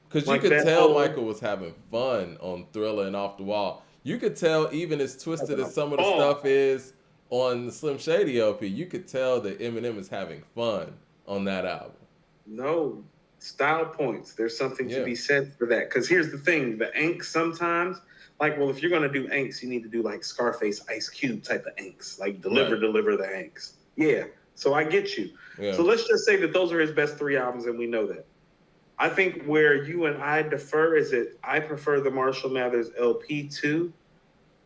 because you could tell Michael was having fun on Thriller and Off the Wall. You could tell even as twisted as some of the stuff is on the Slim Shady LP, you could tell that Eminem is having fun on that album. No, style points. There's something to be said for that. Because here's the thing, the angst sometimes, like, well, if you're going to do angst, you need to do like Scarface, Ice Cube type of angst. Like deliver the angst. Yeah, so I get you. Yeah. So let's just say that those are his best 3 albums and we know that. I think where you and I differ is that I prefer the Marshall Mathers LP2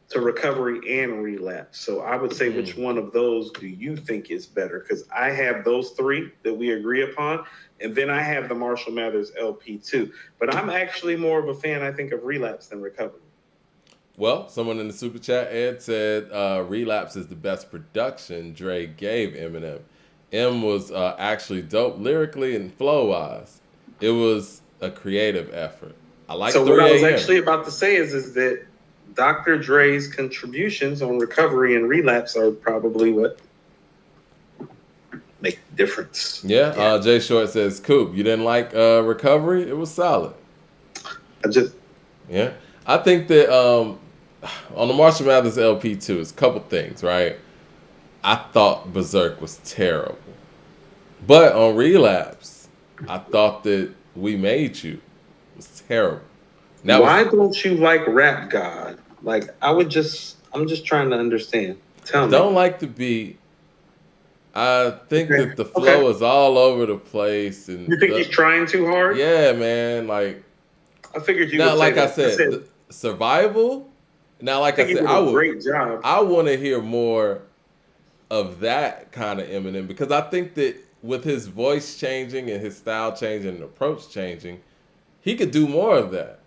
to Recovery and Relapse. So I would say which one of those do you think is better? Because I have those 3 that we agree upon, and then I have the Marshall Mathers LP2. But I'm actually more of a fan, I think, of Relapse than Recovery. Well, someone in the super chat, Ed, said Relapse is the best production Dre gave Eminem. M was actually dope lyrically and flow-wise. It was a creative effort. I like. So what I was actually about to say is that Dr. Dre's contributions on Recovery and Relapse are probably what make the difference. Yeah. Jay Short says, Coop, you didn't like Recovery? It was solid. Yeah. I think that on the Marshall Mathers LP2, it's a couple things, right? I thought Berserk was terrible. But on Relapse, I thought that We Made You was terrible. Now, why don't you like Rap God? Like, I'm just trying to understand. Tell me. Don't like the beat. I think that the flow is all over the place. And you think he's trying too hard? Yeah, man. Like, I figured you. Now, would like say I said, the Survival. Now, like I said, great job. I want to hear more of that kind of Eminem because I think that with his voice changing and his style changing and approach changing, he could do more of that.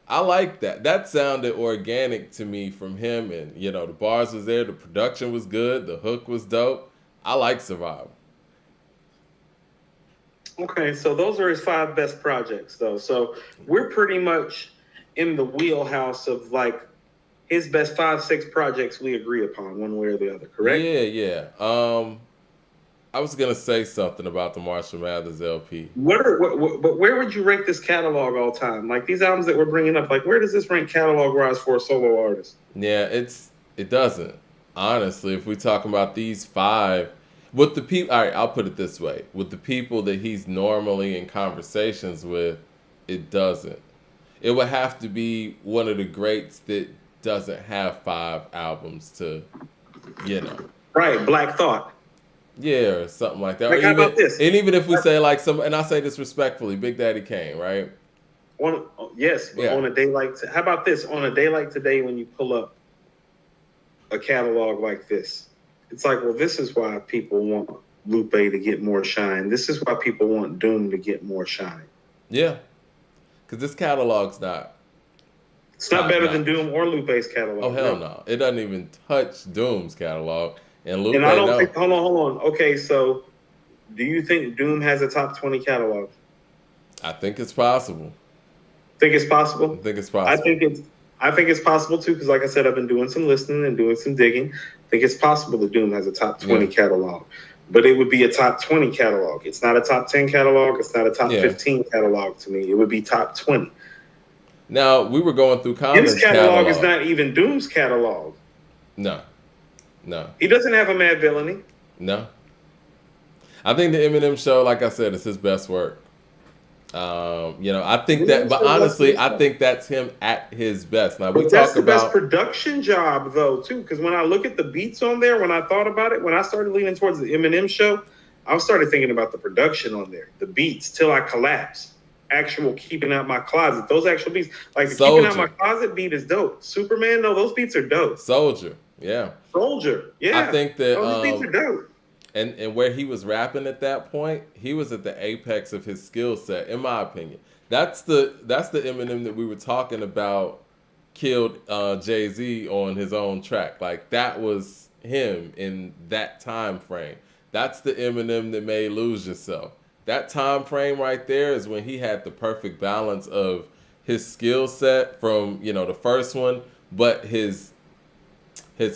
I like that. That sounded organic to me from him, and the bars was there, the production was good, the hook was dope. I like Survival. Okay, so those are his 5 best projects, though. So we're pretty much in the wheelhouse of like his best 5, 6 projects we agree upon, one way or the other. Correct? Yeah, yeah. I was gonna say something about the Marshall Mathers LP. But where would you rank this catalog all time? Like these albums that we're bringing up, like where does this rank catalog wise for a solo artist? Yeah, it doesn't. Honestly, if we're talking about these 5, with the people, all right, I'll put it this way: with the people that he's normally in conversations with, it doesn't. It would have to be one of the greats that doesn't have 5 albums to, you know. Right, Black Thought. Yeah, or something like that. Like, how about this? And even if we say like some, and I say this respectfully, Big Daddy Kane, right? Yes, but on a day like how about this? On a day like today, when you pull up a catalog like this, it's like, well, this is why people want Lupe to get more shine. This is why people want Doom to get more shine. Yeah, because this catalog's not. It's not better than Doom or Lupe's catalog. Oh hell no! It doesn't even touch Doom's catalog. And Lupe, I don't think. Hold on. Okay, so do you think Doom has a top 20 catalog? I think it's possible. Think it's possible? I think it's possible. I think it's possible too, because like I said, I've been doing some listening and doing some digging. I think it's possible that Doom has a top 20 catalog, but it would be a top 20 catalog. It's not a top 10 catalog. It's not a top 15 catalog to me. It would be top 20. Now we were going through Common's his catalog is not even Doom's catalog. No. He doesn't have a Mad Villainy. No. I think the Eminem show, like I said, is his best work. I think that, but honestly, I think that's him at his best. Now that's the best production job, though, too. Because when I look at the beats on there, when I thought about it, when I started leaning towards the Eminem show, I started thinking about the production on there, the beats, Till I Collapse, actual Keeping Out My Closet. Those actual beats, like the Keeping Out My Closet beat, is dope. Superman, no, those beats are dope. Soldier, yeah. Yeah. I think that those beats are dope. And where he was rapping at that point, he was at the apex of his skill set, in my opinion. That's the Eminem that we were talking about killed Jay-Z on his own track. Like that was him in that time frame. That's the Eminem that made Lose Yourself. That time frame right there is when he had the perfect balance of his skill set from, the first one, but his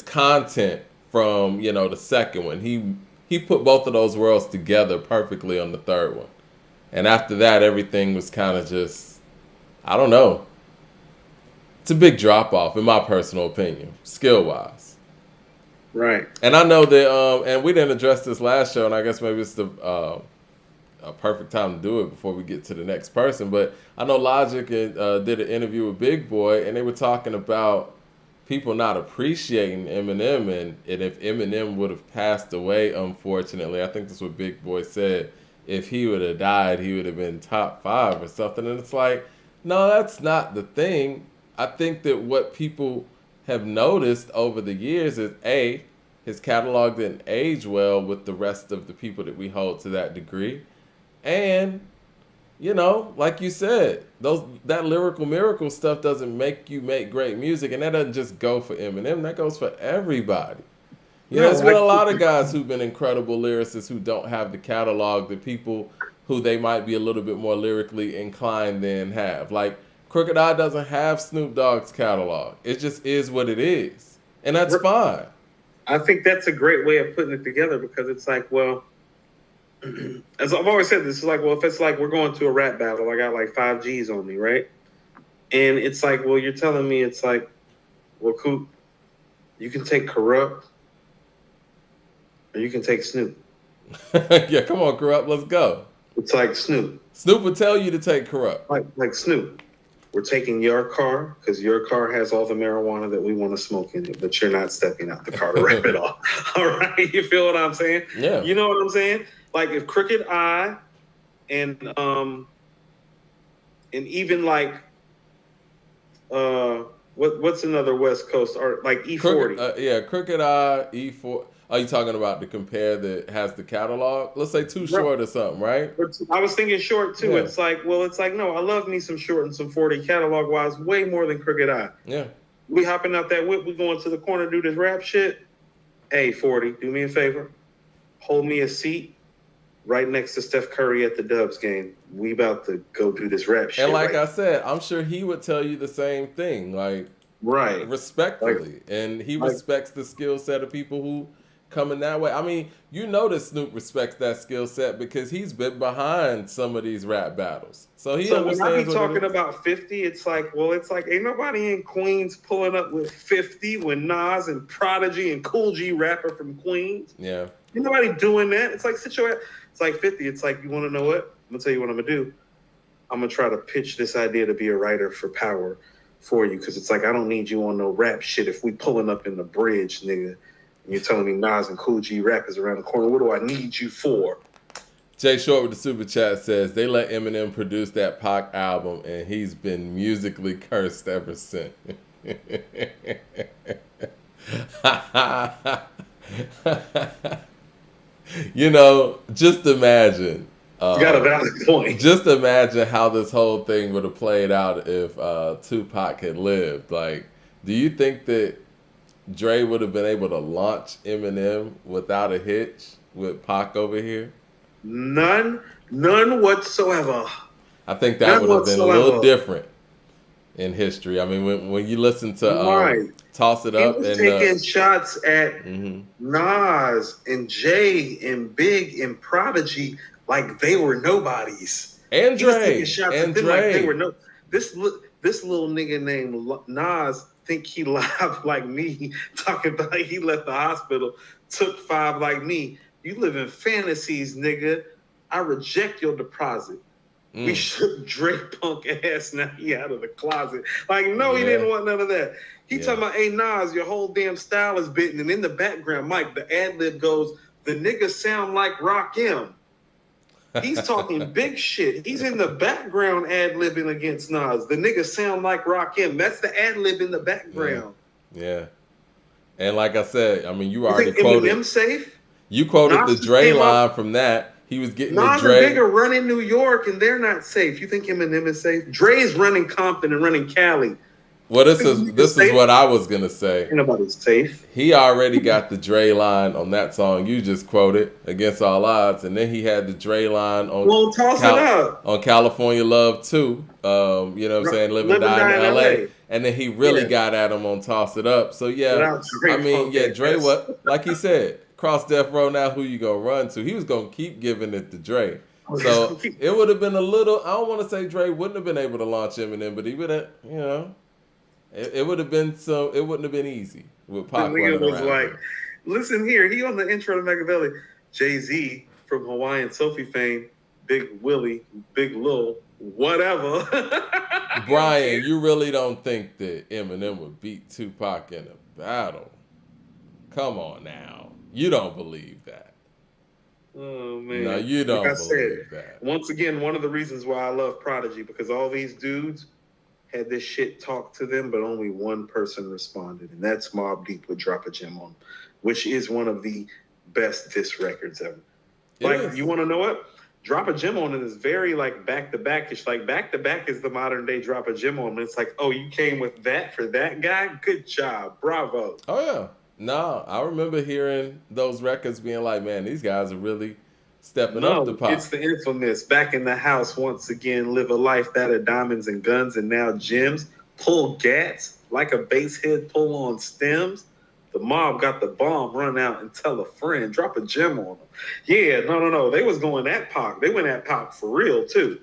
content from, the second one. He put both of those worlds together perfectly on the third one. And after that, everything was kind of just, I don't know. It's a big drop off, in my personal opinion, skill wise. Right. And I know that, and we didn't address this last show, and I guess maybe it's a perfect time to do it before we get to the next person. But I know Logic did an interview with Big Boy, and they were talking about people not appreciating Eminem, and if Eminem would have passed away, unfortunately, I think that's what Big Boy said, if he would have died, he would have been top 5 or something. And it's like, no, that's not the thing. I think that what people have noticed over the years is, A, his catalog didn't age well with the rest of the people that we hold to that degree. And like you said, that lyrical miracle stuff doesn't make you make great music, and that doesn't just go for Eminem. That goes for everybody. There's been a lot of guys who've been incredible lyricists who don't have the catalog that people who they might be a little bit more lyrically inclined than have. Like Crooked Eye doesn't have Snoop Dogg's catalog. It just is what it is, and that's fine. I think that's a great way of putting it together, because it's like, well, as I've always said, this is like, well, if it's like we're going to a rap battle, I got like 5 G's on me, right? And it's like, well, you're telling me it's like, well, Coop, you can take Corrupt or you can take Snoop. Yeah, come on, Corrupt, let's go. It's like Snoop. Snoop would tell you to take Corrupt. Like Snoop. We're taking your car because your car has all the marijuana that we want to smoke in it, but you're not stepping out the car to rip it off. All right, you feel what I'm saying? Yeah. You know what I'm saying? Like if Crooked Eye and even like what's another West Coast art, like E40? Crooked Eye, E4. Are you talking about the compare that has the catalog? Let's say Too Short or something, right? I was thinking Short too. Yeah. It's like no, I love me some Short and some 40 catalog wise way more than Crooked Eye. Yeah. We hopping out that whip, we going to the corner, do this rap shit. Hey, 40, do me a favor. Hold me a seat right next to Steph Curry at the Dubs game. We about to go do this rap shit. And like right I said, I'm sure he would tell you the same thing, like right. respectfully, and he respects the skill set of people who come in that way. I mean, you notice Snoop respects that skill set because he's been behind some of these rap battles, so he So when I understands be what it talking is. about 50, it's like, well, it's like ain't nobody in Queens pulling up with 50 when Nas and Prodigy and Cool G rapper from Queens. Yeah. Ain't nobody doing that. It's like it's like 50. It's like, you want to know what? I'm gonna tell you what I'm gonna do. I'm gonna try to pitch this idea to be a writer for power for you, because it's like, I don't need you on no rap shit. If we pulling up in the bridge, nigga, and you're telling me Nas and Cool G rap is around the corner, what do I need you for? Jay Short with the super chat says they let Eminem produce that Pac album, and he's been musically cursed ever since. You know, just imagine. You got a valid point. Just imagine how this whole thing would have played out if Tupac had lived. Like, do you think that Dre would have been able to launch Eminem without a hitch with Pac over here? None whatsoever. I think that would have been a little different in history. I mean, when you listen to Toss It Up, he was and taking shots at Nas and Jay and Big and Prodigy like they were nobodies. And he was Dre, taking shots at them like they were no. This little nigga named Nas think he live like me, talking about he left the hospital, took 5 like me. You live in fantasies, nigga. I reject your deposit. We shook Dre punk ass, now he out of the closet. Like, no, he didn't want none of that. He talking about, hey, Nas, your whole damn style is bitten. And in the background, Mike, the ad-lib goes, the nigga sound like Rakim. He's talking big shit. He's in the background ad-libbing against Nas. The nigga sound like Rakim. That's the ad-lib in the background. Yeah. And like I said, I mean, you already quoted. Eminem safe? You quoted Nas the Dre line from that. He was getting Nas the Dre. and Big are running New York, and they're not safe. You think Eminem is safe? Dre's running Compton and running Cali. Well, this is what I was gonna say. Ain't nobody safe. He already got the Dre line on that song you just quoted, Against All Odds, and then he had the Dre line on Toss It Up on California Love too. You know what I'm saying? Live and Die in LA. And then he really got at him on Toss It Up. So yeah, I mean, Dre, what, like he said, cross death row now, who you gonna run to? He was gonna keep giving it to Dre. So it would have been a little, I don't want to say Dre wouldn't have been able to launch Eminem, but he would have, you know, it would have been so, it wouldn't have been easy with Pac running was around. Like, listen here, he on the intro to Machiavelli, Jay-Z from Hawaiian Sophie fame, Big Willie, Big Lil, whatever. Brian, you really don't think that Eminem would beat Tupac in a battle? Come on now. You don't believe that. Oh, man. No, you don't believe that. Once again, one of the reasons why I love Prodigy, because all these dudes had this shit talked to them, but only one person responded, and that's Mobb Deep with Drop a Gem on, which is one of the best diss records ever. You want to know what? Drop a Gem on it is very like back-to-back-ish. Like back-to-back is the modern day Drop a Gem on. And it's like, oh, you came with that for that guy? Good job. Bravo. Oh, yeah. No, I remember hearing those records being like, man, these guys are really stepping up to Pop. It's the infamous Back in the House once again, live a life that of diamonds and guns and now gems, pull gats like a bass head pull on stems. The mob got the bomb, run out and tell a friend, drop a gem on them. Yeah, no. They was going at Pac. They went at Pac for real too.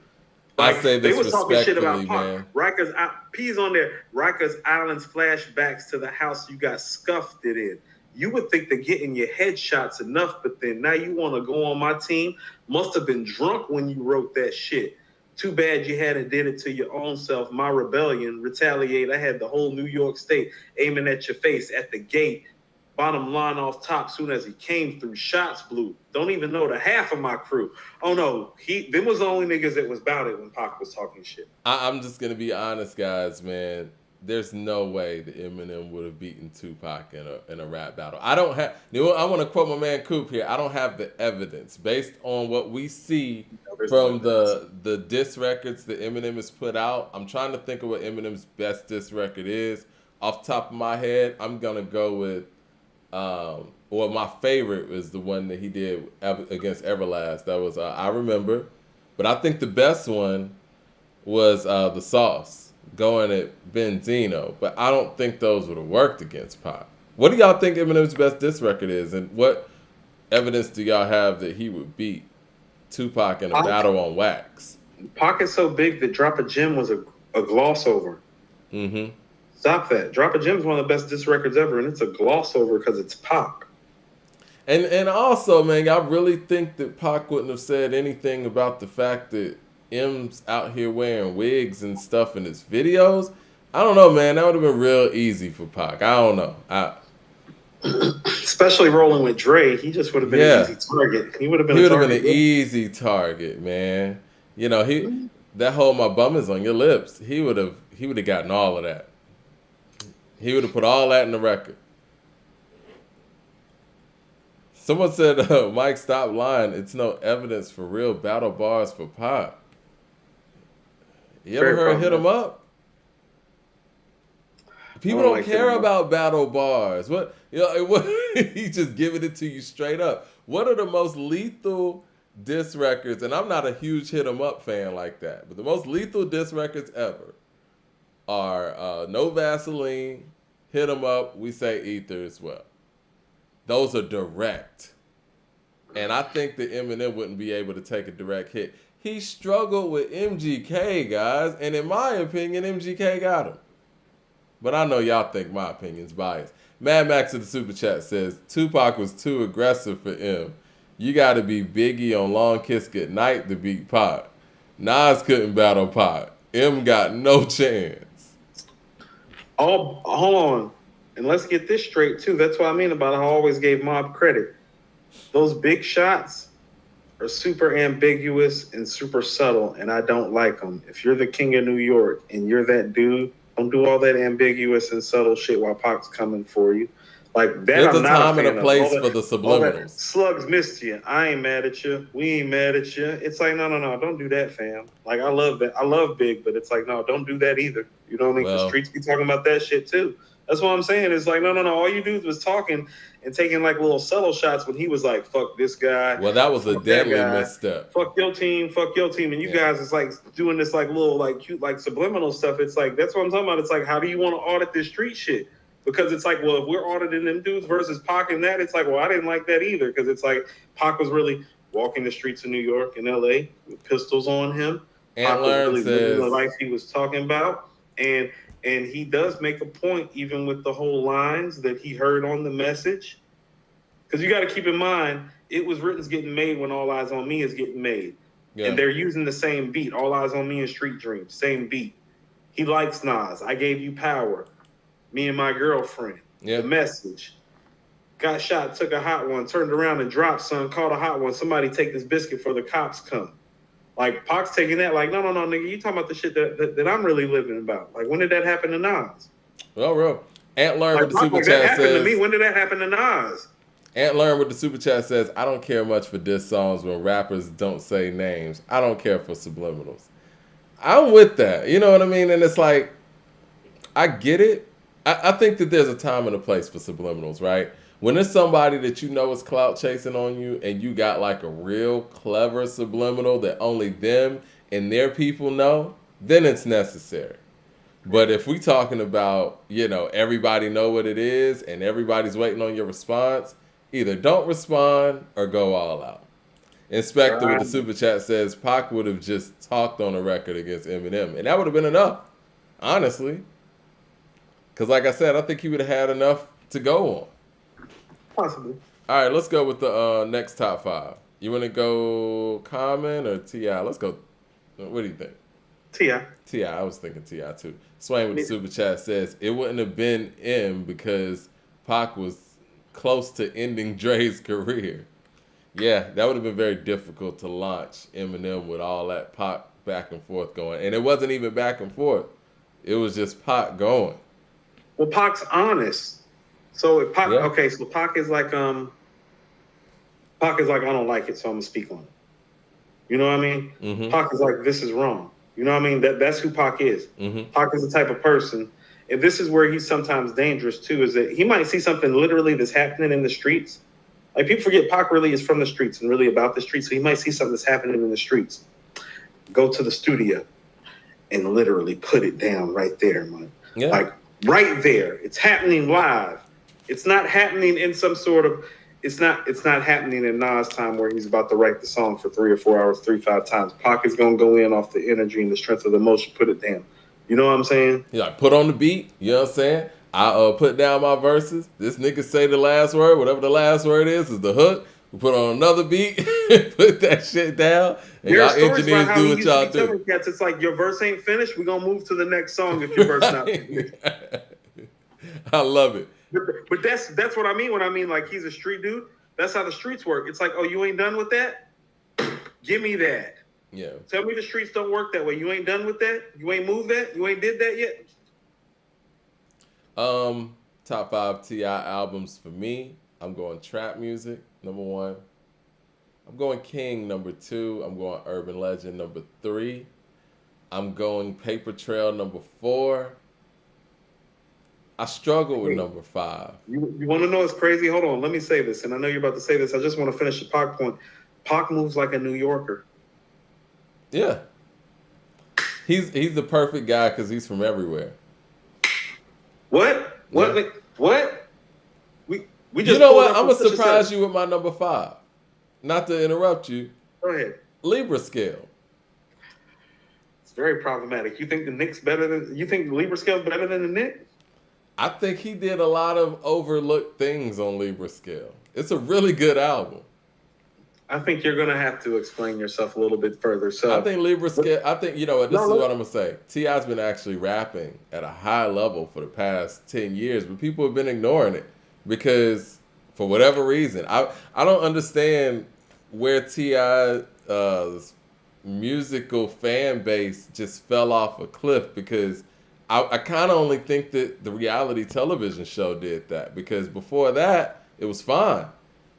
Like, I say this they was talking shit about Pac. Man. Rikers, P's on there. Rikers Island's flashbacks to the house you got scuffed it in. You would think that getting your headshots enough, but then now you want to go on my team. Must have been drunk when you wrote that shit. Too bad you hadn't did it to your own self. My rebellion, retaliate. I had the whole New York State aiming at your face at the gate. Bottom line off top soon as he came through. Shots blew. Don't even know the half of my crew. Oh no, them was the only niggas that was about it when Pac was talking shit. I'm just gonna be honest, guys, man. There's no way that Eminem would have beaten Tupac in a rap battle. I don't have. I want to quote my man Coop here. I don't have the evidence based on what we see from the diss records that Eminem has put out. I'm trying to think of what Eminem's best diss record is. Off the top of my head, I'm gonna go with Well, my favorite was the one that he did against Everlast. That was I Remember. But I think the best one was the Sauce going at Benzino. But I don't think those would have worked against Pac. What do y'all think Eminem's best diss record is? And what evidence do y'all have that he would beat Tupac in a battle on wax? Pac is so big that Drop a Gem was a gloss over. Mm-hmm. Stop that. Drop a Gem is one of the best diss records ever, and it's a gloss over because it's Pac. And also, man, y'all really think that Pac wouldn't have said anything about the fact that M's out here wearing wigs and stuff in his videos? I don't know, man. That would have been real easy for Pac. I don't know. Especially rolling with Dre, he just would have been an easy target. He would have been an easy target, man. You know, that whole "my bum is on your lips." He would have gotten all of that. He would have put all that in the record. Someone said, Mike, stop lying. It's no evidence for real battle bars for Pac. You ever heard Hit 'Em Up? People don't care about battle bars. What? He's just giving it to you straight up. What are the most lethal diss records? And I'm not a huge Hit 'Em Up fan like that, but the most lethal diss records ever are No Vaseline, Hit 'Em Up, We Say Ether as well. Those are direct. And I think that Eminem wouldn't be able to take a direct hit. He struggled with MGK, guys. And in my opinion, MGK got him. But I know y'all think my opinion's biased. Mad Max in the Super Chat says, Tupac was too aggressive for M. You got to be Biggie on Long Kiss Goodnight to beat Pac. Nas couldn't battle Pac. M got no chance. Oh, hold on. And let's get this straight, too. That's what I mean about I always gave Mob credit. Those big shots are super ambiguous and super subtle, and I don't like them. If you're the king of New York and you're that dude, don't do all that ambiguous and subtle shit while Pac's coming for you. Like that, there's I'm a time and a place for the subliminals. Slugs missed you. I ain't mad at you. We ain't mad at you. It's like, no, don't do that, fam. Like, I love that. I love Big, but it's like, no, don't do that either. You know what I mean? The streets be talking about that shit too. That's what I'm saying. It's like, no. All you dudes was talking and taking like little subtle shots when he was like, fuck this guy. Well, that was a deadly misstep. Fuck your team. And you guys is like doing this like little like cute like subliminal stuff. It's like, that's what I'm talking about. It's like, how do you want to audit this street shit? Because it's like, well, if we're auditing them dudes versus Pac and that, it's like, well, I didn't like that either. Because it's like Pac was really walking the streets of New York and LA with pistols on him. Pac was really living the life he was talking about. And he does make a point, even with the whole lines that he heard on the message. Because you got to keep in mind, It Was Written's getting made when All Eyes on Me is getting made. Yeah. And they're using the same beat. All Eyes on Me and Street Dreams, same beat. He likes Nas. I Gave You Power. Me and My Girlfriend. Yeah. The Message. Got shot, took a hot one, turned around and dropped, son, caught a hot one. Somebody take this biscuit for the cops come. Like, Pac's taking that, like, no, nigga, you talking about the shit that I'm really living about. Like, when did that happen to Nas? Well, real. Ant Learn like, with the super like, chat that happened says... to me. When did that happen to Nas? Ant Learn with the super chat says, I don't care much for diss songs when rappers don't say names. I don't care for subliminals. I'm with that. You know what I mean? And it's like, I get it. I think that there's a time and a place for subliminals, right? When there's somebody that you know is clout chasing on you and you got like a real clever subliminal that only them and their people know, then it's necessary. But if we talking about, everybody know what it is and everybody's waiting on your response, either don't respond or go all out. Inspector with the super chat says Pac would have just talked on a record against Eminem, and that would have been enough, honestly. Because like I said, I think he would have had enough to go on. Possibly. All right, let's go with the next top 5. You want to go Common or T.I.? Let's go. What do you think? T.I. T.I. I was thinking T.I. too. Swain with the super chat says it wouldn't have been M because Pac was close to ending Dre's career. Yeah, that would have been very difficult to launch Eminem with all that Pac back and forth going. And it wasn't even back and forth. It was just Pac going. Well, Pac's honest. So if Pac, okay, so Pac is like, I don't like it, so I'm gonna speak on it. You know what I mean? Mm-hmm. Pac is like, this is wrong. You know what I mean? That's who Pac is. Mm-hmm. Pac is the type of person, and this is where he's sometimes dangerous too, is that he might see something literally that's happening in the streets. Like people forget Pac really is from the streets and really about the streets. So he might see something that's happening in the streets. Go to the studio and literally put it down right there, man. Yeah. Like right there. It's happening live. It's not happening in some sort of, it's not happening in Nas time where he's about to write the song for 3 or 4 hours, 3-5 times. Pac is gonna go in off the energy and the strength of the emotion, put it down. You know what I'm saying? Yeah, like put on the beat, you know what I'm saying? I put down my verses. This nigga say the last word, whatever the last word is the hook. We put on another beat, put that shit down, and y'all engineers do what y'all do. Cats, it's like your verse ain't finished. We're gonna move to the next song if your verse not finished. I love it. But that's what I mean when I mean like he's a street dude. That's how the streets work. It's like, oh, you ain't done with that? Give me that. Yeah. Tell me the streets don't work that way. You ain't done with that? You ain't moved that? You ain't did that yet? Top 5 T.I. albums for me. I'm going trap music, number 1. I'm going King, number 2. I'm going Urban Legend, number 3. I'm going Paper Trail, number 4. I struggle with number 5. You want to know what's crazy? Hold on, let me say this, and I know you're about to say this. I just want to finish the Pac point. Pac moves like a New Yorker. Yeah. He's the perfect guy because he's from everywhere. What? Yeah. What? We just. You know what? I'm gonna surprise you with my number 5. Not to interrupt you. Go ahead. Libra scale. It's very problematic. You think the Knicks better than? You think the Libra scale better than the Knicks? I think he did a lot of overlooked things on Libra scale. It's a really good album. I think you're gonna have to explain yourself a little bit further. So I think Libra scale. I think this is what I'm gonna say. T.I.'s been actually rapping at a high level for the past 10 years, but people have been ignoring it because for whatever reason, I don't understand where T.I.'s musical fan base just fell off a cliff because I kind of only think that the reality television show did that because before that it was fine.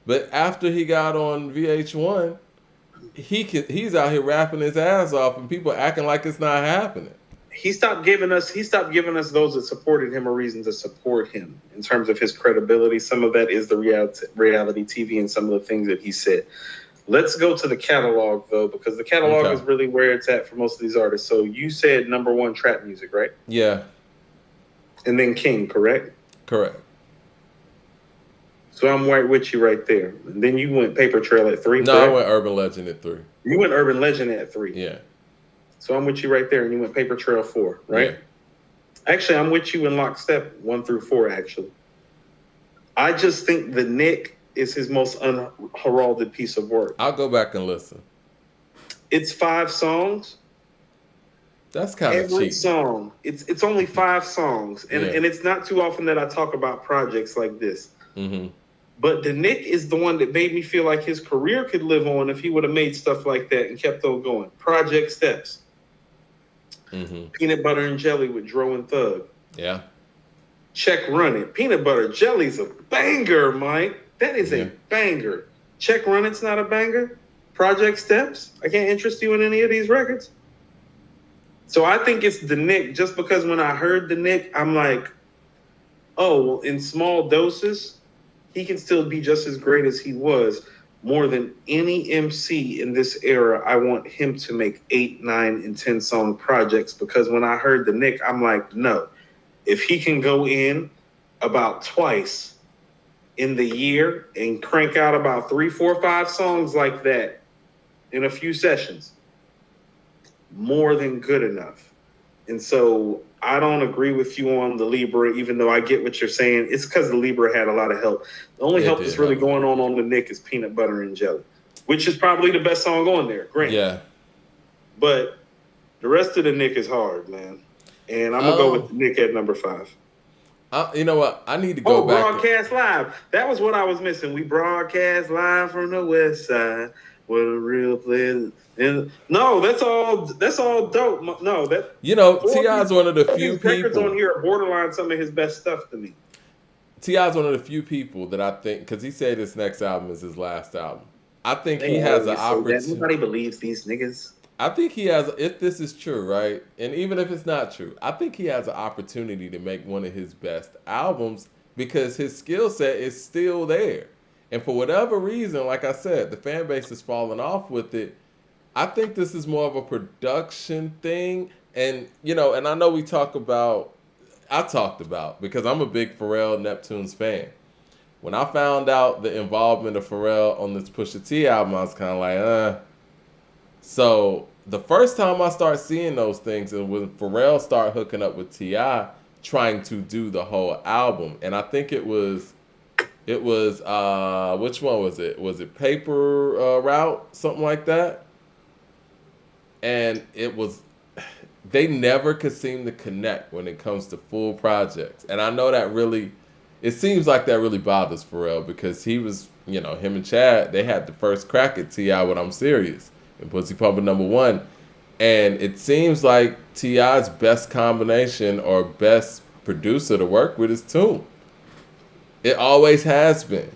But after he got on VH1, he's out here rapping his ass off, and people acting like it's not happening. He stopped giving us those that supported him a reason to support him in terms of his credibility. Some of that is the reality TV and some of the things that he said. Let's go to the catalog though, because the catalog is really where it's at for most of these artists. So you said number 1 trap music, right? Yeah. And then King, correct? Correct. So I'm right with you right there. And then you went Paper Trail at 3. No, correct? I went Urban Legend at 3. You went Urban Legend at 3. Yeah. So I'm with you right there, and you went Paper Trail 4, right? Yeah. Actually, I'm with you in lockstep 1 through 4. Actually, I just think the Nick is his most unheralded piece of work. I'll go back and listen. It's 5 songs. That's kind of cheap. Every song. It's only 5 songs, and it's not too often that I talk about projects like this. Mm-hmm. But the Nick is the one that made me feel like his career could live on if he would have made stuff like that and kept on going. Project Steps. Mm-hmm. Peanut Butter and Jelly with Dro and Thug. Yeah. Check Running. Peanut Butter Jelly's a banger, Mike. That is a banger. Check Running's not a banger. Project Steps. I can't interest you in any of these records. So I think it's the Nick just because when I heard the Nick, I'm like, oh, well, in small doses, he can still be just as great as he was. More than any MC in this era, I want him to make 8, 9, and 10 song projects because when I heard the Nick, I'm like, no. If he can go in about twice in the year and crank out about 3, 4, 5 songs like that in a few sessions, more than good enough. And so I don't agree with you on the Libra, even though I get what you're saying. It's because the Libra had a lot of help. The only help that's really going on the Nick is Peanut Butter and Jelly, which is probably the best song on there. Great. Yeah. But the rest of the Nick is hard, man. And I'm going to go with the Nick at number 5. You know what? I need to go back. Broadcast live. That was what I was missing. We broadcast live from the West Side. What a real player. No, that's all dope. No, that T.I.'s one of the few people. Records on here are borderline some of his best stuff to me. T.I.'s one of the few people that I think, because he said this next album is his last album. I think he has an opportunity. Nobody believes these niggas. I think he has, if this is true, right? And even if it's not true, I think he has an opportunity to make one of his best albums because his skill set is still there. And for whatever reason, like I said, the fan base is falling off with it. I think this is more of a production thing. And, you know, and I know I talked about, because I'm a big Pharrell Neptunes fan. When I found out the involvement of Pharrell on this Pusha T album, I was kind of like, So the first time I started seeing those things and when Pharrell started hooking up with T.I. trying to do the whole album. And I think it was which one was it? Was it Paper Route? Something like that? And they never could seem to connect when it comes to full projects. And I know it seems like that really bothers Pharrell because he was, you know, him and Chad, they had the first crack at T.I. with I'm Serious and Pussy Pumper #1. And it seems like T.I.'s best combination or best producer to work with is Toomp. It always has been.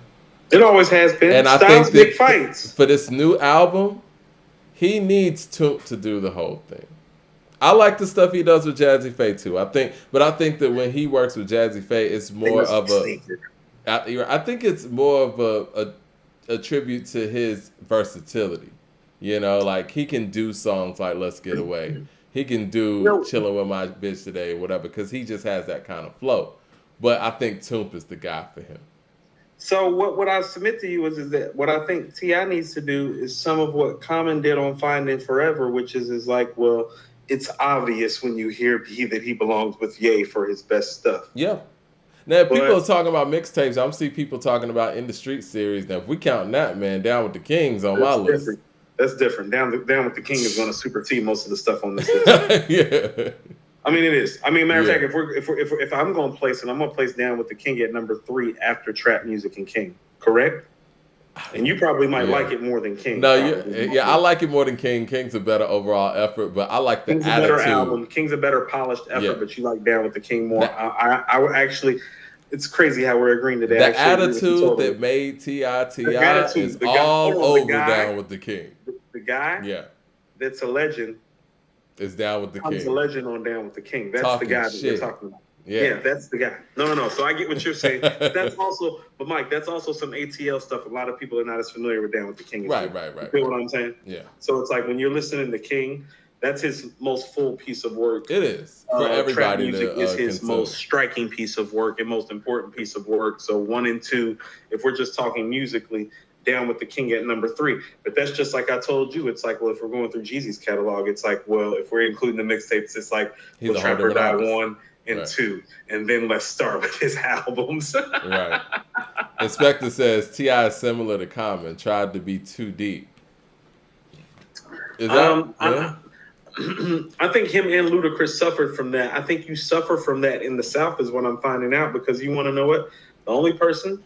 It always has been. And I Styles, think big fights. For this new album, he needs Toomp to do the whole thing. I like the stuff he does with Jazzy Faye too. I think that when he works with Jazzy Faye, it's more of I think it's more of a tribute to his versatility. You know, like he can do songs like Let's Get Away. He can do Chilling With My Bitch Today or whatever because he just has that kind of flow. But I think Toomp is the guy for him. So what I submit to you is that what I think T.I. needs to do is some of what Common did on Finding Forever, which is like, well, it's obvious when you hear that he belongs with Ye for his best stuff. Yeah. Now, people are talking about mixtapes. I'm seeing people talking about In the Street series. Now, if we count that, man, Down with the Kings on my list. That's different. Down with the King is going to super T most of the stuff on this list. Yeah. I mean, it is. I mean, matter of fact, if I'm going to place it, I'm going to place Down with the King at number 3 after Trap Music and King. Correct? And you probably might like it more than King. No, I like it more than King. King's a better overall effort, but I like the King's attitude. A better album. King's a better polished effort, but you like Down with the King more. I would actually. It's crazy how we're agreeing today. The attitude that made T.I. is all over Down with the King. The guy, that's a legend. Is Down with the King. He's a legend on Down with the King. That's the guy that we're talking about. Yeah, that's the guy. No. So I get what you're saying. That's also, but Mike, that's also some ATL stuff. A lot of people are not as familiar with Down with the King. Right. You feel what I'm saying? Yeah. So it's like when you're listening to King, that's his most full piece of work. It is for everybody. Trap music is his most striking piece of work and most important piece of work. So 1 and 2, if we're just talking musically, Down with the King at number 3. But that's just like I told you. It's like, well, if we're going through Jeezy's catalog, it's like, well, if we're including the mixtapes, it's like, well, Trap or Die 1 and 2, and then let's start with his albums. Right. Inspector says T.I. is similar to Common. Tried to be too deep. Is that? I think him and Ludacris suffered from that. I think you suffer from that in the South is what I'm finding out, because you want to know what? The only person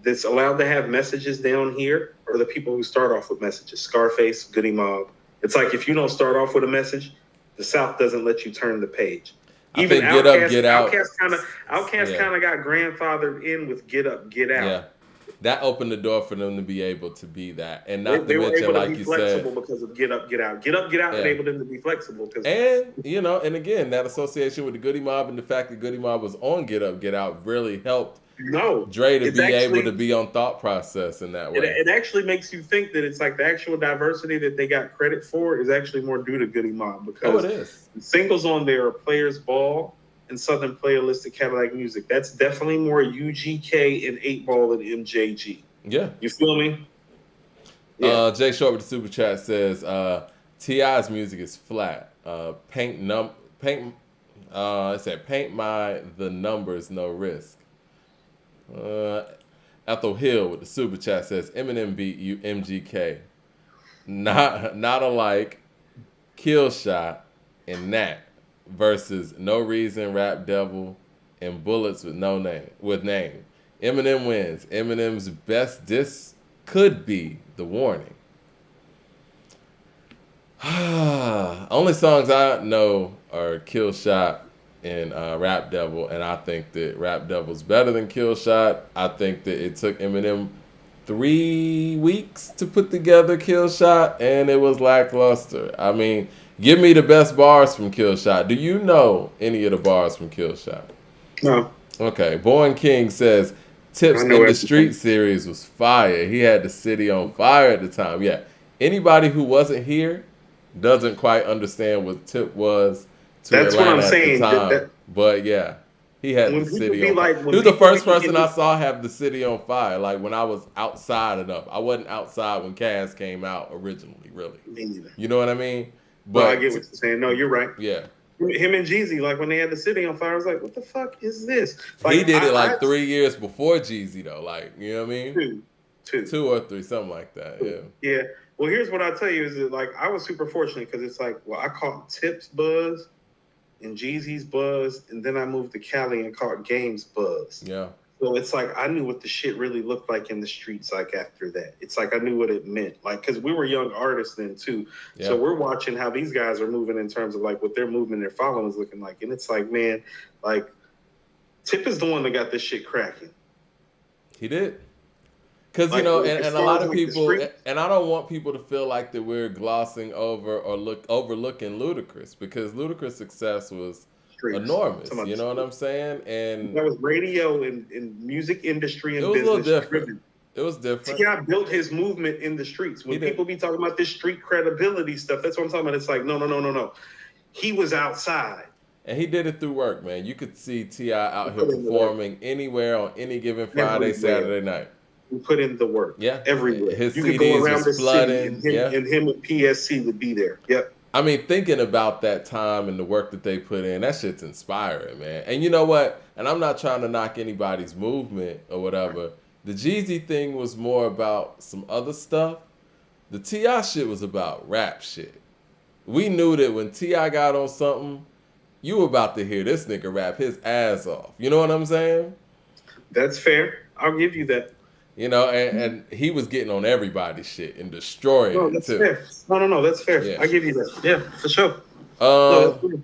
that's allowed to have messages down here are the people who start off with messages. Scarface, Goody Mob. It's like if you don't start off with a message, the South doesn't let you turn the page. Even Get Up, Get Out. Outkast kind of got grandfathered in with Get Up, Get Out. Yeah. That opened the door for them to be able to be that, and not to mention, like you said, because of Get Up, Get Out. Get Up, Get Out enabled them to be flexible. And and again, that association with the Goody Mob and the fact that Goody Mob was on Get Up, Get Out really helped. Dre to be able to be on thought process in that way. It actually makes you think that it's like the actual diversity that they got credit for is actually more due to Goody Mob, because it is. The singles on there are Players Ball and Southern Playalistic Cadillac Music. That's definitely more UGK and 8 Ball than MJG. Yeah. You feel me? Yeah. Jay Short with the super chat says T.I.'s music is flat. Paint my the numbers, no risk. Ethel Hill with the super chat says Eminem beat you MGK. Not alike, Kill Shot and Nat versus No Reason, Rap Devil, and Bullets with name. Eminem wins. Eminem's best diss could be The Warning. Only songs I know are Kill Shot and Rap Devil, and I think that Rap Devil's better than Kill Shot. I think that it took Eminem 3 weeks to put together Kill Shot, and it was lackluster. I mean, give me the best bars from Kill Shot. Do you know any of the bars from Kill Shot? No. Okay. Born King says Tip's I in know the everything. Street series was fire. He had the city on fire at the time. Yeah. Anybody who wasn't here doesn't quite understand what Tip was to That's what Atlanta I'm saying. at the time. But yeah, he had When the people city be on like- fire. when He was the people first be person in I the- saw have the city on fire. Like when I was outside enough. I wasn't outside when Cass came out originally, really. Me neither. You know what I mean? But I get what you're saying. No, you're right. Yeah. Him and Jeezy, like when they had the city on fire, I was like, what the fuck is this? Like, He did it I- 3 years before Jeezy though. Like, you know what I mean? Two. 2 or 3, something like that. Yeah. Yeah. Well, here's what I'll tell you is that, like, I was super fortunate because it's like, well, I caught Tip's buzz and Jeezy's buzz, and then I moved to Cali and caught Game's buzz. Yeah. So it's like I knew what the shit really looked like in the streets. Like after that, it's like I knew what it meant. Like because we were young artists then too, Yeah. so we're watching how these guys are moving in terms of like what their movement, their following is looking like, and it's like, man, like Tip is the one that got this shit cracking. He did. Because, Like, you know, as and a far lot as, of like, the people, street- and I don't want people to feel like that we're glossing over or overlooking Ludacris, because Ludacris' success was Streets. enormous. Talking about You know what the I'm saying? And That was radio and music industry and it was a little business different. driven. It was different. T.I. built his movement in the streets. When He did. people be talking about this street credibility stuff, that's what I'm talking about. It's like, no. He was outside. And he did it through work, man. You could see T.I. out here Put in the performing anywhere on any given Friday, Everywhere. Saturday night. We put in the work. Yeah. Everywhere. His you could CDs go around was the flooding. city and him and PSC would be there. Yep. I mean, thinking about that time and the work that they put in, that shit's inspiring, man. And you know what? And I'm not trying to knock anybody's movement or whatever. The Jeezy thing was more about some other stuff. The T.I. shit was about rap shit. We knew that when T.I. got on something, you were about to hear this nigga rap his ass off. You know what I'm saying? That's fair. I'll give you that. You know, and he was getting on everybody's shit and destroying No, it that's too. fair. No, that's fair. Yeah. I give you that. Yeah, for sure.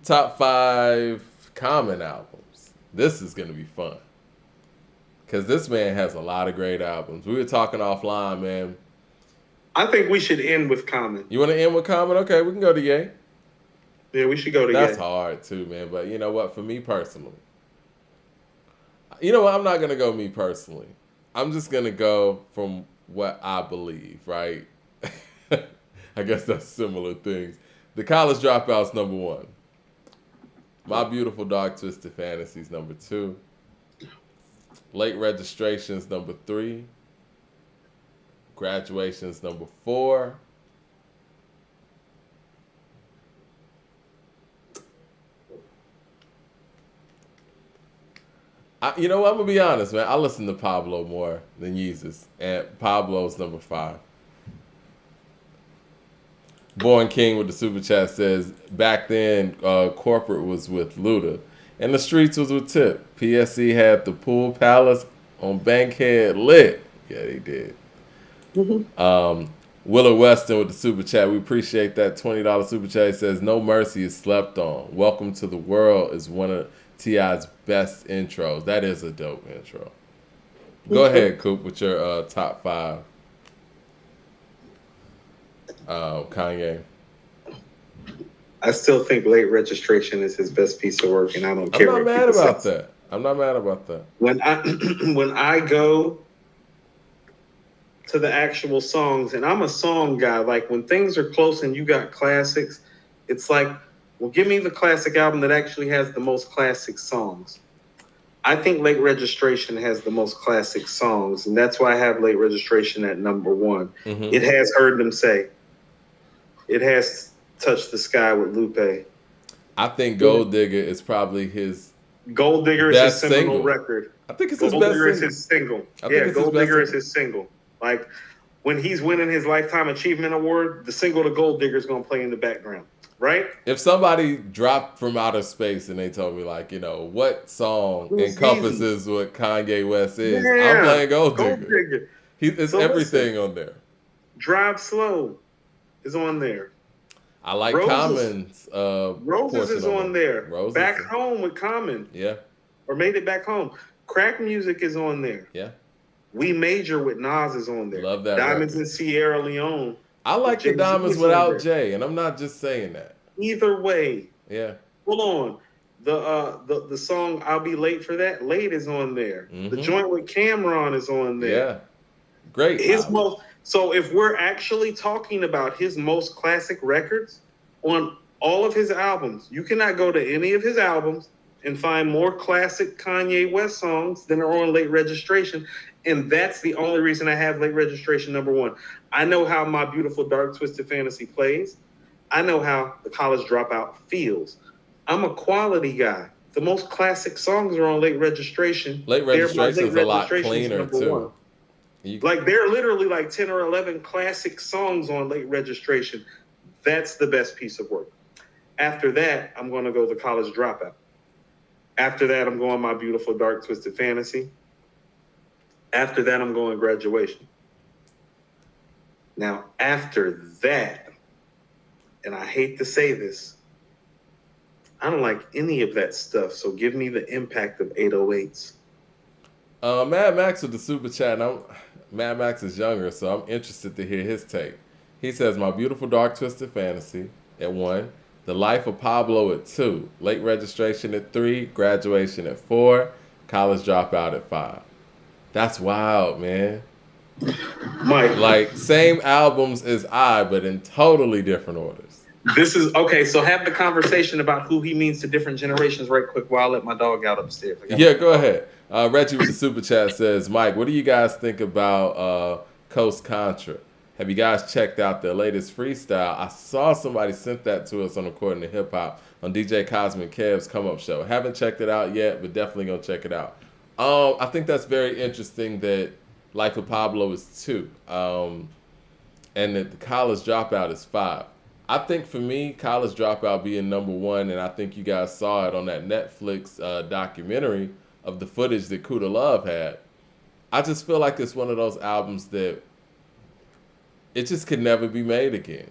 Top 5 Common albums. This is gonna be fun, cause this man has a lot of great albums. We were talking offline, man. I think we should end with Common. You want to end with Common? Okay, we can go to Ye. Yeah, we should go to That's Ye. hard too, man. But you know what? For me personally, you know what? I'm not gonna go me personally. I'm just gonna go from what I believe, right? I guess that's similar things. The College Dropout's number 1. My Beautiful Dark Twisted Fantasies number 2. Late Registrations number 3. Graduations number 4. You know what? I'm gonna be honest, man. I listen to Pablo more than Yeezus, and Pablo's number 5. Born King with the super chat says, back then, corporate was with Luda, and the streets was with Tip. PSC had the Pool Palace on Bankhead lit. Yeah, they did. Willa Weston with the super chat. We appreciate that $20 super chat. He says, No Mercy is slept on. Welcome to the World is one of T.I.'s best intros. That is a dope intro. Go ahead, Coop, with your top 5. Kanye. I still think Late Registration is his best piece of work, and I don't care. I'm not what mad people about say. that. I'm not mad about that. When I go to the actual songs, and I'm a song guy, like when things are close and you got classics, it's like, well, give me the classic album that actually has the most classic songs. I think Late Registration has the most classic songs, and that's why I have Late Registration at number 1. Mm-hmm. It has Heard Them Say. It has Touch the Sky with Lupe. I think Gold Digger is probably his. Gold Digger is his Best seminal single. record. I think it's his Gold best Digger is single. his single. I think Yeah, it's his Gold best Digger is single. his single. Like when he's winning his Lifetime Achievement Award, the single to Gold Digger is going to play in the background, right? If somebody dropped from outer space and they told me, like, you know, what song It's encompasses what Kanye West is, Yeah, I'm playing Gold Gold Digger. Digger. It's So everything on there. Drive Slow is on there. I like Roses- Common's Roses portion is of on it. there. Roses Back is- Home with Common, Yeah, or Made It Back Home. Crack Music is on there. yeah. We Major with Nas is on there. Love that Diamonds record. in Sierra Leone. I like the Jay-Z Diamonds is on without there. Jay, and I'm not just saying that. Either way, Yeah. hold on. The song "I'll Be Late for That" Late is on there. The joint with Cameron is on there. Yeah. Great. His most. So if we're actually talking about his most classic records on all of his albums, you cannot go to any of his albums and find more classic Kanye West songs than are on Late Registration. And that's the only reason I have Late Registration number one. I know how My Beautiful Dark Twisted Fantasy plays. I know how The College Dropout feels. I'm a quality guy. The most classic songs are on Late Registration. Late Registration is a lot cleaner too. Like there are literally like 10 or 11 classic songs on Late Registration. That's the best piece of work. After that, I'm going to go The College Dropout. After that, I'm going My Beautiful Dark Twisted Fantasy. After that, I'm going Graduation. Now, after that, and I hate to say this, I don't like any of that stuff, so give me the impact of 808s. Mad Max with the super chat. Mad Max is younger, so I'm interested to hear his take. He says, My Beautiful Dark Twisted Fantasy at 1, The Life of Pablo at 2, Late Registration at 3, Graduation at 4, College Dropout at 5. That's wild, man. Mike. Like, same albums as but in totally different orders. This is, okay, so have the conversation about who he means to different generations right quick while I let my dog out upstairs. Yeah, go ahead. Reggie with the super chat says, Mike, what do you guys think about Coast Contra? Have you guys checked out their latest freestyle? I saw somebody sent that to us on According to Hip Hop on DJ Cosmic Kev's Come Up Show. Haven't checked it out yet, but definitely gonna check it out. I think that's very interesting that Life of Pablo is 2, and that the College Dropout is 5. I think for me, College Dropout being number 1, and I think you guys saw it on that Netflix documentary of the footage that Kuda Love had. I just feel like it's one of those albums that it just could never be made again.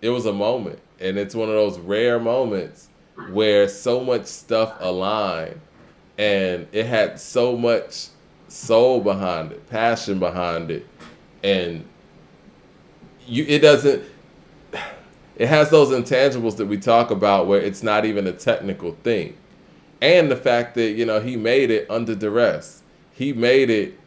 It was a moment, and it's one of those rare moments where so much stuff aligned, and it had so much soul behind it, passion behind it, and it has those intangibles that we talk about where it's not even a technical thing. And the fact that, he made it under duress. He made it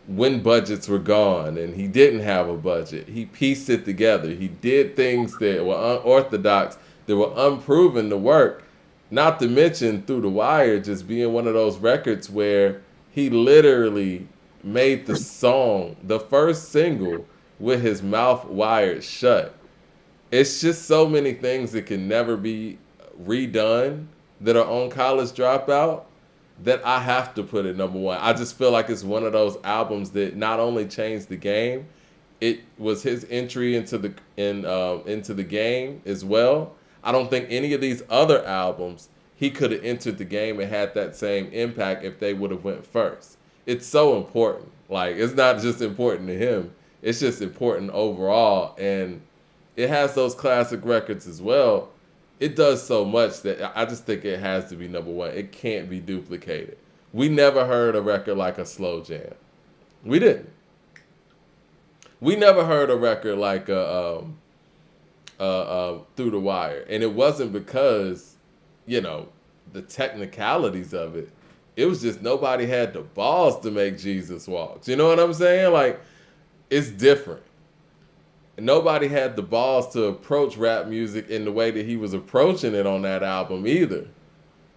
when budgets were gone and he didn't have a budget. He pieced it together. He did things that were unorthodox, that were unproven to work. Not to mention Through the Wire just being one of those records where he literally made the song, the first single, with his mouth wired shut. It's just so many things that can never be redone that are on College Dropout that I have to put at number 1. I just feel like it's one of those albums that not only changed the game, it was his entry into the game as well. I don't think any of these other albums he could have entered the game and had that same impact if they would have went first. It's so important. Like, it's not just important to him. It's just important overall. And it has those classic records as well. It does so much that I just think it has to be number 1. It can't be duplicated. We never heard a record like a Slow Jam. We didn't. We never heard a record like Through the Wire. And it wasn't because, the technicalities of it. It was just nobody had the balls to make Jesus Walks. You know what I'm saying? Like, it's different. And nobody had the balls to approach rap music in the way that he was approaching it on that album either.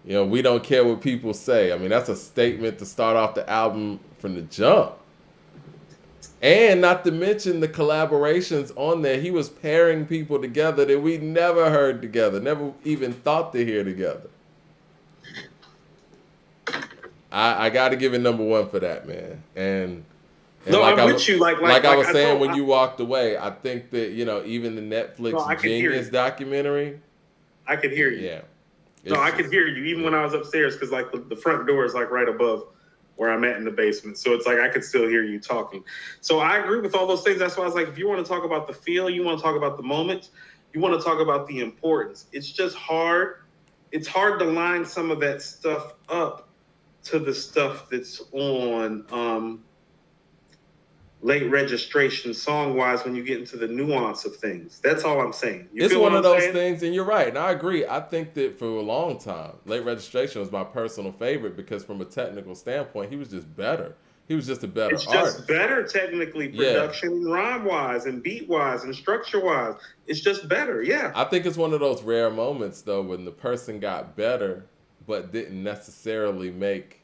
We don't care what people say. I mean, that's a statement to start off the album from the jump. And not to mention the collaborations on there. He was pairing people together that we never heard together, never even thought to hear together. I got to give it number 1 for that, man. And no, like I'm with you. Like I was saying when you walked away, I think that, even the Netflix Genius documentary. I could hear you. Yeah. No, I could hear you even when I was upstairs because like the front door is like right above where I'm at in the basement. So it's like I could still hear you talking. So I agree with all those things. That's why I was like, if you want to talk about the feel, you want to talk about the moment, you want to talk about the importance. It's just hard. It's hard to line some of that stuff up to the stuff that's on late registration song wise when you get into the nuance of things. That's all I'm saying. You It's feel one what of I'm those saying? things, and you're right, and I agree. I think that for a long time, late registration was my personal favorite because from a technical standpoint, he was just better. He was just a better It's just artist. better technically, Yeah. production and rhyme wise and beat wise and structure wise. It's just better. Yeah. I think it's one of those rare moments though when the person got better but didn't necessarily make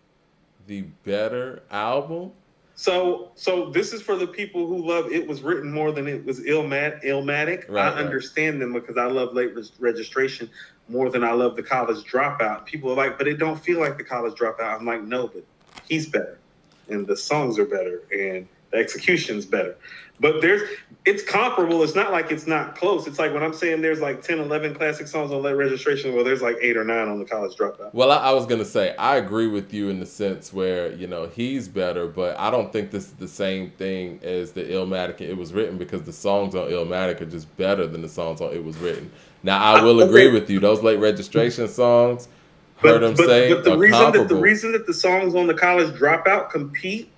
the better album. So this is for the people who love it was written more than it was illmatic. I Right, right. understand them because I love late registration more than I love the College Dropout. People are like, but it don't feel like the College Dropout. I'm like, no, but he's better, and the songs are better, and the execution's better. But it's comparable. It's not like it's not close. It's like when I'm saying there's like 10, 11 classic songs on late registration, well, there's like 8 or 9 on the College Dropout. Well, I was gonna say I agree with you in the sense where he's better, but I don't think this is the same thing as the Illmatic and It Was Written because the songs on Illmatic are just better than the songs on It Was Written. Now I will agree with you; those late registration songs, heard them say, but the are reason comparable. that the songs on the College Dropout compete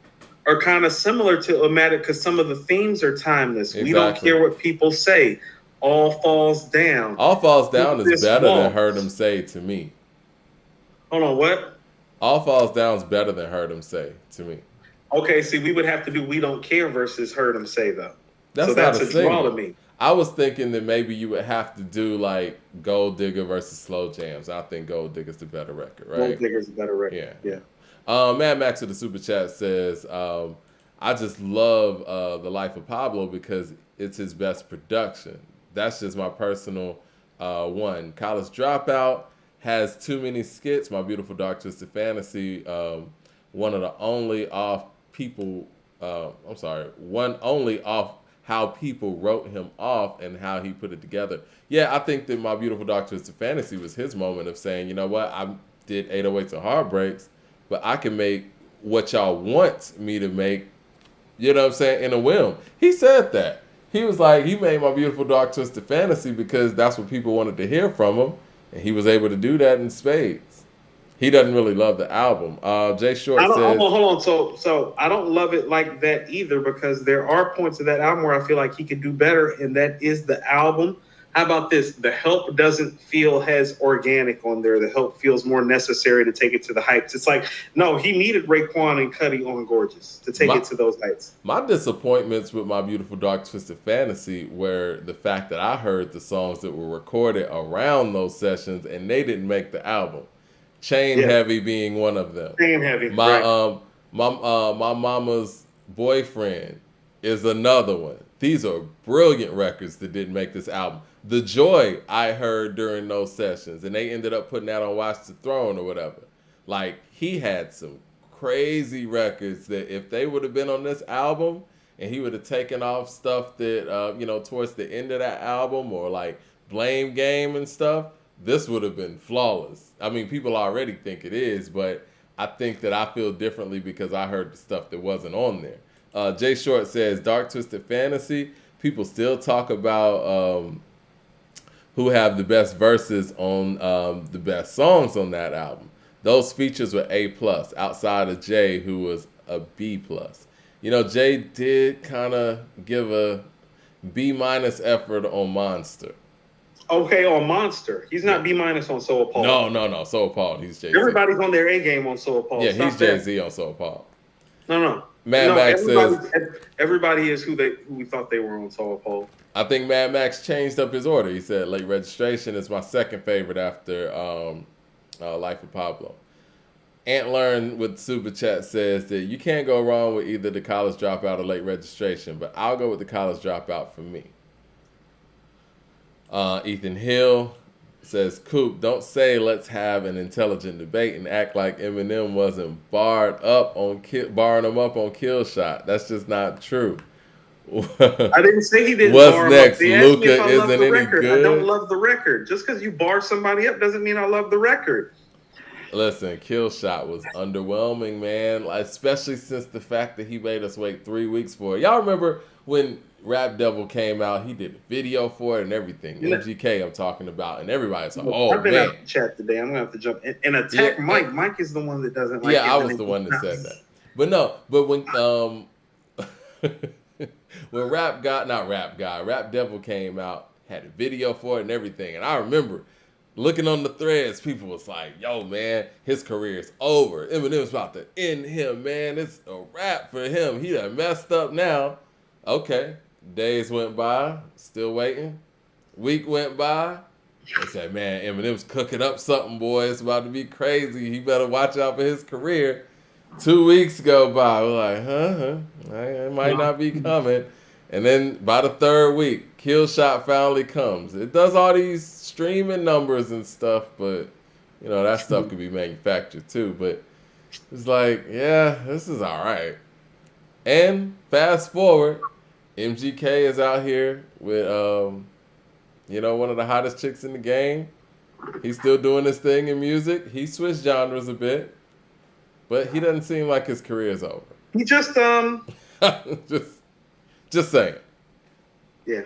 are kind of similar to Illmatic because some of the themes are timeless. We don't Exactly. care what people say. All falls down. All Falls Down is This better than wall. Heard 'Em Say to me. Hold on, what? All Falls Down is better than Heard 'Em Say to me. Okay, see, we would have to do We Don't Care versus Heard 'Em Say, though. That's So not that's a a draw single. to me. I was thinking that maybe you would have to do like Gold Digger versus Slow Jams. I think Gold Digger's the better record, Gold right? Digger's a better record. Yeah. Yeah. Mad Max of the Super Chat says, I just love The Life of Pablo because it's his best production. That's just my personal one. College Dropout has too many skits. My Beautiful Dark Twisted Fantasy, one of the only off people, one only off how people wrote him off and how he put it together. Yeah, I think that My Beautiful Dark Twisted Fantasy was his moment of saying, you know what, I did 808s and Heartbreaks, but I can make what y'all want me to make, you know what I'm saying, in a whim. He said that. He was like, he made My Beautiful Dark Twisted Fantasy because that's what people wanted to hear from him, and he was able to do that in spades. He doesn't really love the album. Jay Short says, Hold on. So I don't love it like that either because there are points of that album where I feel like he could do better, and that is the album. How about this? The Help doesn't feel as organic on there. The Help feels more necessary to take it to the heights. It's like, no, he needed Raekwon and Cudi on Gorgeous to take it to those heights. My disappointments with My Beautiful Dark Twisted Fantasy were the fact that I heard the songs that were recorded around those sessions and they didn't make the album. Chain Heavy being one of them. Chain Heavy. My mama's boyfriend is another one. These are brilliant records that didn't make this album. The Joy I heard during those sessions, and they ended up putting that on Watch the Throne or whatever. Like, he had some crazy records that if they would have been on this album and he would have taken off stuff that, towards the end of that album or like Blame Game and stuff, this would have been flawless. I mean, people already think it is, but I think that I feel differently because I heard the stuff that wasn't on there. Jay Short says, Dark Twisted Fantasy, people still talk about who have the best verses on the best songs on that album. Those features were A+, outside of Jay, who was a B+. Jay did kind of give a B- effort on Monster. Okay, on Monster. He's not B- on So Appalled. No. So Appalled. He's Jay-Z. Everybody's on their A game on So Appalled. Yeah, he's Jay-Z on So Appalled. No. Mad Max says everybody is who we thought they were on So Appalled. I think Mad Max changed up his order. He said Late Registration is my second favorite after Life of Pablo. Antlearn with Super Chat says that you can't go wrong with either the College Dropout or Late Registration, but I'll go with the College Dropout for me. Ethan Hill says, Coop, don't say let's have an intelligent debate and act like Eminem wasn't barring him up on Kill Shot. That's just not true. I didn't say he didn't What's bar next? him up. They asked me if Luka I love isn't the any record. good? I don't love the record. Just because you bar somebody up doesn't mean I love the record. Listen, Kill Shot was underwhelming, man. Especially since the fact that he made us wait 3 weeks for it. Y'all remember when Rap Devil came out? He did a video for it and everything. Yeah. MGK I'm talking about, and everybody's like, I've been man. out the chat today. I'm gonna have to jump and attack Mike. Mike is the one that doesn't like. Yeah, I was the one that said that. But no, but when When Rap Devil came out, had a video for it and everything. And I remember looking on the threads, people was like, yo, man, his career is over. Eminem's about to end him, man. It's a wrap for him. He done messed up now. Okay. Days went by, still waiting. Week went by. They said, man, Eminem's cooking up something, boy. It's about to be crazy. He better watch out for his career. 2 weeks go by. We're like, it might not be coming. And then by the third week, Kill Shot finally comes. It does all these streaming numbers and stuff, but, you know, that stuff could be manufactured too. But it's like, yeah, this is all right. And fast forward, MGK is out here with, you know, one of the hottest chicks in the game. He's still doing his thing in music. He switched genres a bit, but he doesn't seem like his career's over. He just just saying. Yeah.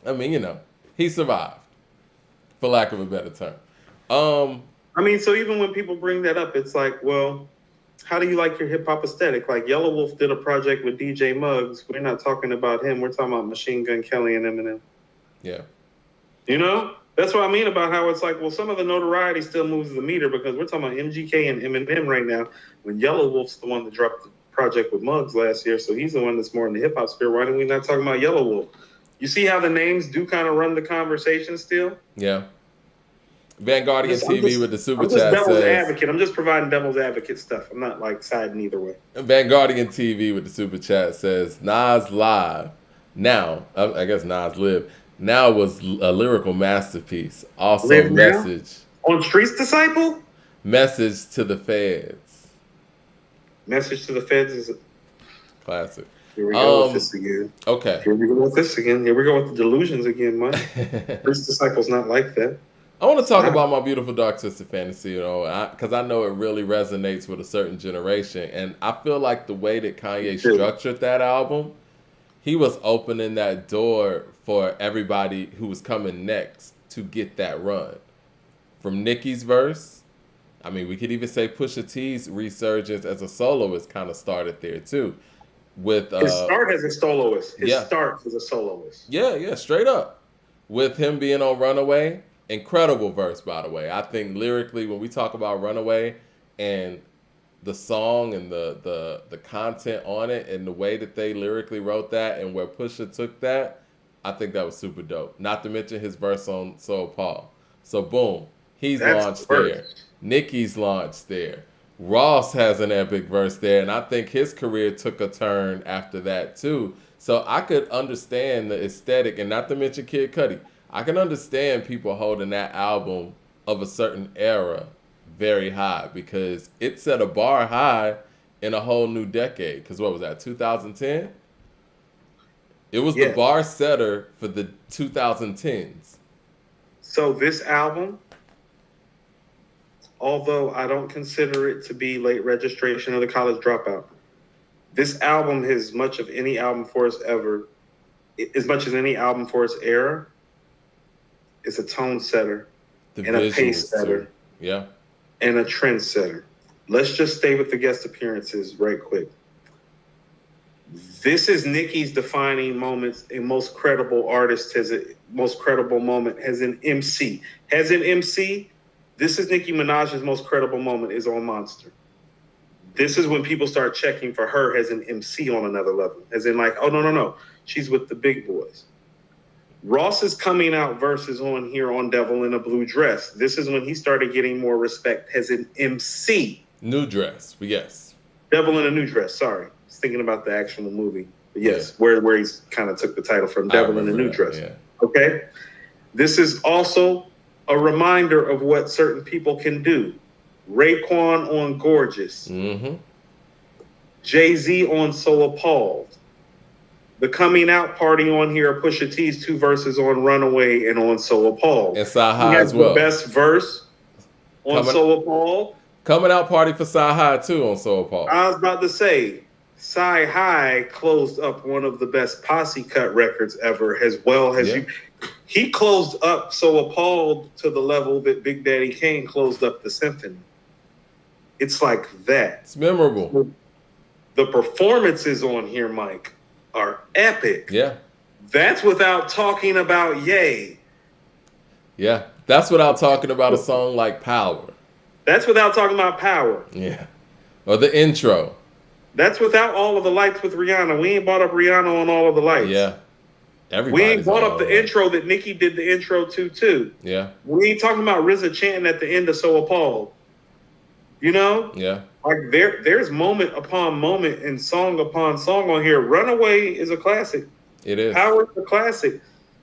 I mean, you know, he survived, for lack of a better term. I mean, so even when people bring that up, it's like, well, how do you like your hip hop aesthetic? Like Yellow Wolf did a project with DJ Muggs. We're not talking about him. We're talking about Machine Gun Kelly and Eminem. Yeah. You know? That's what I mean about how it's like, well, some of the notoriety still moves the meter because we're talking about MGK and Eminem right now, when Yellow Wolf's the one that dropped the project with Muggs last year, so he's the one that's more in the hip-hop sphere. Why are we not talking about Yellow Wolf? You see how the names do kind of run the conversation still? Yeah. Vanguardian TV with the super I'm just chat devil's says... advocate. I'm just providing devil's advocate stuff. I'm not, like, siding either way. Vanguardian TV with the super chat says, Nas Live. Now, I guess Nas Live. Now was a lyrical masterpiece. Also, Live message. Now? On Streets Disciple? Message to the feds. Message to the feds is a classic. Here we go with this again. Okay. Here we go with this again. Here we go with the delusions again, Mike. Streets Disciple's not like that. I want to talk about My Beautiful Dark Twisted Fantasy, you know, because I know it really resonates with a certain generation. And I feel like the way that Kanye structured that album, he was opening that door for everybody who was coming next to get that run. From Nicki's verse, I mean, we could even say Pusha T's resurgence as a soloist kind of started there too. With his start as a soloist. His start as a soloist. Yeah, straight up. With him being on Runaway, incredible verse, by the way. I think lyrically, when we talk about Runaway and the song and the content on it and the way that they lyrically wrote that and where Pusha took that, I think that was super dope. Not to mention his verse on Soul Paul. So boom, he's launched there. Nicki's launched there. Ross has an epic verse there, and I think his career took a turn after that too. So I could understand the aesthetic, and not to mention Kid Cudi. I can understand people holding that album of a certain era very high because it set a bar high in a whole new decade. Because what was that, 2010? It was the bar setter for the 2010s. So this album, although I don't consider it to be late registration of the College Dropout, this album, as much of any album for its ever, as much as any album for its era, is a tone setter and a pace setter. Yeah. And a trend setter. Let's just stay with the guest appearances right quick. This is Nicki's defining moments, a most credible artist has a most credible moment as an MC. As an MC, this is Nicki Minaj's most credible moment is on Monster. This is when people start checking for her as an MC on another level. As in like, oh, no. She's with the big boys. Ross is coming out verses on here on Devil in a Blue Dress. This is when he started getting more respect as an MC. New Dress, yes. Devil in a New Dress, sorry. I was thinking about the actual movie. But yes, where he's kind of took the title from, Devil in a New Dress. Yeah. Okay? This is also a reminder of what certain people can do. Raekwon on Gorgeous. Mm-hmm. Jay-Z on So Appalled. The coming out party on here, Pusha T's 2 verses on Runaway and on So Appalled. And Sci-Hi as well. The best verse on So Appalled. Coming out party for Sci-Hi too on So Appalled. I was about to say, Sci-Hi closed up one of the best posse cut records ever, as well as he closed up So Appalled to the level that Big Daddy Kane closed up the Symphony. It's like that. It's memorable. The performances on here, Mike. are epic. Yeah. That's without talking about Ye. Yeah. That's without talking about a song like Power. That's without talking about Power. Yeah. Or the intro. That's without all of the lights with Rihanna. We ain't brought up Rihanna on all of the lights. Yeah. We ain't brought up the intro that Nicki did the intro to, too. Yeah. We ain't talking about RZA chanting at the end of So Appalled. You know? Yeah. Like, there's moment upon moment and song upon song on here. Runaway is a classic. It is. Power is a classic.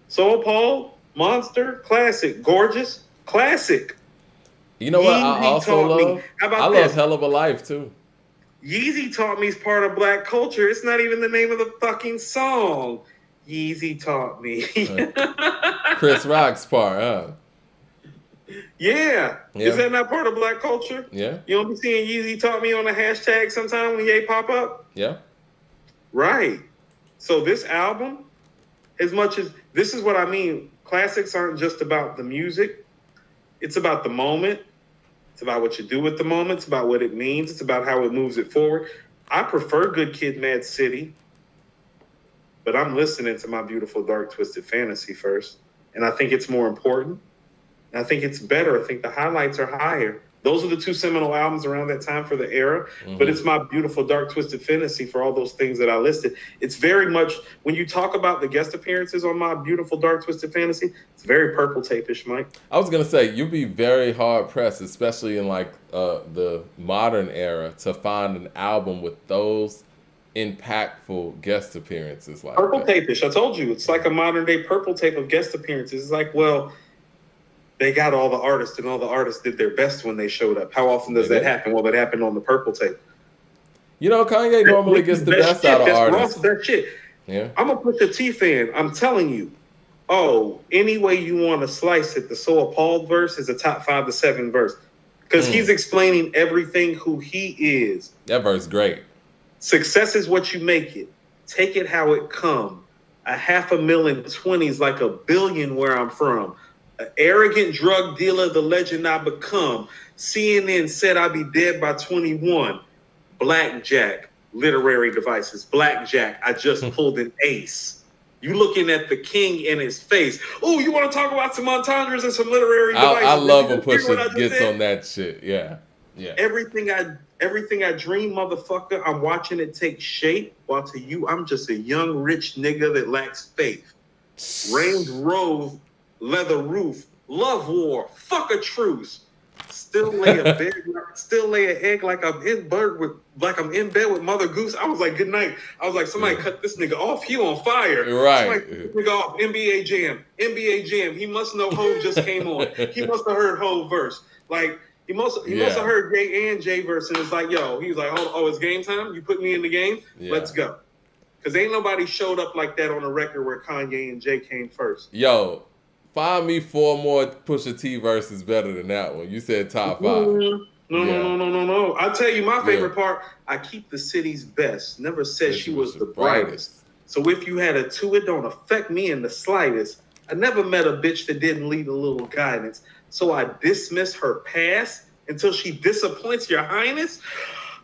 So Appalled, Monster, classic. Gorgeous, classic. You know what I also love? How about I this? love Hell of a Life, too. Yeezy Taught Me is part of Black culture. It's not even the name of the fucking song. Yeezy Taught Me. Chris Rock's part, huh? Yeah. Is that not part of Black culture? Yeah. You don't be seeing Yeezy Taught Me on the hashtag sometime when Ye pop up? Yeah. Right. So this album, as much as this is what I mean, classics aren't just about the music. It's about the moment. It's about what you do with the moment. It's about what it means. It's about how it moves it forward. I prefer Good Kid, Mad City, but I'm listening to My Beautiful Dark Twisted Fantasy first, and I think it's more important. And I think it's better. I think the highlights are higher. Those are the two seminal albums around that time for the era, but it's My Beautiful Dark Twisted Fantasy for all those things that I listed. It's very much, when you talk about the guest appearances on My Beautiful Dark Twisted Fantasy, it's very Purple Tape-ish, Mike. I was going to say, you'd be very hard-pressed, especially in like the modern era, to find an album with those impactful guest appearances like Purple that. Tape-ish, I told you. It's like a modern-day Purple Tape of guest appearances. It's like, well, they got all the artists, and all the artists did their best when they showed up. How often does that happen? Well, it happened on the Purple Tape. You know, Kanye normally gets the best out of artists. That shit. Yeah. I'm a Pusha T fan. I'm telling you. Oh, any way you want to slice it, the So Appalled verse is a top 5 to 7 verse. Because he's explaining everything who he is. That verse is great. Success is what you make it. Take it how it come. 500,000 20s like a billion where I'm from. An arrogant drug dealer, the legend I become. CNN said I'd be dead by 21. Blackjack, literary devices. Blackjack, I just pulled an ace. You looking at the king in his face. Oh, you want to talk about some entendres and some literary devices? I love when Pusha gets on that shit. Yeah. Yeah. Everything I dream, motherfucker, I'm watching it take shape. While to you, I'm just a young, rich nigga that lacks faith. Range Rover, leather roof, love war, fuck a truce. Still lay an egg like I'm in bed with Mother Goose. I was like, good night. I was like, somebody cut this nigga off. He on fire. Right. Somebody cut this nigga off. NBA Jam. He must know Hov just came on. He must have heard Hov verse. Like, he must have heard Jay and Jay verse, and it's like, yo, he was like, oh, it's game time? You put me in the game? Yeah. Let's go. Because ain't nobody showed up like that on a record where Kanye and Jay came first. Yo, find me 4 more Pusha T verses better than that one. You said top 5. No. I'll tell you my favorite part. I keep the city's best. Never said she was the brightest. So if you had a 2, it don't affect me in the slightest. I never met a bitch that didn't need a little guidance. So I dismiss her past until she disappoints your highness.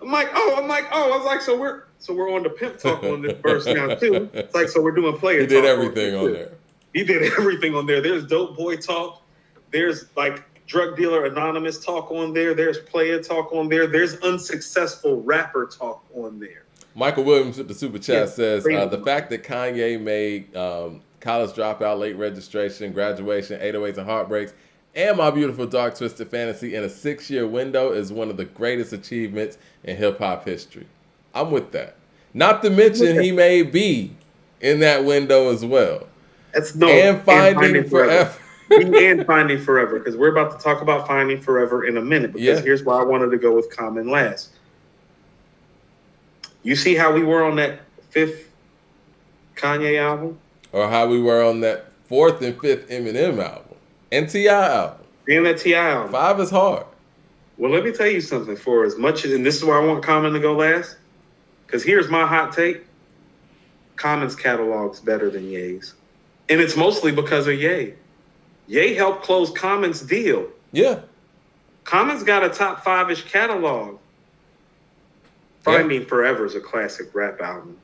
I'm like, oh. I was like, so we're on the pimp talk on this verse now too. It's like, so we're doing player talk. He did everything on there. He did everything on there. There's dope boy talk. There's like drug dealer anonymous talk on there. There's player talk on there. There's unsuccessful rapper talk on there. Michael Williams with the super chat says, the fact that Kanye made College Dropout, Late Registration, Graduation, 808s and Heartbreaks, and My Beautiful Dark Twisted Fantasy in a 6-year window is one of the greatest achievements in hip-hop history. I'm with that. Not to mention he made B in that window as well. And Finding Forever. And Finding Forever, because we're about to talk about Finding Forever in a minute, because here's why I wanted to go with Common last. You see how we were on that 5th Kanye album? Or how we were on that 4th and 5th Eminem album. And T.I. album. And that T.I. album. 5 is hard. Well, let me tell you something. For as much as, and this is why I want Common to go last, because here's my hot take. Common's catalog's better than Ye's. And it's mostly because of Ye. Ye helped close Common's deal. Yeah. Common's got a top 5-ish catalog. Finding Forever is a classic rap album.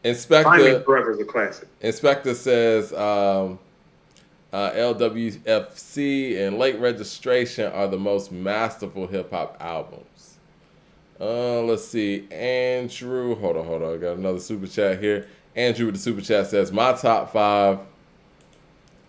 Finding Inspector Forever is a classic. Inspector says LWFC and Late Registration are the most masterful hip hop albums. Let's see. Andrew, hold on. I got another super chat here. Andrew with the super chat says, my top 5, I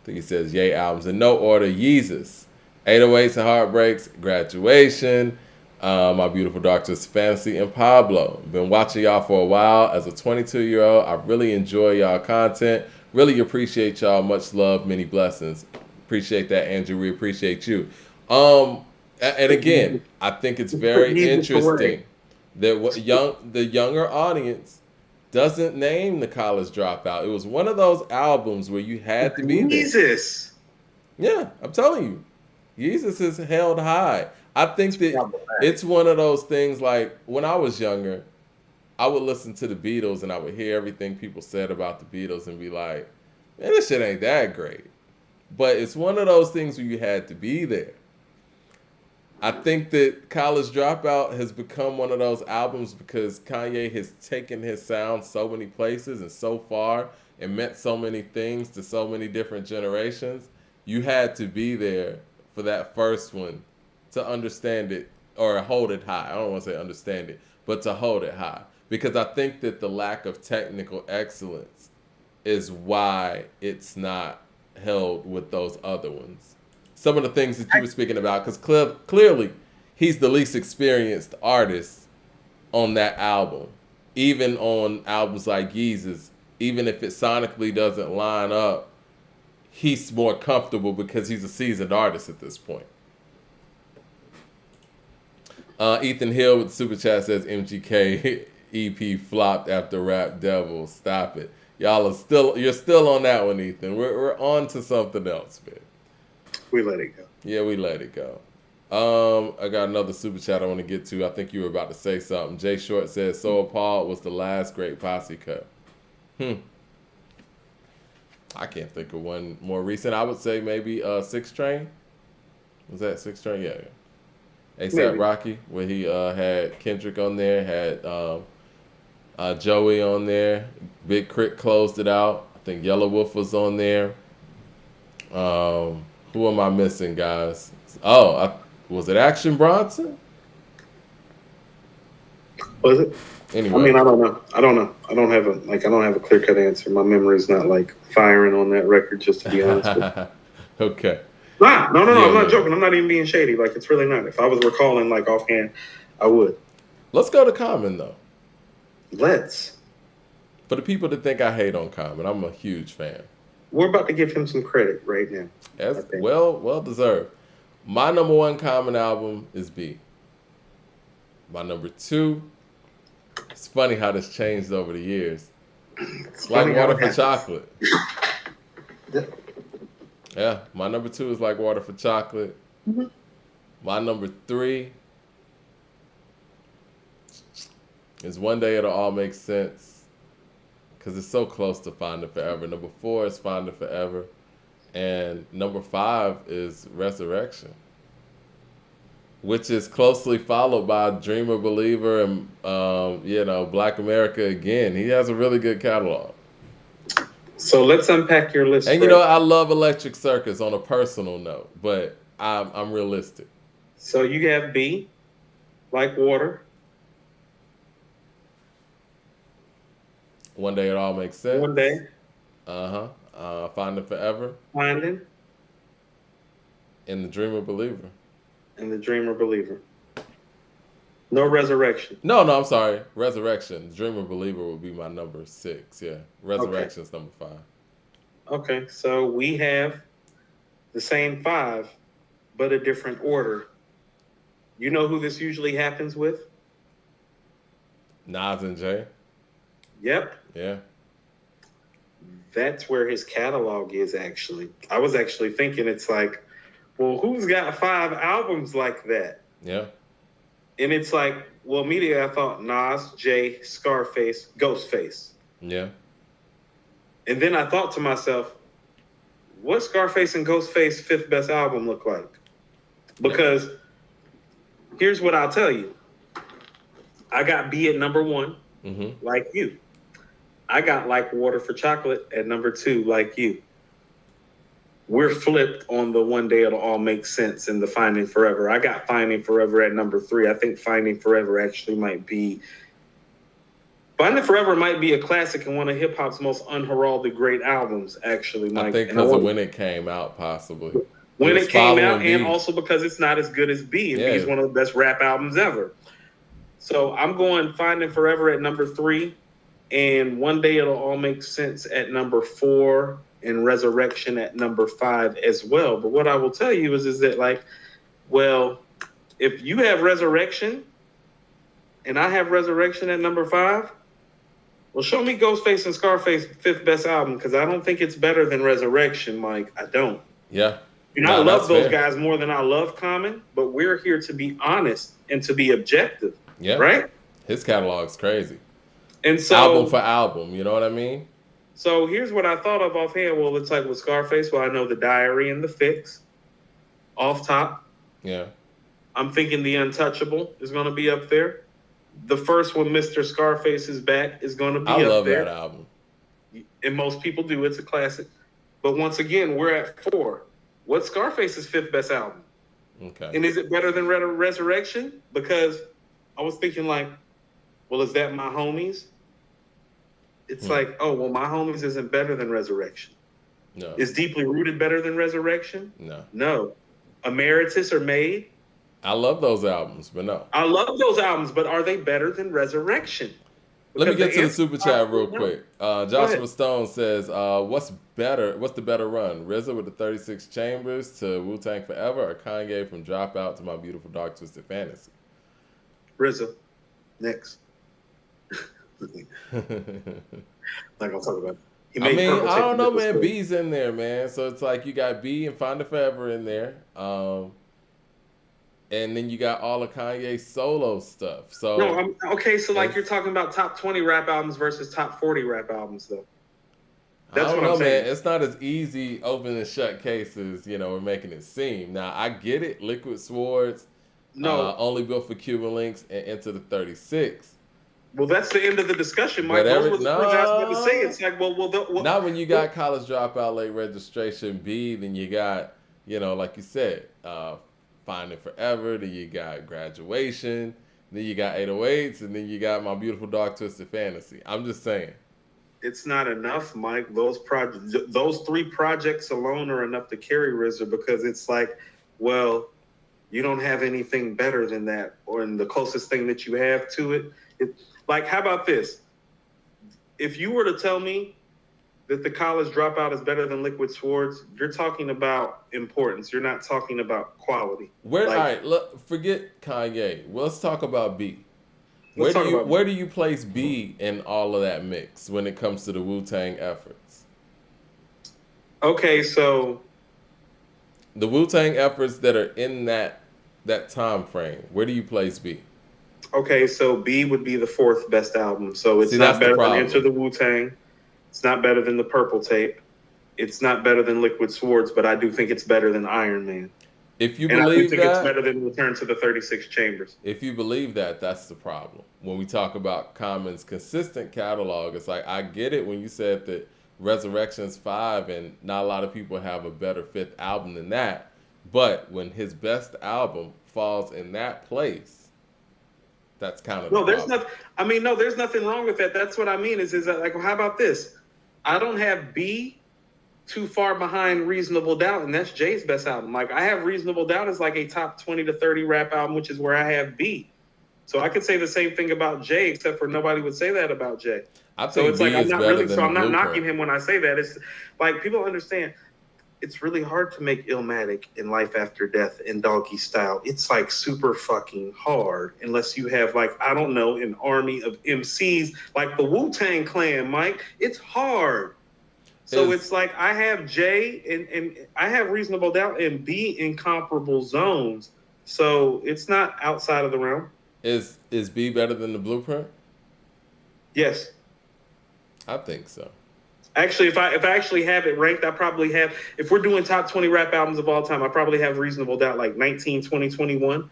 think he says Ye albums in no order: Yeezus, 808s and Heartbreaks, Graduation, My Beautiful Dark Twisted Fantasy, and Pablo. Been watching y'all for a while. As a 22-year-old, I really enjoy y'all content. Really appreciate y'all. Much love, many blessings. Appreciate that, Andrew. We appreciate you. And again, I think it's very interesting that the younger audience doesn't name the College Dropout. It was one of those albums where you had to be there. Jesus. Yeah, I'm telling you, Jesus is held high. I think that it's one of those things, like when I was younger, I would listen to the Beatles and I would hear everything people said about the Beatles and be like, man, this shit ain't that great. But it's one of those things where you had to be there. I think that College Dropout has become one of those albums because Kanye has taken his sound so many places and so far and meant so many things to so many different generations. You had to be there for that first one to understand it or hold it high. I don't want to say understand it, but to hold it high. Because I think that the lack of technical excellence is why it's not held with those other ones. Some of the things that you were speaking about, because clearly he's the least experienced artist on that album. Even on albums like Yeezus, even if it sonically doesn't line up, he's more comfortable because he's a seasoned artist at this point. Ethan Hill with the super chat says MGK EP flopped after Rap Devil. Stop it. You're still on that one, Ethan. We're on to something else, man. We let it go. Yeah, we let it go. I got another super chat I want to get to. I think you were about to say something. Jay Short says, So Appalled was the last great posse cut. I can't think of one more recent. I would say maybe 6 Train. Was that 6 Train? Yeah. ASAP Rocky, where he had Kendrick on there, had Joey on there. Big Crit closed it out. I think Yellow Wolf was on there. Who am I missing, guys? Was it Action Bronson? Was it? Anyway. I mean, I don't know. I don't have a clear cut answer. My memory's not like firing on that record, just to be honest with you. Okay. No, I'm not joking. I'm not even being shady. Like, it's really not. If I was recalling like offhand, I would. Let's go to Common though. Let's. For the people that think I hate on Common, I'm a huge fan. We're about to give him some credit right now. As well deserved. My number 1 Common album is B. My number 2, it's funny how this changed over the years. It's Like Water for Chocolate. Yeah, my number 2 is Like Water for Chocolate. Mm-hmm. My number 3 is One Day It'll All Make Sense. Because it's so close to Finding Forever. Number 4 is Finding Forever. And number 5 is Resurrection. Which is closely followed by Dreamer, Believer, and, Black America Again. He has a really good catalog. So let's unpack your list. And I love Electric Circus on a personal note, but I'm realistic. So you have B, Like Water. One Day It All Makes Sense. One Day. Finding Forever. Finding. And The Dreamer Believer. And The Dreamer Believer. No Resurrection. No, I'm sorry. Resurrection. The Dreamer Believer will be my number 6. Yeah. Resurrection's number 5. Okay, so we have the same 5, but a different order. You know who this usually happens with? Nas and Jay. Yep. Yeah. That's where his catalog is, actually. I was actually thinking it's like, well, who's got 5 albums like that? Yeah. And it's like, well, immediately I thought Nas, Jay, Scarface, Ghostface. Yeah. And then I thought to myself, what Scarface and Ghostface 5th best album look like? Because here's what I'll tell you. I got B at number 1, like you. I got Like Water for Chocolate at number 2, like you. We're flipped on the One Day It'll All Make Sense and the Finding Forever. I got Finding Forever at number 3. I think Finding Forever actually might be... Finding Forever might be a classic and one of hip-hop's most unheralded great albums, actually, Mike. I think because of when it came out, possibly. When it came out, B. and also because it's not as good as B, and B is one of the best rap albums ever. So I'm going Finding Forever at number 3, and One Day It'll All Make Sense at number 4, and Resurrection at number 5 as well. But what I will tell you is that, like, well, if you have Resurrection and I have Resurrection at number 5, well, show me Ghostface and Scarface 5th best album, because I don't think it's better than Resurrection, Mike. I don't. Yeah. And I love those guys more than I love Common, but we're here to be honest and to be objective. Yeah. Right? His catalog's crazy. And so album for album, you know what I mean? So here's what I thought of offhand. Well, it's like with Scarface, well, I know The Diary and The Fix. Off top. Yeah. I'm thinking The Untouchable is going to be up there. The first one, Mr. Scarface is Back, is going to be up there. I love that album. And most people do. It's a classic. But once again, we're at 4. What's Scarface's 5th best album? Okay. And is it better than Resurrection? Because I was thinking like, well, is that My Homies? It's like, oh, well, My Homies isn't better than Resurrection. No. Is Deeply Rooted better than Resurrection? No. No. Emeritus or Made? I love those albums, but no. I love those albums, but are they better than Resurrection? Let me get to the super chat real quick. Joshua Stone says, what's the better run? RZA with the 36 Chambers to Wu-Tang Forever, or Kanye from Dropout to My Beautiful Dark Twisted Fantasy? RZA. Next. Not gonna talk about it. I don't know, man. B's in there, man. So it's like you got B and Find the Forever in there. And then you got all of Kanye's solo stuff. So no, okay. So like you're talking about top 20 rap albums versus top 40 rap albums, though. That's what I'm saying. Man. It's not as easy open and shut cases, we're making it seem. Now I get it. Liquid Swords, Only Built for Cuban Links, and Into the 36. Well, that's the end of the discussion, Mike. Those were the words I was going to say. It's like, not when you got College Dropout, Late Registration, B. Then you got, like you said, Finding Forever. Then you got Graduation. Then you got 808s, and then you got My Beautiful Dark Twisted Fantasy. I'm just saying. It's not enough, Mike. Those 3 projects alone are enough to carry RZA, because it's like, well, you don't have anything better than that, or in the closest thing that you have to it. Like, how about this? If you were to tell me that the College Dropout is better than Liquid Swords, you're talking about importance. You're not talking about quality. All right, look, forget Kanye. Well, let's talk about B. Where do you place B in all of that mix when it comes to the Wu-Tang efforts? Okay, so the Wu-Tang efforts that are in that time frame, where do you place B? Okay, so B would be the 4th best album. So it's not better than Enter the Wu-Tang. It's not better than the Purple Tape. It's not better than Liquid Swords, but I do think it's better than Iron Man. If you believe that, it's better than Return to the 36 Chambers. If you believe that, that's the problem. When we talk about Common's consistent catalog, it's like, I get it when you said that Resurrection's 5 and not a lot of people have a better 5th album than that. But when his best album falls in that place, that's kind of there's nothing wrong with that. That's what I mean is that, like, well, how about this? I don't have B too far behind Reasonable Doubt, and that's Jay's best album. Like, I have Reasonable Doubt as like a top 20 to 30 rap album, which is where I have B. So I could say the same thing about Jay, except for nobody would say that about Jay. So it's like I'm not knocking him when I say that. It's like, people understand it's really hard to make Illmatic in Life After Death in Doggy Style. It's like super fucking hard unless you have, like, I don't know, an army of MCs like the Wu-Tang Clan, Mike. It's hard. So it's like I have J and I have Reasonable Doubt and B in comparable zones. So it's not outside of the realm. Is B better than the Blueprint? Yes. I think so. Actually, if I actually have it ranked, I probably have, if we're doing top 20 rap albums of all time, I probably have Reasonable Doubt like 19, 20, 21.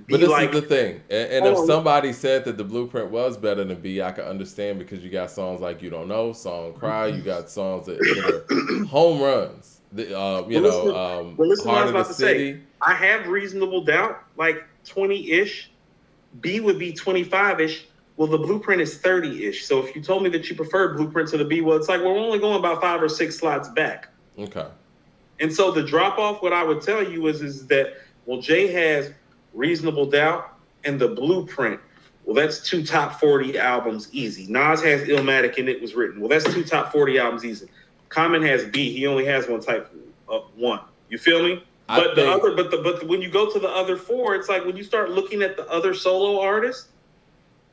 But be this like, is the thing, and if oh, somebody said that the Blueprint was better than B, I could understand because you got songs like You Don't Know, Song Cry, you got songs that are home runs. listen, what I Heart was of the about to say. City. I have reasonable doubt, like 20-ish. B would be 25-ish. Well, the Blueprint is 30-ish. So if you told me that you preferred Blueprint to the B, well, it's like we're only going about 5 or 6 slots back. Okay. And so the drop off, what I would tell you is that, well, Jay has Reasonable Doubt and the Blueprint. Well, that's 2 top 40 albums easy. Nas has Illmatic and It Was Written. Well, that's 2 top 40 albums easy. Common has B. He only has one type of one. You feel me? But when you go to the other 4, it's like when you start looking at the other solo artists,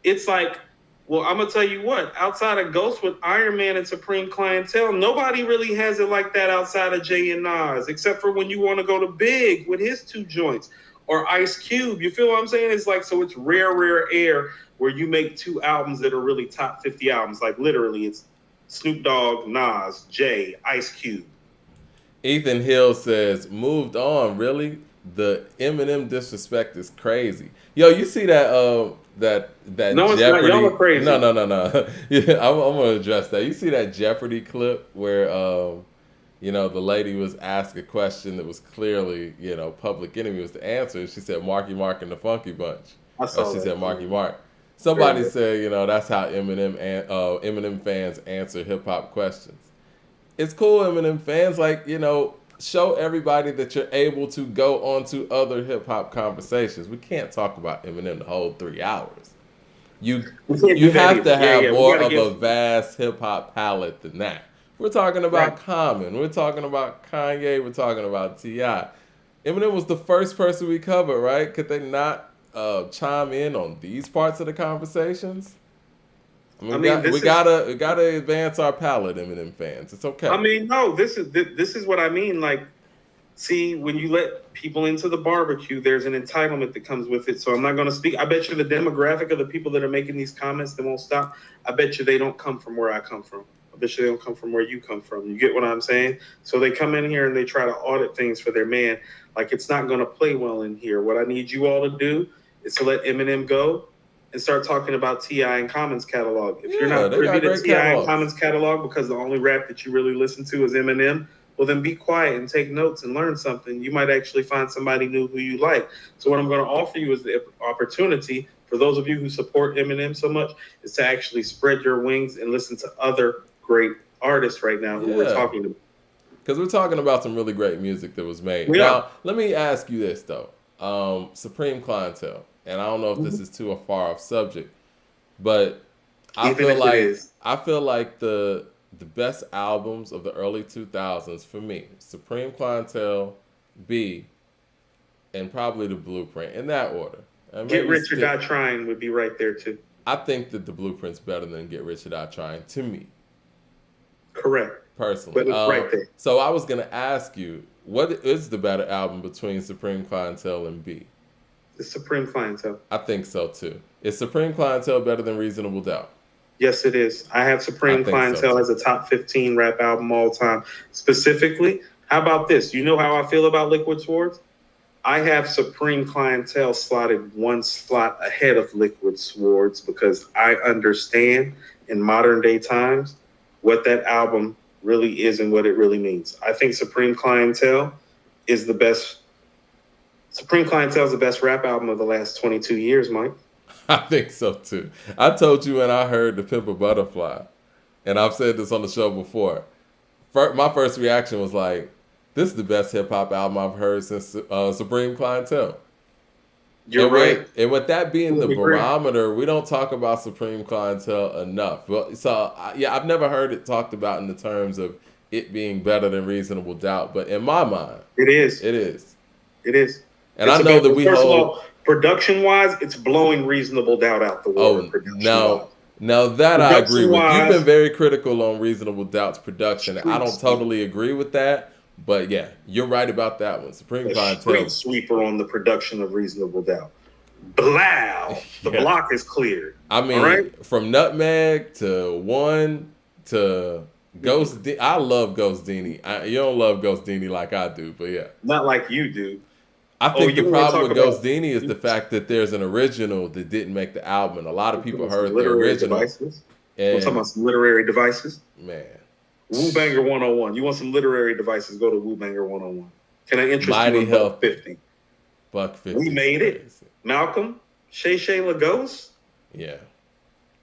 it's like, well, I'm gonna tell you what. Outside of Ghost with Iron Man and Supreme Clientele, nobody really has it like that outside of Jay and Nas, except for when you want to go to Big with his 2 joints, or Ice Cube. You feel what I'm saying? It's like, so it's rare air where you make 2 albums that are really top 50 albums. Like literally, it's Snoop Dogg, Nas, Jay, Ice Cube. Ethan Hill says, "Moved on, really? The Eminem disrespect is crazy." Yo, you see that that no, it's Jeopardy? Not. Y'all are crazy. No. Yeah, I'm gonna address that. You see that Jeopardy clip where the lady was asked a question that was clearly, Public Enemy was the answer. She said Marky Mark and the Funky Bunch. I saw She that. said Marky Mark. Somebody said, that's how Eminem fans answer hip hop questions. It's cool, Eminem fans, show everybody that you're able to go on to other hip hop conversations. We can't talk about Eminem the whole 3 hours. You have to have more of a vast hip hop palette than that. We're talking about Common. We're talking about Kanye. We're talking about T.I. Eminem was the first person we covered, right? Could they not chime in on these parts of the conversations? We gotta advance our palette, Eminem fans. It's okay. I mean, no, this is what I mean. Like, see, when you let people into the barbecue, there's an entitlement that comes with it. So I'm not going to speak. I bet you the demographic of the people that are making these comments that won't stop, I bet you they don't come from where I come from. I bet you they don't come from where you come from. You get what I'm saying? So they come in here and they try to audit things for their man. Like, it's not going to play well in here. What I need you all to do is to let Eminem go and start talking about T.I. and Common's catalog. If you're not privy to T.I. and Common's catalog because the only rap that you really listen to is Eminem, well, then be quiet and take notes and learn something. You might actually find somebody new who you like. So what I'm going to offer you is the opportunity for those of you who support Eminem so much is to actually spread your wings and listen to other great artists right now who we're talking about. Because we're talking about some really great music that was made. Yeah. Now, let me ask you this, though. Supreme Clientele. And I don't know if this is too far off subject, but I feel like the best albums of the early 2000s for me, Supreme Clientele, B, and probably the Blueprint in that order. Get Rich or Die Trying would be right there too. I think that the Blueprint's better than Get Rich or Die Trying to me. Correct. Personally, but it's right there. So I was gonna ask you, what is the better album between Supreme Clientele and B? The Supreme Clientele. I think so too. Is Supreme Clientele better than Reasonable Doubt? Yes, it is. I have Supreme Clientele as a top 15 rap album all time. Specifically, how about this? You know how I feel about Liquid Swords? I have Supreme Clientele slotted 1 slot ahead of Liquid Swords because I understand in modern day times what that album really is and what it really means. I think Supreme Clientele is the best. Supreme Clientele is the best rap album of the last 22 years, Mike. I think so too. I told you when I heard The Pimp a Butterfly, and I've said this on the show before. My first reaction was like, this is the best hip hop album I've heard since Supreme Clientele. You're right. And with that being the barometer, we don't talk about Supreme Clientele enough. I've never heard it talked about in the terms of it being better than Reasonable Doubt, but in my mind, it is. It is. It is. And I know that we first of all, production-wise, it's blowing Reasonable Doubt out the water. Now that I agree with. You've been very critical on Reasonable Doubt's production. I don't totally agree with that, but yeah, you're right about that one. Supreme Clientele. Street sweeper on the production of Reasonable Doubt. Blow. The block is cleared. I mean, from Nutmeg to One to Ghost. I love Ghost Dini. You don't love Ghost Dini like I do, but yeah. Not like you do. I think the you want to problem talk with about Ghostini is the fact that there's an original that didn't make the album. And a lot of people heard the literary original. devices? And We're talking about some literary devices. man, Wu Banger 101. You want some literary devices? Go to Wu Banger 101. Can I interest Mighty you in Healthy. Buck 50? Buck 50. We made it. Malcolm, Shay Shay Lagos, Yeah.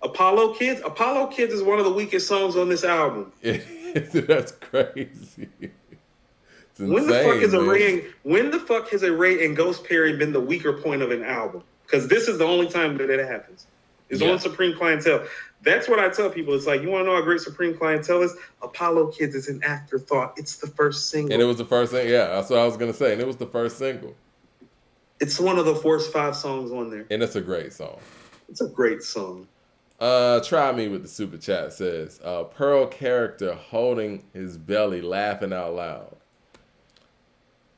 Apollo Kids. Apollo Kids is one of the weakest songs on this album. That's crazy. It's insane, When the fuck is man. when the fuck has a Ray and Ghost Perry been the weaker point of an album? Because this is the only time that it happens. It's on Supreme Clientele. That's what I tell people. It's like, you want to know how great Supreme Clientele is? Apollo Kids is an afterthought. It's the first single. And it was the first thing. Yeah, that's what I was gonna say. And it was the first single. It's one of the first 5 songs on there. And it's a great song. It's a great song. Try Me with the super chat says, Pearl character holding his belly, laughing out loud.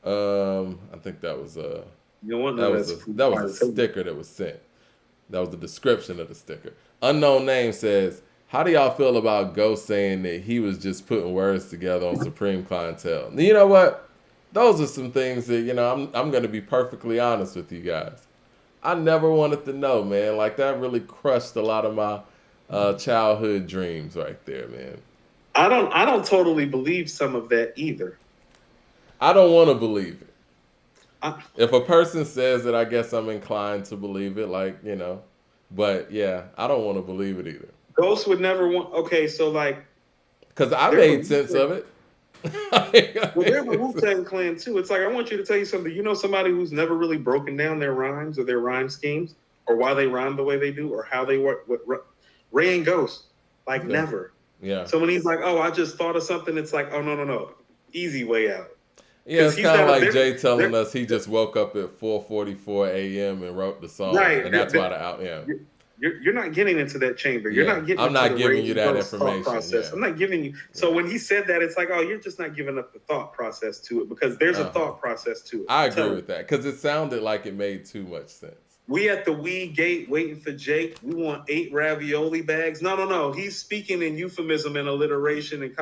I think that was You know what? that was a sticker that was sent. That was the description of the sticker. Unknown Name says, how do y'all feel about Ghost saying that he was just putting words together on Supreme Clientele? You know what? Those are some things that, you know, I'm going to be perfectly honest with you guys. I never wanted to know, man. Like, that really crushed a lot of my childhood dreams right there, man. I don't totally believe some of that either. I don't want to believe it. If a person says it, I guess I'm inclined to believe it, like, you know. But, yeah, I don't want to believe it either. Ghost would never want... Okay, so, like... Because I made sense of it. Well, they're the Wu-Tang Clan, too. It's like, I want you to tell you something. You know somebody who's never really broken down their rhymes or their rhyme schemes? Or why they rhyme the way they do? Or how they work? Ray and Ghost. Like, never. Yeah. So when he's like, oh, I just thought of something, it's like, oh, no. Easy way out. Yeah, it's kind of like Jay telling us he just woke up at 4:44 a.m. and wrote the song, right? And that's why the album. You're not getting into that chamber. You're not getting. I'm not giving you that information. Process. I'm not giving you. So when he said that, it's like, oh, you're just not giving up the thought process to it because there's a thought process to it. I agree with that because it sounded like it made too much sense. We at the weed gate waiting for Jake. We want 8 ravioli bags. No. He's speaking in euphemism and alliteration and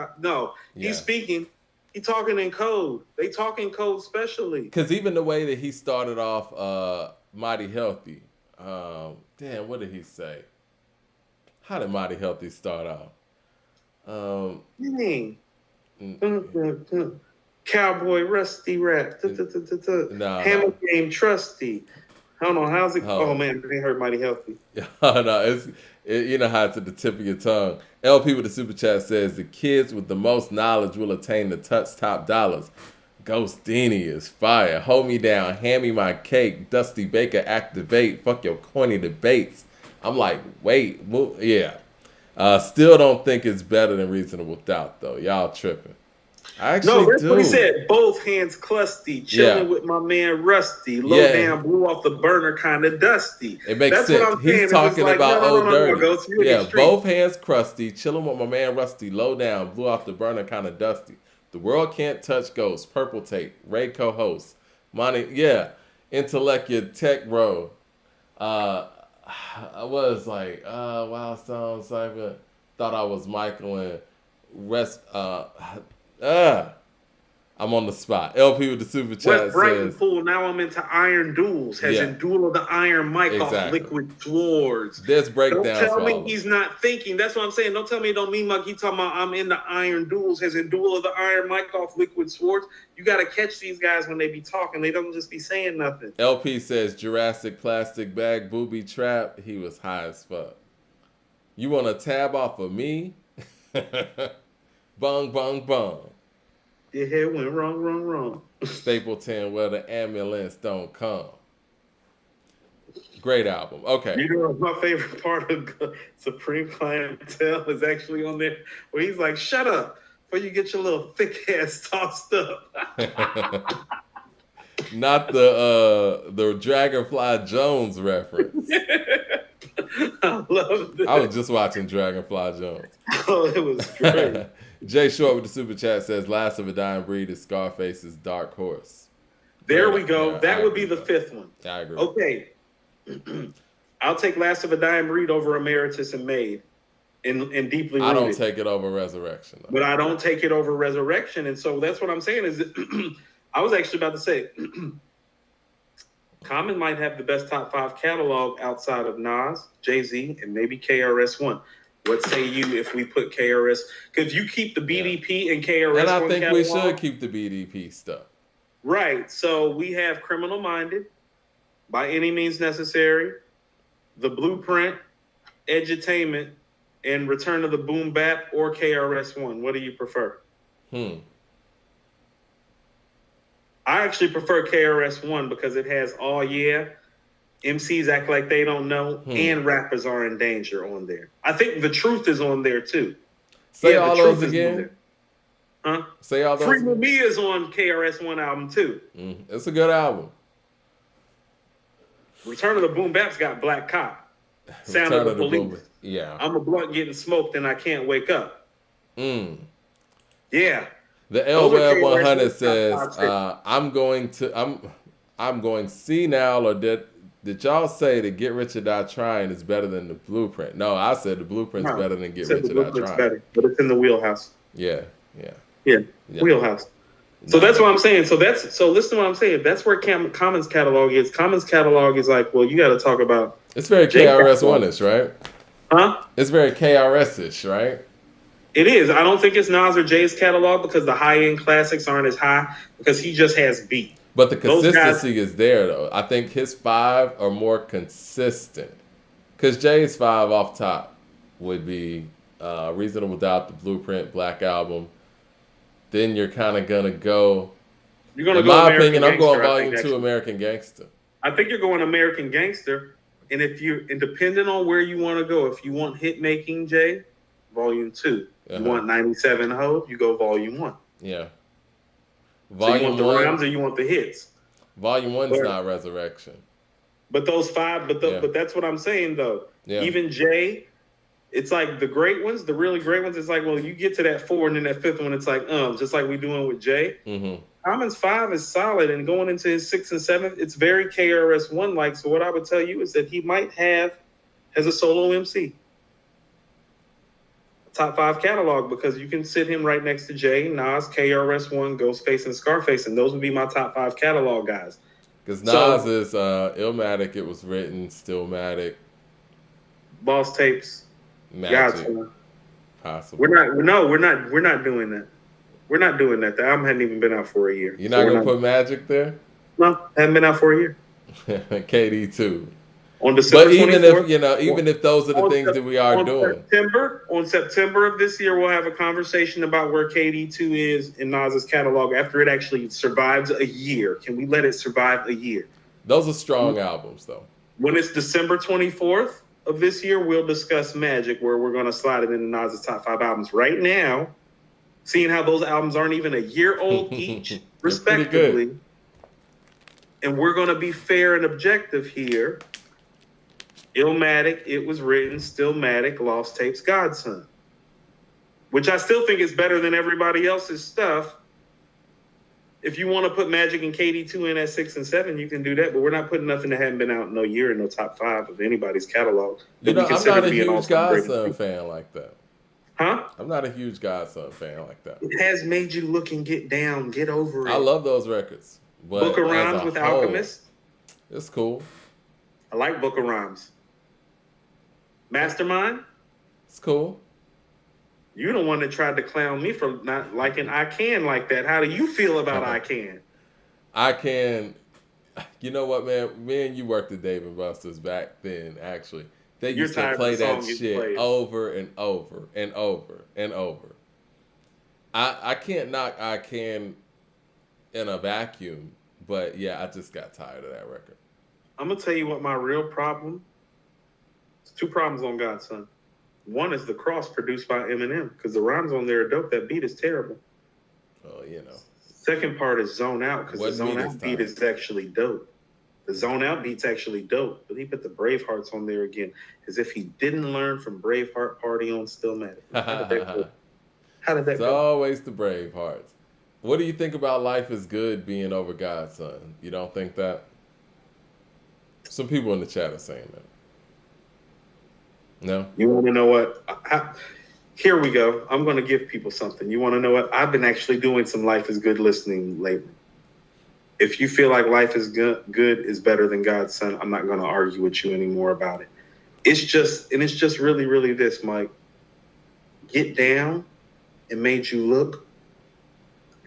he's speaking. He talking in code. They talk in code specially. Because even the way that he started off Mighty Healthy, damn, what did he say? How did Mighty Healthy start off? Cowboy Rusty Rap. Hammer Game Trusty. I don't know, how's it? Oh man, they heard Mighty Healthy. No, you know how it's at the tip of your tongue. LP with the super chat says the kids with the most knowledge will attain the touch top dollars. Ghostini is fire. Hold me down, hand me my cake. Dusty Baker activate. Fuck your corny debates. I'm like, wait, yeah. Still don't think it's better than Reasonable Doubt though. Y'all tripping. I actually that's what he said. Both hands clusty, chilling with my man Rusty. Low down, blew off the burner, kind of dusty. It makes sense. What I'm He's talking about old dirty. Both hands crusty, chilling with my man Rusty. Low down, blew off the burner, kind of dusty. The world can't touch Ghost. Purple Tape. Ray co-host. Money. Intellect Tech Bro. I was like, Wild Stone Cypher. Thought I was Michael and rest. I'm on the spot. LP with the super chat West Brighton Pool. Now I'm into Iron Duels. Has in Duel of the Iron Mic off Liquid Swords. There's breakdowns. Don't tell me he's not thinking. That's what I'm saying. Don't tell me it don't mean like he talking about I'm in the Iron Duels. Has in Duel of the Iron Mic off Liquid Swords. You got to catch these guys when they be talking. They don't just be saying nothing. LP says Jurassic Plastic Bag Booby Trap. He was high as fuck. You want a tab off of me? Bung, bung, bung. Your head went wrong. Stapleton, where the ambulance don't come. Great album. Okay. You know, my favorite part of Supreme Clientele is actually on there where he's like, shut up before you get your little thick ass tossed up. Not the Dragonfly Jones reference. I love it. I was just watching Dragonfly Jones. Oh, it was great. Jay Short with the super chat says, "Last of a Dying Breed is Scarface's Dark Horse." There we go. That would be the 5th one. I agree. Okay. I'll take Last of a Dying Breed over Emeritus and Made. And Deeply Rooted. I don't take it over Resurrection, though. But I don't take it over Resurrection. And so that's what I'm saying is that I was actually about to say Common might have the best top 5 catalog outside of Nas, Jay-Z, and maybe KRS-One. What say you if we put KRS? Because you keep the BDP and KRS-One and I think catalog. we should keep the BDP stuff. Right. So we have Criminal Minded, By Any Means Necessary, The Blueprint, Edutainment, and Return of the Boom Bap or KRS-One. What do you prefer? I actually prefer KRS-One because it has All Yeah, MCs Act Like They Don't Know, and Rappers Are in Danger on there. I think The Truth is on there too. Say all those again. Huh? Say all those. Free With Me is on KRS-One album too. It's a good album. Return of the Boom Bap's got Black Cop. Sound of the Police. Yeah. I'm a blunt getting smoked and I can't wake up. Yeah. The L-Web 100 says, I'm going senile, or did y'all say that Get Rich or Die Trying is better than The Blueprint? No, I said The Blueprint's better than Get Rich or Die Trying. Better, but it's in the wheelhouse. Yeah. Wheelhouse. So that's what I'm saying. So listen to what I'm saying. That's where Common's catalog is. Common's catalog is like, well, you got to talk about. It's very KRS-One-ish, right? Huh? It's very KRS-ish, right? It is. I don't think it's Nas or Jay's catalog because the high-end classics aren't as high because he just has beat. But the consistency is there, though. I think his 5 are more consistent. Because Jay's 5 off top would be Reasonable Doubt, The Blueprint, Black Album. Then you're kind of going to go... You're going to in go my American opinion, I'm going Gangster, Volume 2 American Gangster. I think you're going American Gangster. And depending on where you want to go, if you want hit making, Jay, Volume 2. You want 97 Ho, you go Volume 1. Yeah. So you want the rhymes or you want the hits? Volume 1's not Resurrection. But those 5, but that's what I'm saying though. Yeah. Even Jay, it's like the great ones, the really great ones, it's like, well, you get to that 4 and then that 5th one, it's like, just like we doing with Jay. Common's 5 is solid, and going into his 6th and 7th, it's very KRS-One like. So what I would tell you is that he might have, as a solo MC, top 5 catalog, because you can sit him right next to Jay, Nas, KRS-One, Ghostface, and Scarface, and those would be my top 5 catalog guys. Because Nas is Illmatic, It Was Written, Stillmatic, Boss Tapes, Magic, possible. We're not doing that. We're not doing that. The album hadn't even been out for a year. You're not gonna put Magic there? No, hadn't been out for a year. KD too. On December 24th, even if those are the things that we are doing. On September of this year, we'll have a conversation about where KD2 is in Nas's catalog after it actually survives a year. Can we let it survive a year? Those are strong albums, though. When it's December 24th of this year, we'll discuss Magic, where we're going to slide it into Nas's top 5 albums. Right now, seeing how those albums aren't even a year old each, respectively, and we're going to be fair and objective here. Illmatic, It Was Written, Stillmatic, Lost Tapes, Godson. Which I still think is better than everybody else's stuff. If you want to put Magic and KD2 in at 6 and 7, you can do that, but we're not putting nothing that hadn't been out in no year in no top 5 of anybody's catalog. I'm not a huge Godson fan like that. Huh? I'm not a huge Godson fan like that. It has made you look and get down, get over it. I love those records. But Book of Rhymes with Alchemist. It's cool. I like Book of Rhymes. Mastermind? It's cool. You're the one that tried to clown me for not liking I Can like that. How do you feel about I Can? I Can. You know what, man? Me and you worked at Dave & Buster's back then, actually. They used to play that shit over and over and over and over. I can't knock I Can in a vacuum, but yeah, I just got tired of that record. I'm going to tell you what my real problem. There's 2 problems on Godson. One is the cross produced by Eminem, because the rhymes on there are dope. That beat is terrible. Oh, Second part is Zone Out, because the Zone Out beat is actually dope. The Zone Out beat's actually dope, but he put the Bravehearts on there again, as if he didn't learn from Braveheart Party on Stillmatic. How did that go? It's always the Bravehearts. What do you think about Life Is Good being over Godson? You don't think that? Some people in the chat are saying that. No? You want to know what? Here we go. I'm going to give people something. You want to know what? I've been actually doing some Life Is Good listening lately. If you feel like life is good is better than God's son, I'm not going to argue with you anymore about it. It's just really, really this, Mike. Get Down and Made You Look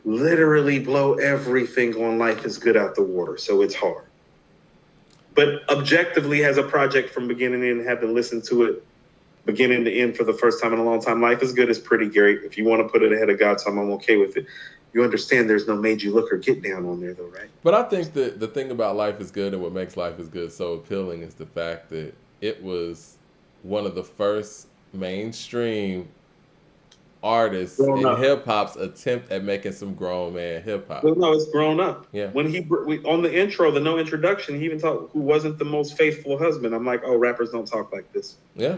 literally blow everything on Life is Good out the water. So it's hard. But objectively, as a project from beginning to end, had to listen to it beginning to end for the first time in a long time. Life is Good is pretty great. If you want to put it ahead of God's son, I'm okay with it. You understand there's no Made You Look or Get Down on there, though, right? But I think that the thing about Life is Good and what makes Life is Good so appealing is the fact that it was one of the first mainstream artists in hip hop's attempt at making some grown man hip hop. Well, no, it's grown up. Yeah. When on the intro, the no introduction, he even talked who wasn't the most faithful husband. I'm like, oh, rappers don't talk like this. Yeah.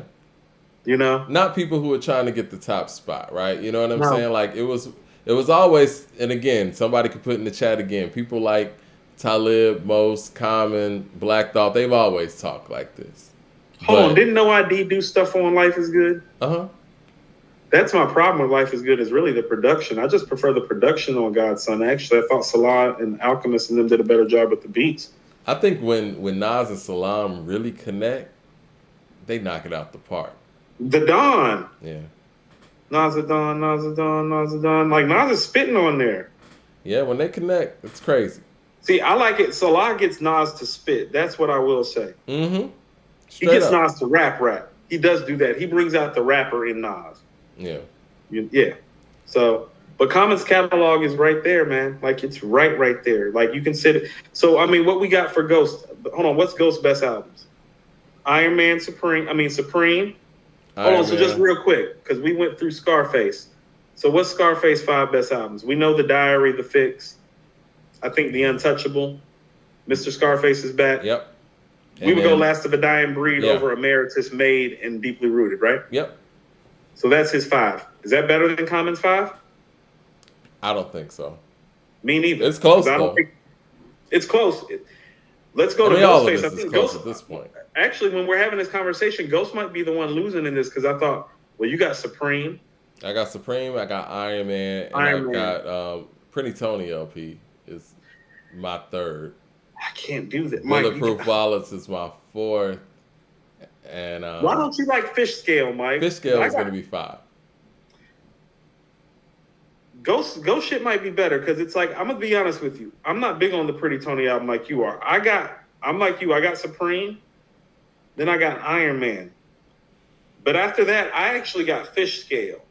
You know, not people who are trying to get the top spot, right? You know what I'm saying? Like it was always, and again, somebody could put in the chat again. People like Talib, Most, Common, Black Thought, they've always talked like this. Hold on, didn't No ID do stuff on Life is Good? Uh-huh. That's my problem with Life is Good is really the production. I just prefer the production on God's Son. Actually, I thought Salah and Alchemist and them did a better job with the beats. I think when Nas and Salam really connect, they knock it out the park. The Don. Yeah. Nas a Don, Nas a Don, Nas a Don. Like, Nas is spitting on there. Yeah, when they connect, it's crazy. See, I like it. Salah gets Nas to spit. That's what I will say. Mm-hmm. He gets Nas to rap. He does do that. He brings out the rapper in Nas. Yeah. Yeah. So, but Common's catalog is right there, man. Like, it's right there. Like, you can sit it. So, I mean, what we got for Ghost? Hold on. What's Ghost's best albums? Iron Man, Supreme. Hold on. So, just real quick, because we went through Scarface. So, what's Scarface 5 best albums? We know The Diary, The Fix. I think The Untouchable. Mr. Scarface is back. Yep. We would go Last of a Dying Breed over Emeritus, Made, and Deeply Rooted, right? Yep. So that's his 5. Is that better than Common's 5? I don't think so. Me neither. It's close, though. It's close. Let's go to Ghostface. I think Ghost at this point. Actually, when we're having this conversation, Ghost might be the one losing in this because I thought, well, you got Supreme. I got Supreme. I got Iron Man. And got Pretty Tony LP is my 3rd. I can't do that. Bulletproof Violence is my 4th. And why don't you like Fish Scale, Mike? Fish Scale is going to be 5. Ghost shit might be better because it's like, I'm gonna be honest with you. I'm not big on the Pretty Tony album like you are. I'm like you. I got Supreme, then I got Iron Man, but after that, I actually got Fish Scale,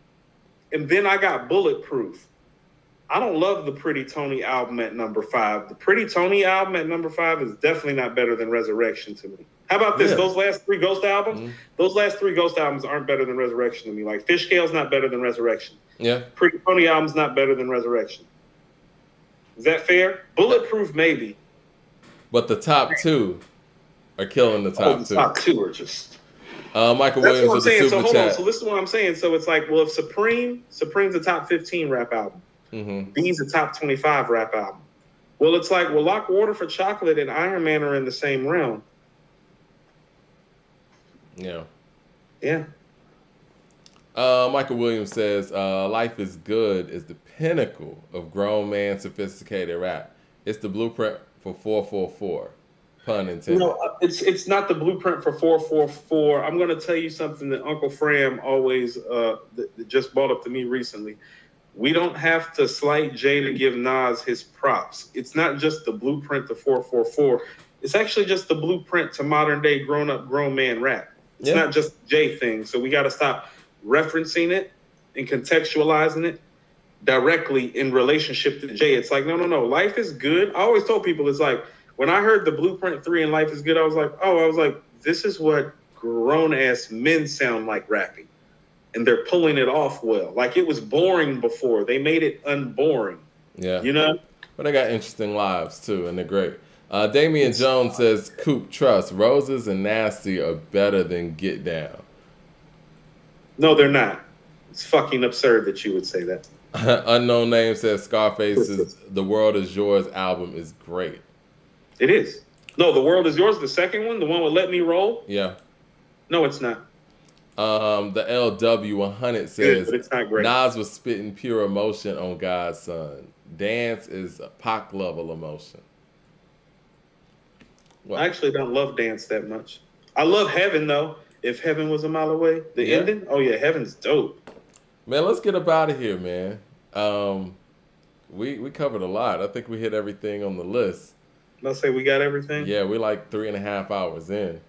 and then I got Bulletproof. I don't love the Pretty Tony album at number 5. The Pretty Tony album at number 5 is definitely not better than Resurrection to me. How about this? Yeah. Those last 3 Ghost albums, those last 3 Ghost albums aren't better than Resurrection to me. Like Fish Scale's not better than Resurrection. Yeah. Pretty Tony album's not better than Resurrection. Is that fair? Bulletproof, maybe. But the top 2 are killing the top 2. The top 2 are just. Michael Williams with the super so hold chat. on. So this is what I'm saying. So it's like, well, if Supreme's a top 15 rap album. B's a top 25 rap album. Well, it's like, well, Lock Water for Chocolate and Iron Man are in the same realm. Yeah. Yeah. Michael Williams says, Life is Good is the pinnacle of grown man sophisticated rap. It's the blueprint for 444. Pun intended. No, it's not the blueprint for 444. I'm going to tell you something that Uncle Fram always that just brought up to me recently. We don't have to slight Jay to give Nas his props. It's not just the blueprint to 444. It's actually just the blueprint to modern day grown man rap. It's not just a Jay thing. So we got to stop referencing it and contextualizing it directly in relationship to Jay. It's like, no. Life is Good. I always told people, it's like, when I heard the Blueprint 3 and Life is Good, I was like, this is what grown ass men sound like rapping. And they're pulling it off well. Like, it was boring before. They made it unboring. Yeah. You know? But they got interesting lives, too, and they're great. Damian Jones says, Coop, trust, Roses and Nasty are better than Get Down. No, they're not. It's fucking absurd that you would say that. Unknown Name says, Scarface's The World Is Yours album is great. It is. No, The World Is Yours, the second one, the one with Let Me Roll? Yeah. No, it's not. The LW100 says, but it's not great. Nas was spitting pure emotion on God's Son. Dance is a Pac level emotion. Well, I actually don't love dance that much. I love Heaven though. If Heaven was a mile away, the ending. Oh yeah, Heaven's dope. man, let's get up out of here, man. We covered a lot. I think we hit everything on the list. Let's say we got everything. Yeah, we're like 3.5 hours in.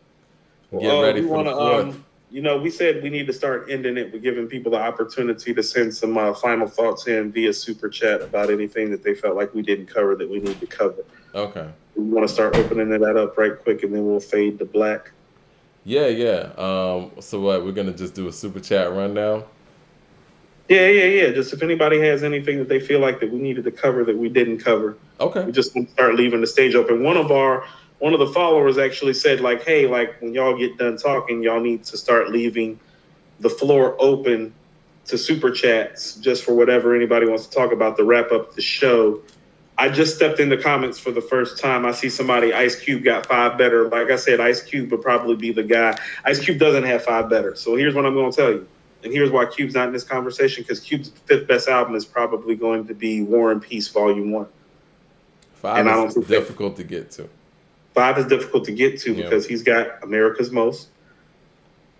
Well, Get ready we for wanna, the fourth. we said we need to start ending it with giving people the opportunity to send some final thoughts in via super chat about anything that they felt like we didn't cover that we need to cover. Okay. We want to start opening that up right quick, and then we'll fade to black. Yeah. So what? We're gonna just do a super chat rundown. Yeah. Just if anybody has anything that they feel like that we needed to cover that we didn't cover, Okay. we just want to start leaving the stage open. One of the followers actually said, like, hey, like when y'all get done talking, y'all need to start leaving the floor open to super chats just for whatever anybody wants to talk about to wrap up the show. I just stepped in the comments for the first time. I see somebody, Ice Cube got 5 better. Like I said, Ice Cube would probably be the guy. Ice Cube doesn't have 5 better. So here's what I'm going to tell you. And here's why Cube's not in this conversation, because Cube's 5th best album is probably going to be War and Peace Volume 1. 5 is difficult to get to. 5 is difficult to get to because he's got America's Most.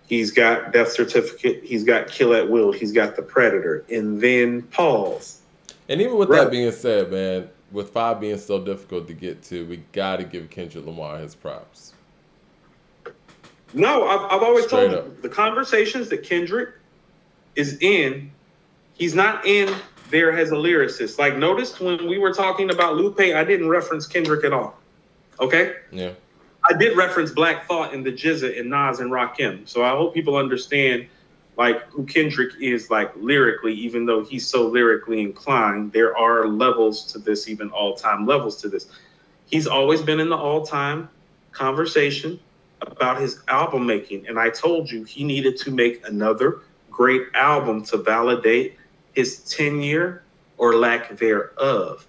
He's got Death Certificate. He's got Kill at Will. He's got The Predator. And then pause. And even with that being said, man, with 5 being so difficult to get to, we got to give Kendrick Lamar his props. No, I've always told you, the conversations that Kendrick is in, he's not in there as a lyricist. Like, notice when we were talking about Lupe, I didn't reference Kendrick at all. Okay? Yeah. I did reference Black Thought and the Jizza and Nas and Rakim. So I hope people understand like who Kendrick is like lyrically, even though he's so lyrically inclined. There are levels to this, even all-time levels to this. He's always been in the all-time conversation about his album making. And I told you he needed to make another great album to validate his tenure or lack thereof.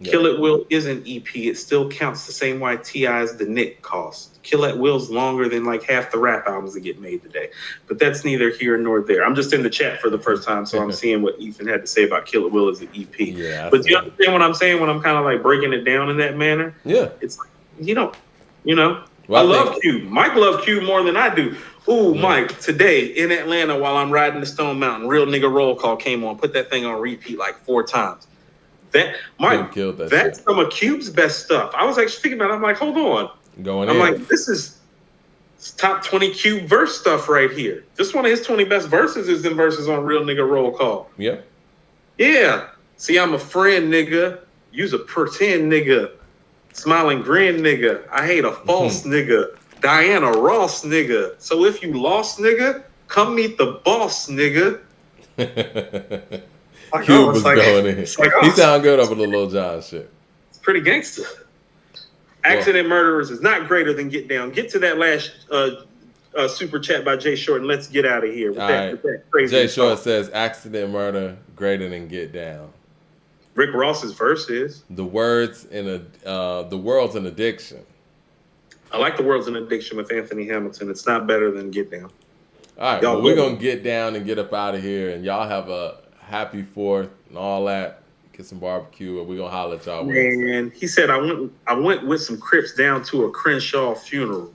Yeah. Kill at Will is an EP. It still counts the same way T.I.'s The Nick cost. Kill at Will's longer than like half the rap albums that get made today. But that's neither here nor there. I'm just in the chat for the first time, so I'm seeing what Ethan had to say about Kill at Will as an EP. Yeah, but do you understand what I'm saying when I'm kind of like breaking it down in that manner? Yeah. It's like, well, I love Cube. Mike loved Cube more than I do. Ooh, yeah. Mike, today in Atlanta while I'm riding the Stone Mountain, Real Nigga Roll Call came on. Put that thing on repeat like 4 times. That's some of Cube's best stuff. I was actually thinking about it. I'm like, hold on. I'm like, this is top 20 Cube verse stuff right here. Just one of his 20 best verses is in verses on Real Nigga Roll Call. Yeah. Yeah. See, I'm a friend, nigga. You's a pretend nigga. Smiling grin, nigga. I hate a false nigga. Diana Ross, nigga. So if you lost, nigga, come meet the boss, nigga. Cube was going in. He sound good over the Lil Jon shit. It's pretty gangster. Accident Murderers is not greater than Get Down. Get to that last super chat by Jay Short and let's get out of here. With that crazy Jay Short says Accident Murder greater than Get Down. Rick Ross's verse is the world's an addiction. I like The World's an Addiction with Anthony Hamilton. It's not better than Get Down. All right, well, we're gonna get down and get up out of here, and y'all have a happy 4th and all that. Get some barbecue, and we're gonna holler at y'all. Man, he said I went with some Crips down to a Crenshaw funeral.